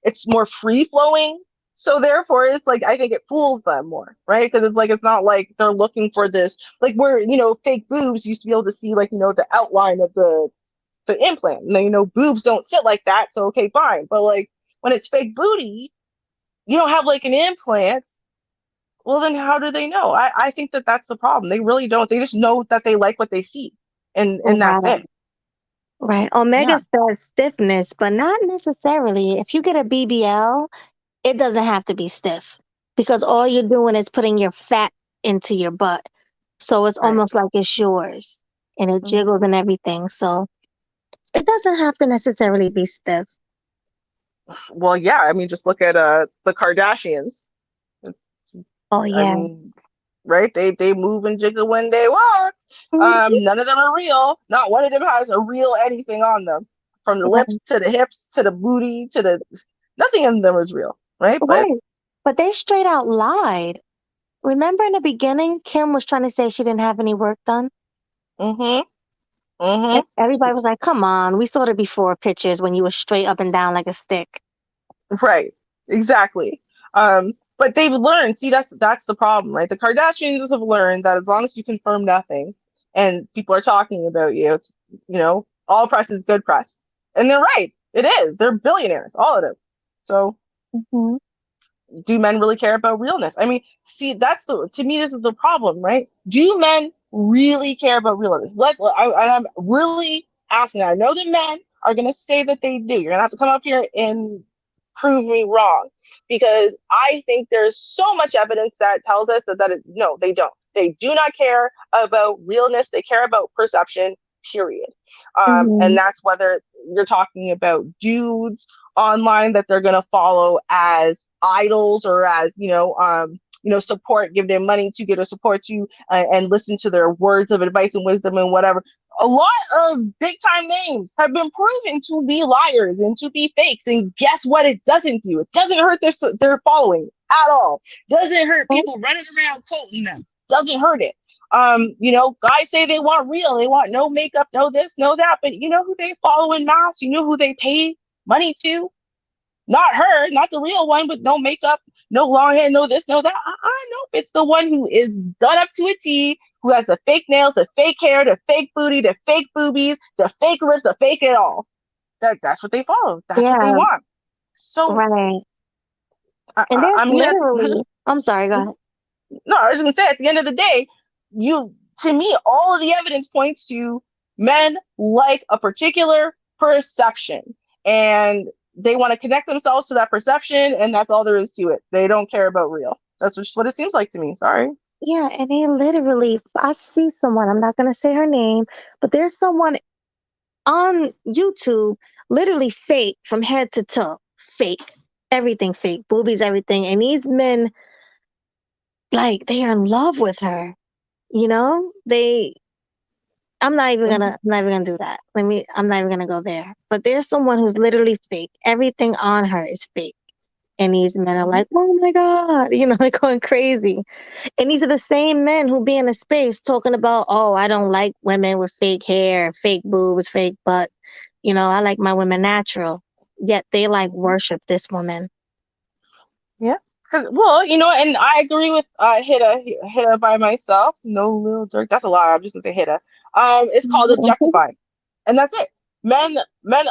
It's more free flowing. So therefore, it's like, I think it fools them more, right? Because it's like, it's not like they're looking for this, like, where, you know, fake boobs used to be able to see, like, you know, the outline of the implant. And then, you know, boobs don't sit like that, so okay, fine. But like, when it's fake booty, you don't have like an implant. Well, then how do they know? I think that's the problem. They really don't. They just know that they like what they see, and that's it. Right. Omega says stiffness, but not necessarily. If you get a BBL, it doesn't have to be stiff, because all you're doing is putting your fat into your butt. So it's almost like it's yours, and it jiggles and everything. So it doesn't have to necessarily be stiff. Well, yeah. I mean, just look at the Kardashians. Oh yeah. I mean, right? They move and jiggle when they walk. None of them are real. Not one of them has a real anything on them. From the lips to the hips to the booty to the, nothing of them is real, right? But they straight out lied. Remember in the beginning, Kim was trying to say she didn't have any work done? Mm-hmm. Everybody was like, come on, we saw the before pictures when you were straight up and down like a stick. Right. Exactly. But they've learned. See, that's the problem, right? The Kardashians have learned that as long as you confirm nothing and people are talking about you, it's all press is good press. And they're right. It is. They're billionaires, all of them. So Mhm. do men really care about realness? I mean, see, to me, this is the problem, right? Do men really care about realness? I'm really asking. I know that men are going to say that they do. You're going to have to come up here and prove me wrong, because I think there's so much evidence that tells us no, they don't. They do not care about realness. They care about perception, period. And Mhm. that's whether you're talking about dudes online that they're going to follow as idols, or as support, give them money to get a support to, and listen to their words of advice and wisdom and whatever. A lot of big time names have been proven to be liars and to be fakes, and guess what? It doesn't do. It doesn't hurt their following at all. Doesn't hurt people running around quoting them. Doesn't hurt it. Guys say they want real, they want no makeup, no this, no that, but you know who they follow in mass? You know who they pay money to? Not her, not the real one with no makeup, no long hair, no this, no that. Nope. It's the one who is done up to a T, who has the fake nails, the fake hair, the fake booty, the fake boobies, the fake lips, the fake it all. That's what they follow. That's what they Yeah, want. So right. And there's I'm gonna. literally, I'm sorry, go ahead. No, I was gonna say, at the end of the day, to me, all of the evidence points to men like a particular perception, and they want to connect themselves to that perception, and that's all there is to it. They don't care about real. That's just what it seems like to me. Sorry. Yeah, and they literally, I see someone, I'm not going to say her name, but there's someone on YouTube, literally fake from head to toe, fake, everything fake, boobies, everything. And these men, like, they are in love with her, I'm not even gonna do that. I'm not even gonna go there. But there's someone who's literally fake. Everything on her is fake. And these men are like, oh my God, like going crazy. And these are the same men who be in a space talking about, oh, I don't like women with fake hair, fake boobs, fake butt. I like my women natural. Yet they like worship this woman. Yeah. Well, and I agree with Hitta by myself. No Lil Durk. That's a lie. I'm just gonna say Hitta. It's called objectifying, and that's it. Men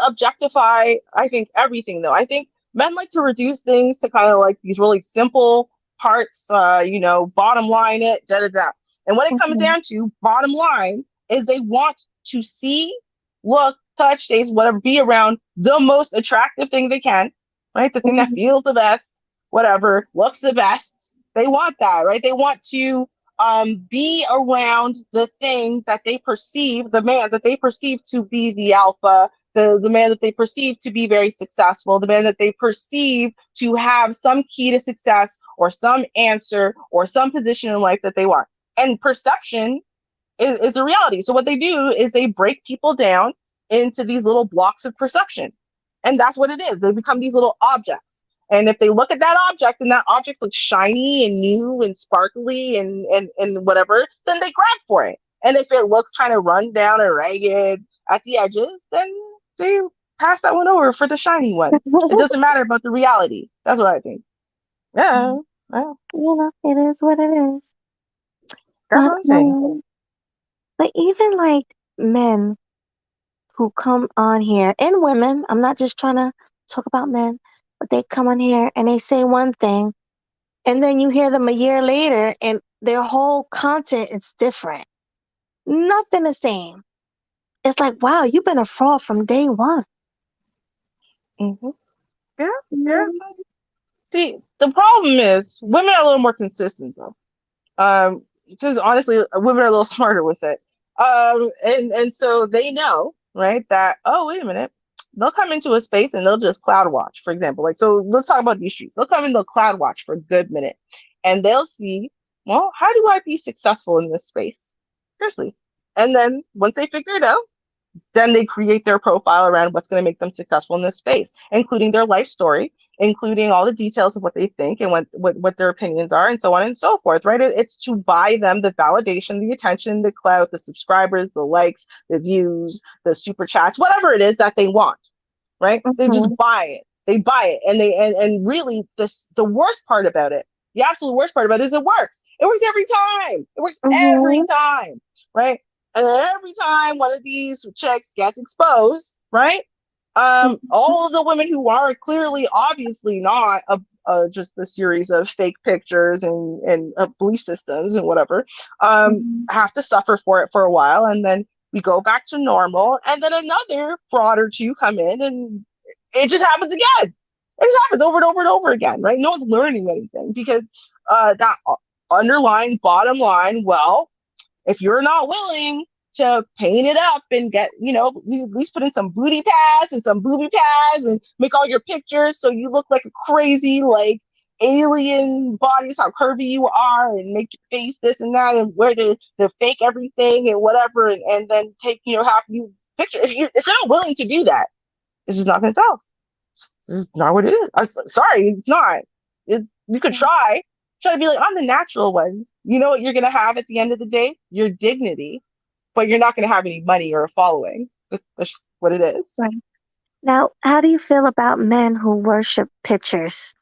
objectify, I think, everything though. I think men like to reduce things to kind of like these really simple parts. Bottom line it, da da da. And when it comes down to bottom line, is they want to see, look, touch, taste, whatever, be around the most attractive thing they can, right? The thing that feels the best, whatever, looks the best. They want that, right? They want to be around the thing that they perceive, the man that they perceive to be the alpha, the man that they perceive to be very successful, the man that they perceive to have some key to success, or some answer, or some position in life that they want. And perception is a reality. So what they do is they break people down into these little blocks of perception. And that's what it is. They become these little objects. And if they look at that object and that object looks shiny and new and sparkly and whatever, then they grab for it. And if it looks kind of run down and ragged at the edges, then they pass that one over for the shiny one. It doesn't matter about the reality. That's what I think. Yeah. It is what it is. That's what I'm saying. But even like men who come on here, and women, I'm not just trying to talk about men, but they come on here and they say one thing, and then you hear them a year later and their whole content is different. Nothing the same. It's like, wow, you've been a fraud from day one. Mm-hmm. Yeah. See, the problem is women are a little more consistent though. Because honestly, women are a little smarter with it. And so they know, right, that, oh, wait a minute, they'll come into a space and they'll just cloud watch, for example. Like, so let's talk about these streets. They'll come in, they'll cloud watch for a good minute, and they'll see, well, how do I be successful in this space? Seriously. And then once they figure it out, then they create their profile around what's going to make them successful in this space, including their life story, including all the details of what they think and what their opinions are, and so on and so forth, right? It's to buy them the validation, the attention, the clout, the subscribers, the likes, the views, the super chats, whatever it is that they want, right? They just buy it. They buy it. And really the worst part about it, the absolute worst part about it is it works. It works every time. It works every time, right? And then every time one of these chicks gets exposed, right? All of the women who are clearly, obviously not just a series of fake pictures and belief systems and whatever, have to suffer for it for a while. And then we go back to normal. And then another fraud or two come in and it just happens again. It just happens over and over and over again, right? No one's learning anything because that underlying bottom line, well, if you're not willing to paint it up and get, you at least put in some booty pads and some booby pads and make all your pictures so you look like a crazy, like, alien bodies, how curvy you are, and make your face this and that, and wear the fake everything and whatever, and then take, half you picture. If you're not willing to do that, it's just not going to sell. This is not what it is. I'm sorry, it's not. You could try to be like, I'm the natural one. You know what you're going to have at the end of the day? Your dignity, but you're not going to have any money or a following. That's just what it is. Right. Now, how do you feel about men who worship pictures?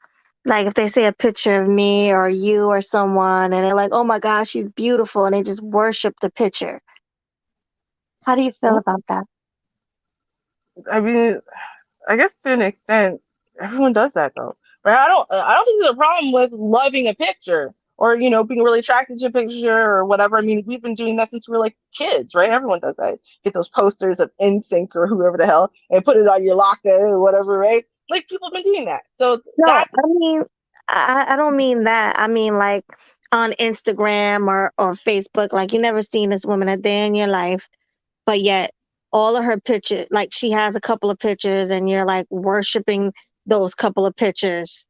Like if they see a picture of me or you or someone and they're like, oh my gosh, she's beautiful, and they just worship the picture. How do you feel about that? I mean, I guess to an extent, everyone does that though. Right? I don't think there's a problem with loving a picture or, being really attracted to a picture or whatever. I mean, we've been doing that since we were like kids, right? Everyone does that. Get those posters of NSYNC or whoever the hell and put it on your locker or whatever, right? Like people have been doing that. So No, I don't mean that. I mean like on Instagram or Facebook, like you never seen this woman a day in your life, but yet all of her pictures, like she has a couple of pictures and you're like worshiping those couple of pictures.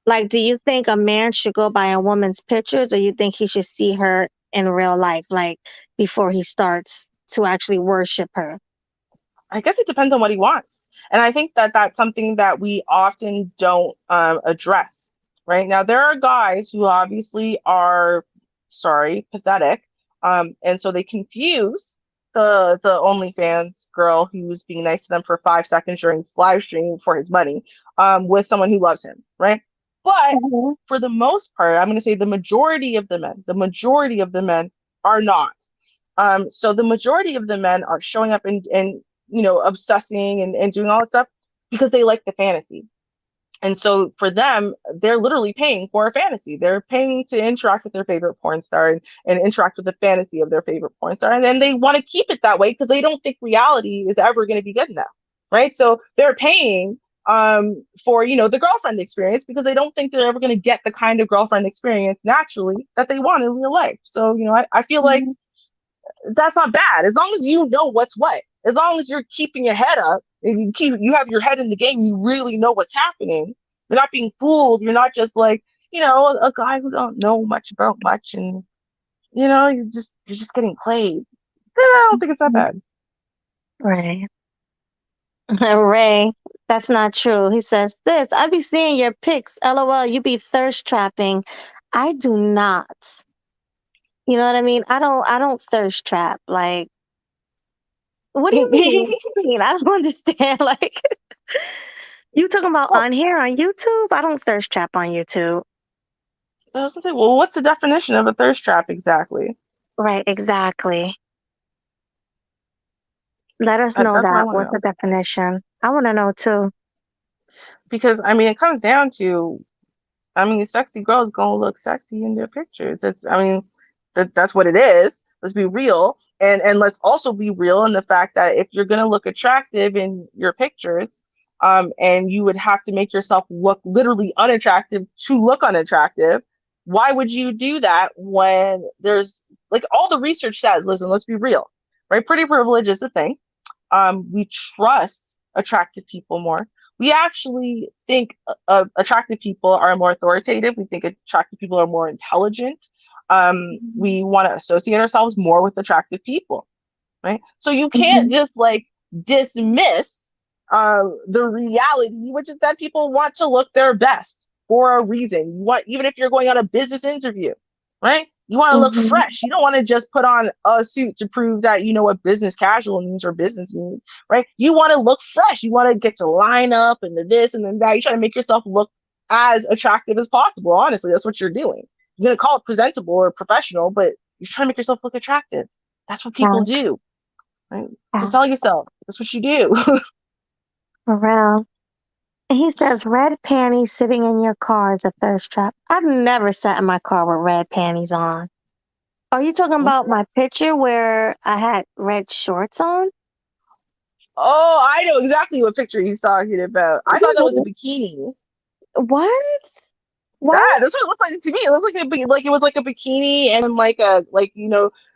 Like, do you think a man should go by a woman's pictures, or you think he should see her in real life, like before he starts to actually worship her? I guess it depends on what he wants. And I think that that's something that we often don't address, right? Now, there are guys who obviously are, pathetic. And so they confuse the OnlyFans girl who's being nice to them for 5 seconds during his live stream for his money with someone who loves him, right? But for the most part, I'm going to say the majority of the men are not. So the majority of the men are showing up and obsessing and doing all this stuff because they like the fantasy. And so for them, they're literally paying for a fantasy. They're paying to interact with their favorite porn star and interact with the fantasy of their favorite porn star. And then they want to keep it that way because they don't think reality is ever going to be good enough, right? So they're paying for, the girlfriend experience because they don't think they're ever going to get the kind of girlfriend experience naturally that they want in real life. So, I feel like that's not bad. As long as you know what's what, as long as you're keeping your head up and you have your head in the game, you really know what's happening. You're not being fooled. You're not just like, a guy who don't know much about much and, you're just getting played. I don't think it's that bad. Right. Ray, that's not true. He says this, I be seeing your pics. LOL, you be thirst trapping. I do not. You know what I mean? I don't thirst trap. Like, what do you mean? I don't understand. Like, you talking about on here on YouTube? I don't thirst trap on YouTube. I was gonna say, well, what's the definition of a thirst trap exactly? Right, exactly. Let us know that. What's the definition? I want to know too. Because it comes down to, sexy girls gonna look sexy in their pictures. That's what it is. Let's be real. And let's also be real in the fact that if you're going to look attractive in your pictures, and you would have to make yourself look literally unattractive to look unattractive, why would you do that when there's like all the research says, listen, let's be real, right? Pretty privilege is a thing. We trust attractive people more. We actually think attractive people are more authoritative. We think attractive people are more intelligent. We want to associate ourselves more with attractive people, right? So you can't just like dismiss the reality, which is that people want to look their best for a reason. You want, even if you're going on a business interview, right? You want to look fresh. You don't want to just put on a suit to prove that you know what business casual means or business means, right? You want to look fresh. You want to get to line up and the this and then that. You try to make yourself look as attractive as possible. Honestly, that's what you're doing. You're gonna call it presentable or professional, but you're trying to make yourself look attractive. That's what people do. Right? To sell yourself. That's what you do. For real. And he says red panties sitting in your car is a thirst trap. I've never sat in my car with red panties on. Are you talking about my picture where I had red shorts on? Oh, I know exactly what picture he's talking about. I thought that was a bikini. What? Yeah, that's what it looks like to me. It looks like it was like a bikini and like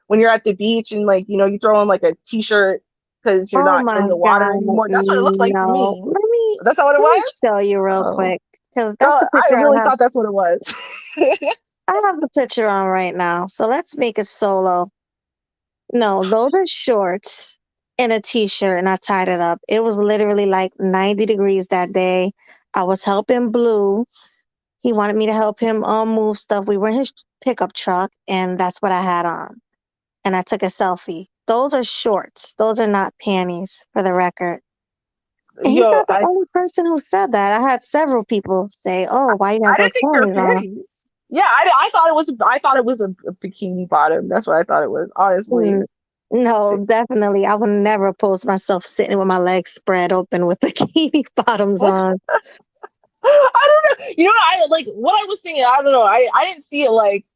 when you're at the beach and like you throw on like a t-shirt because you're not in the water anymore. That's what it looks like to me. That's not what it Let me was. show you real quick because that's the I picture really have. thought that's what it was. I have the picture on right now, so let's make it solo. No, those are shorts and a t-shirt, and I tied it up. It was literally like 90 degrees that day. I was helping Blue. He wanted me to help him move stuff. We were in his pickup truck, and that's what I had on. And I took a selfie. Those are shorts. Those are not panties, for the record. And he's not the only person who said that. I had several people say, "Oh, why you got those panties on?" Yeah, I thought it was a bikini bottom. That's what I thought it was, honestly. No, definitely. I would never post myself sitting with my legs spread open with bikini bottoms on. I don't know. You know what I like? What I was thinking, I don't know. I didn't see it like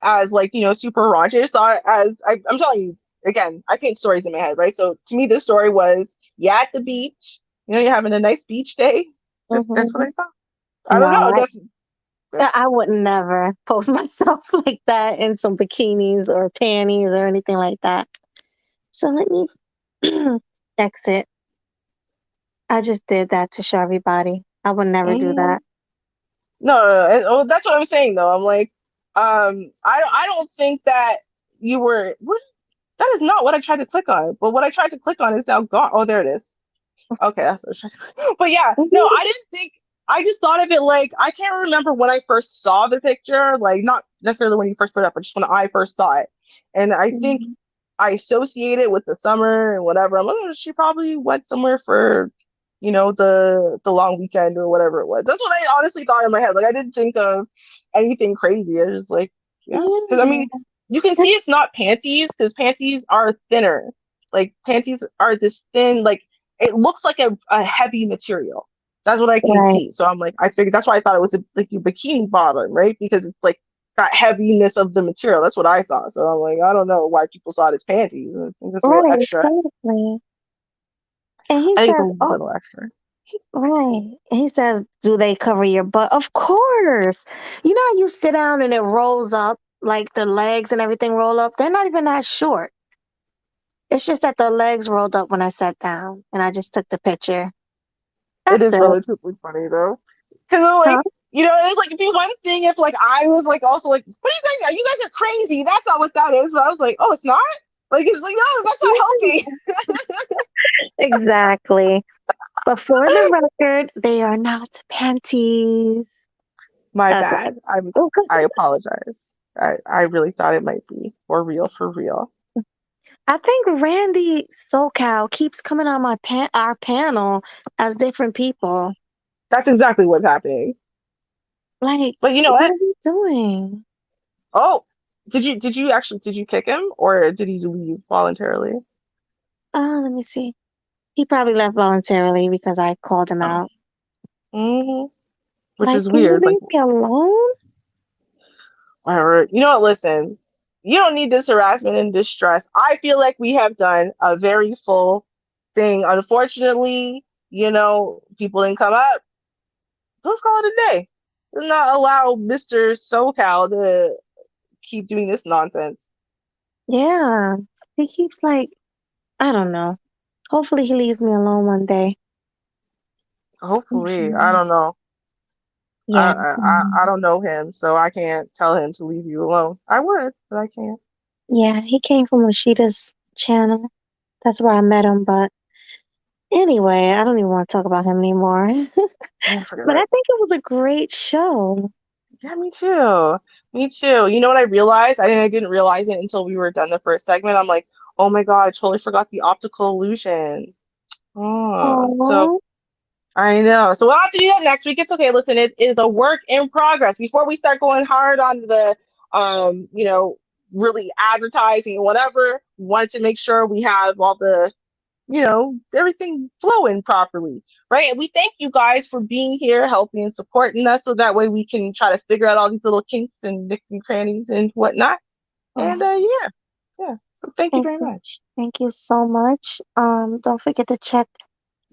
as like super raunchy. I just thought I'm telling you again. I paint stories in my head, right? So to me, this story was at the beach. You're having a nice beach day. That's what I saw. I don't know. I would never post myself like that in some bikinis or panties or anything like that. So let me exit. I just did that to show everybody. I would never do that. No, that's what I'm saying though. I'm like, I don't think that you were. That is not what I tried to click on. But what I tried to click on is now gone. Oh, there it is. Okay, that's what I tried to. But yeah, no, I didn't think. I just thought of it like I can't remember when I first saw the picture. Like not necessarily when you first put it up, but just when I first saw it. And I think I associate it with the summer and whatever. I'm like, oh, she probably went somewhere for the long weekend or whatever it was. That's what I honestly thought in my head. Like I didn't think of anything crazy. I was just like, yeah, because I mean, you can see it's not panties because panties are thinner. Like panties are this thin, like it looks like a heavy material. That's what I can see. So I'm like, I figured that's why I thought it was like a bikini bottom, right? Because it's like that heaviness of the material. That's what I saw. So I'm like, I don't know why people saw it as panties. I think it's a little extra. Exactly. And he says, a little extra. Right. And he says, do they cover your butt? Of course. You know how you sit down and it rolls up, like the legs and everything roll up? They're not even that short. It's just that the legs rolled up when I sat down and I just took the picture. It is relatively funny though. Because like, it's like it'd be one thing if like I was like also like, what do you guys are? You guys are crazy. That's not what that is. But I was like, oh, it's not? Like it's like, no, that's not helping. Exactly. But for the record, they are not panties. My bad. I apologize. I really thought it might be for real. I think Randy SoCal keeps coming on our panel as different people. That's exactly what's happening. Like, but you know what? What are you doing? Oh, did you kick him or did he leave voluntarily? Let me see. He probably left voluntarily because I called him out. Which is weird. Leave me alone? Whatever. You know what? Listen, you don't need this harassment and distress. I feel like we have done a very full thing. Unfortunately, people didn't come up. Let's call it a day. Let's not allow Mr. SoCal to keep doing this nonsense. Yeah. He keeps like, I don't know. Hopefully he leaves me alone one day. Hopefully. I don't know. Yeah. I don't know him, so I can't tell him to leave you alone. I would, but I can't. Yeah, he came from Rashida's channel. That's where I met him. But anyway, I don't even want to talk about him anymore. But I think it was a great show. Yeah, me too. Me too. You know what I realized? I didn't realize it until we were done the first segment. I'm like, oh my God, I totally forgot the optical illusion. Oh, so Oh, I know. So we'll have to do that next week. It's okay. Listen, it is a work in progress. Before we start going hard on the really advertising and whatever, we wanted to make sure we have all the everything flowing properly, right? And we thank you guys for being here, helping and supporting us, so that way we can try to figure out all these little kinks and nicks and crannies and whatnot. And yeah. So thank you thank very you. much. Thank you so much. Don't forget to check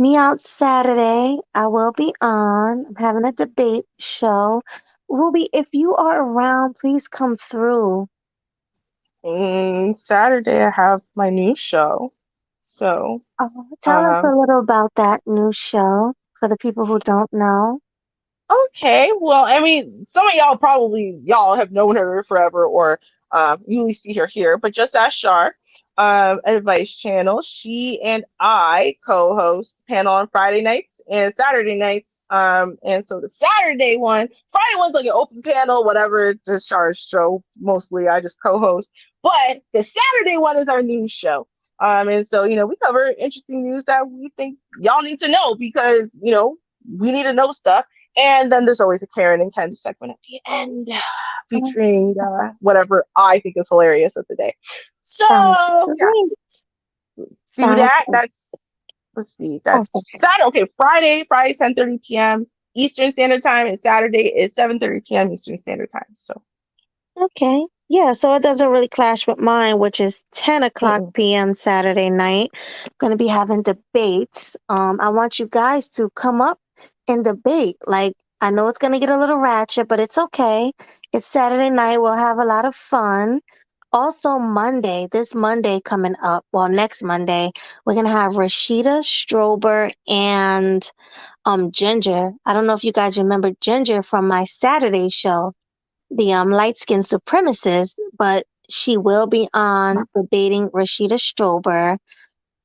me out Saturday. I will be on. I'm having a debate show. Ruby, if you are around, please come through. Saturday I have my new show. So Tell us a little about that new show for the people who don't know. okay, well, I mean, some of y'all have known her forever, or you only see her here, but just ask Shar, Advice Channel. She and I co-host panel on Friday nights and Saturday nights. And so the Saturday one, Friday one's like an open panel, whatever, just Shar's show mostly. I just co-host, but the Saturday one is our news show. And so we cover interesting news that we think y'all need to know, because we need to know stuff. And then there's always a Karen and Ken segment at the end, featuring whatever I think is hilarious of the day. So do that. Let's see. That's Saturday. Okay, Friday 10:30 p.m. Eastern Standard Time, and Saturday is 7:30 p.m. Eastern Standard Time. So okay. Yeah, so it doesn't really clash with mine, which is 10 o'clock p.m. Saturday night. I'm going to be having debates. I want you guys to come up and debate. Like, I know it's going to get a little ratchet, but it's okay. It's Saturday night. We'll have a lot of fun. Also, this Monday coming up, well, next Monday, we're going to have Rashida Strober and Ginger. I don't know if you guys remember Ginger from my Saturday show, the light-skinned supremacist, but she will be on debating Rashida Strober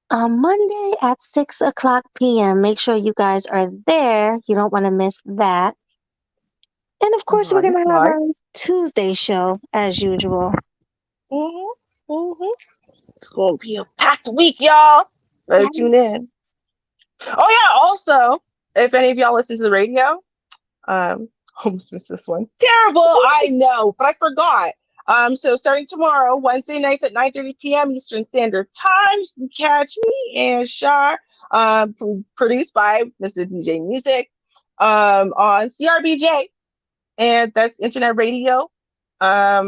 on Monday at 6 o'clock p.m. Make sure you guys are there. You don't want to miss that. And of course, we're going to have our Tuesday show as usual. It's going to be a packed week, y'all. Better tune in. Oh, yeah. Also, if any of y'all listen to the radio, almost missed this one. Terrible, I know, but I forgot. So starting tomorrow, Wednesday nights at 9:30 p.m. Eastern Standard Time, you can catch me and Shar, produced by Mr. DJ Music, on CRBJ, and that's internet radio. I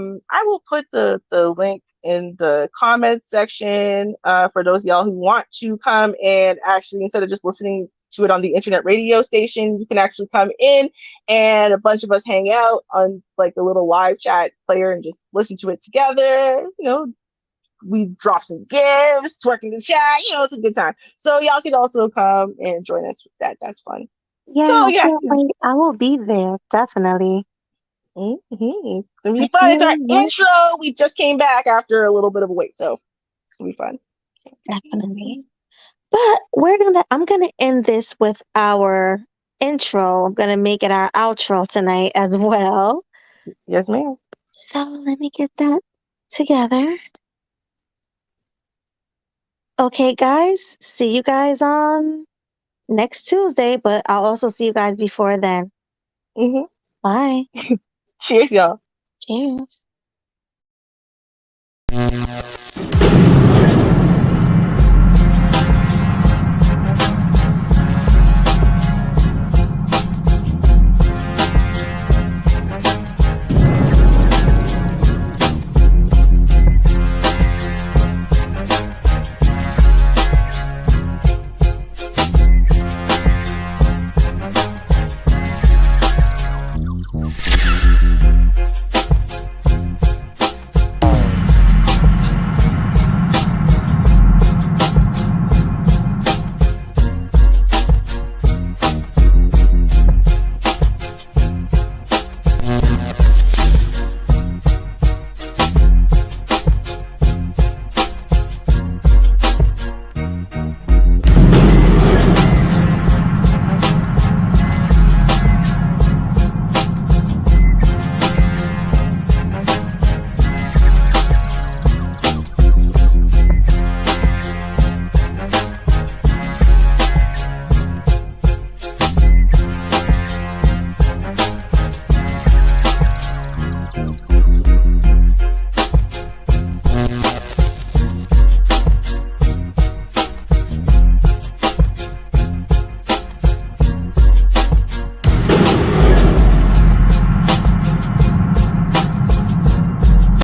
will put the link in the comments section for those of y'all who want to come and actually, instead of just listening to it on the internet radio station, you can actually come in, and a bunch of us hang out on like a little live chat player and just listen to it together. We drop some gifts, twerk in the chat. It's a good time. So y'all can also come and join us with that. That's fun. Yeah, so, I can't wait. I will be there, definitely. It's gonna be fun. It's our intro. We just came back after a little bit of a wait, so it's gonna be fun. Definitely. But I'm gonna end this with our intro. I'm gonna make it our outro tonight as well. Yes, ma'am. So let me get that together. Okay, guys. See you guys on next Tuesday, but I'll also see you guys before then. Bye. Cheers, y'all. Cheers.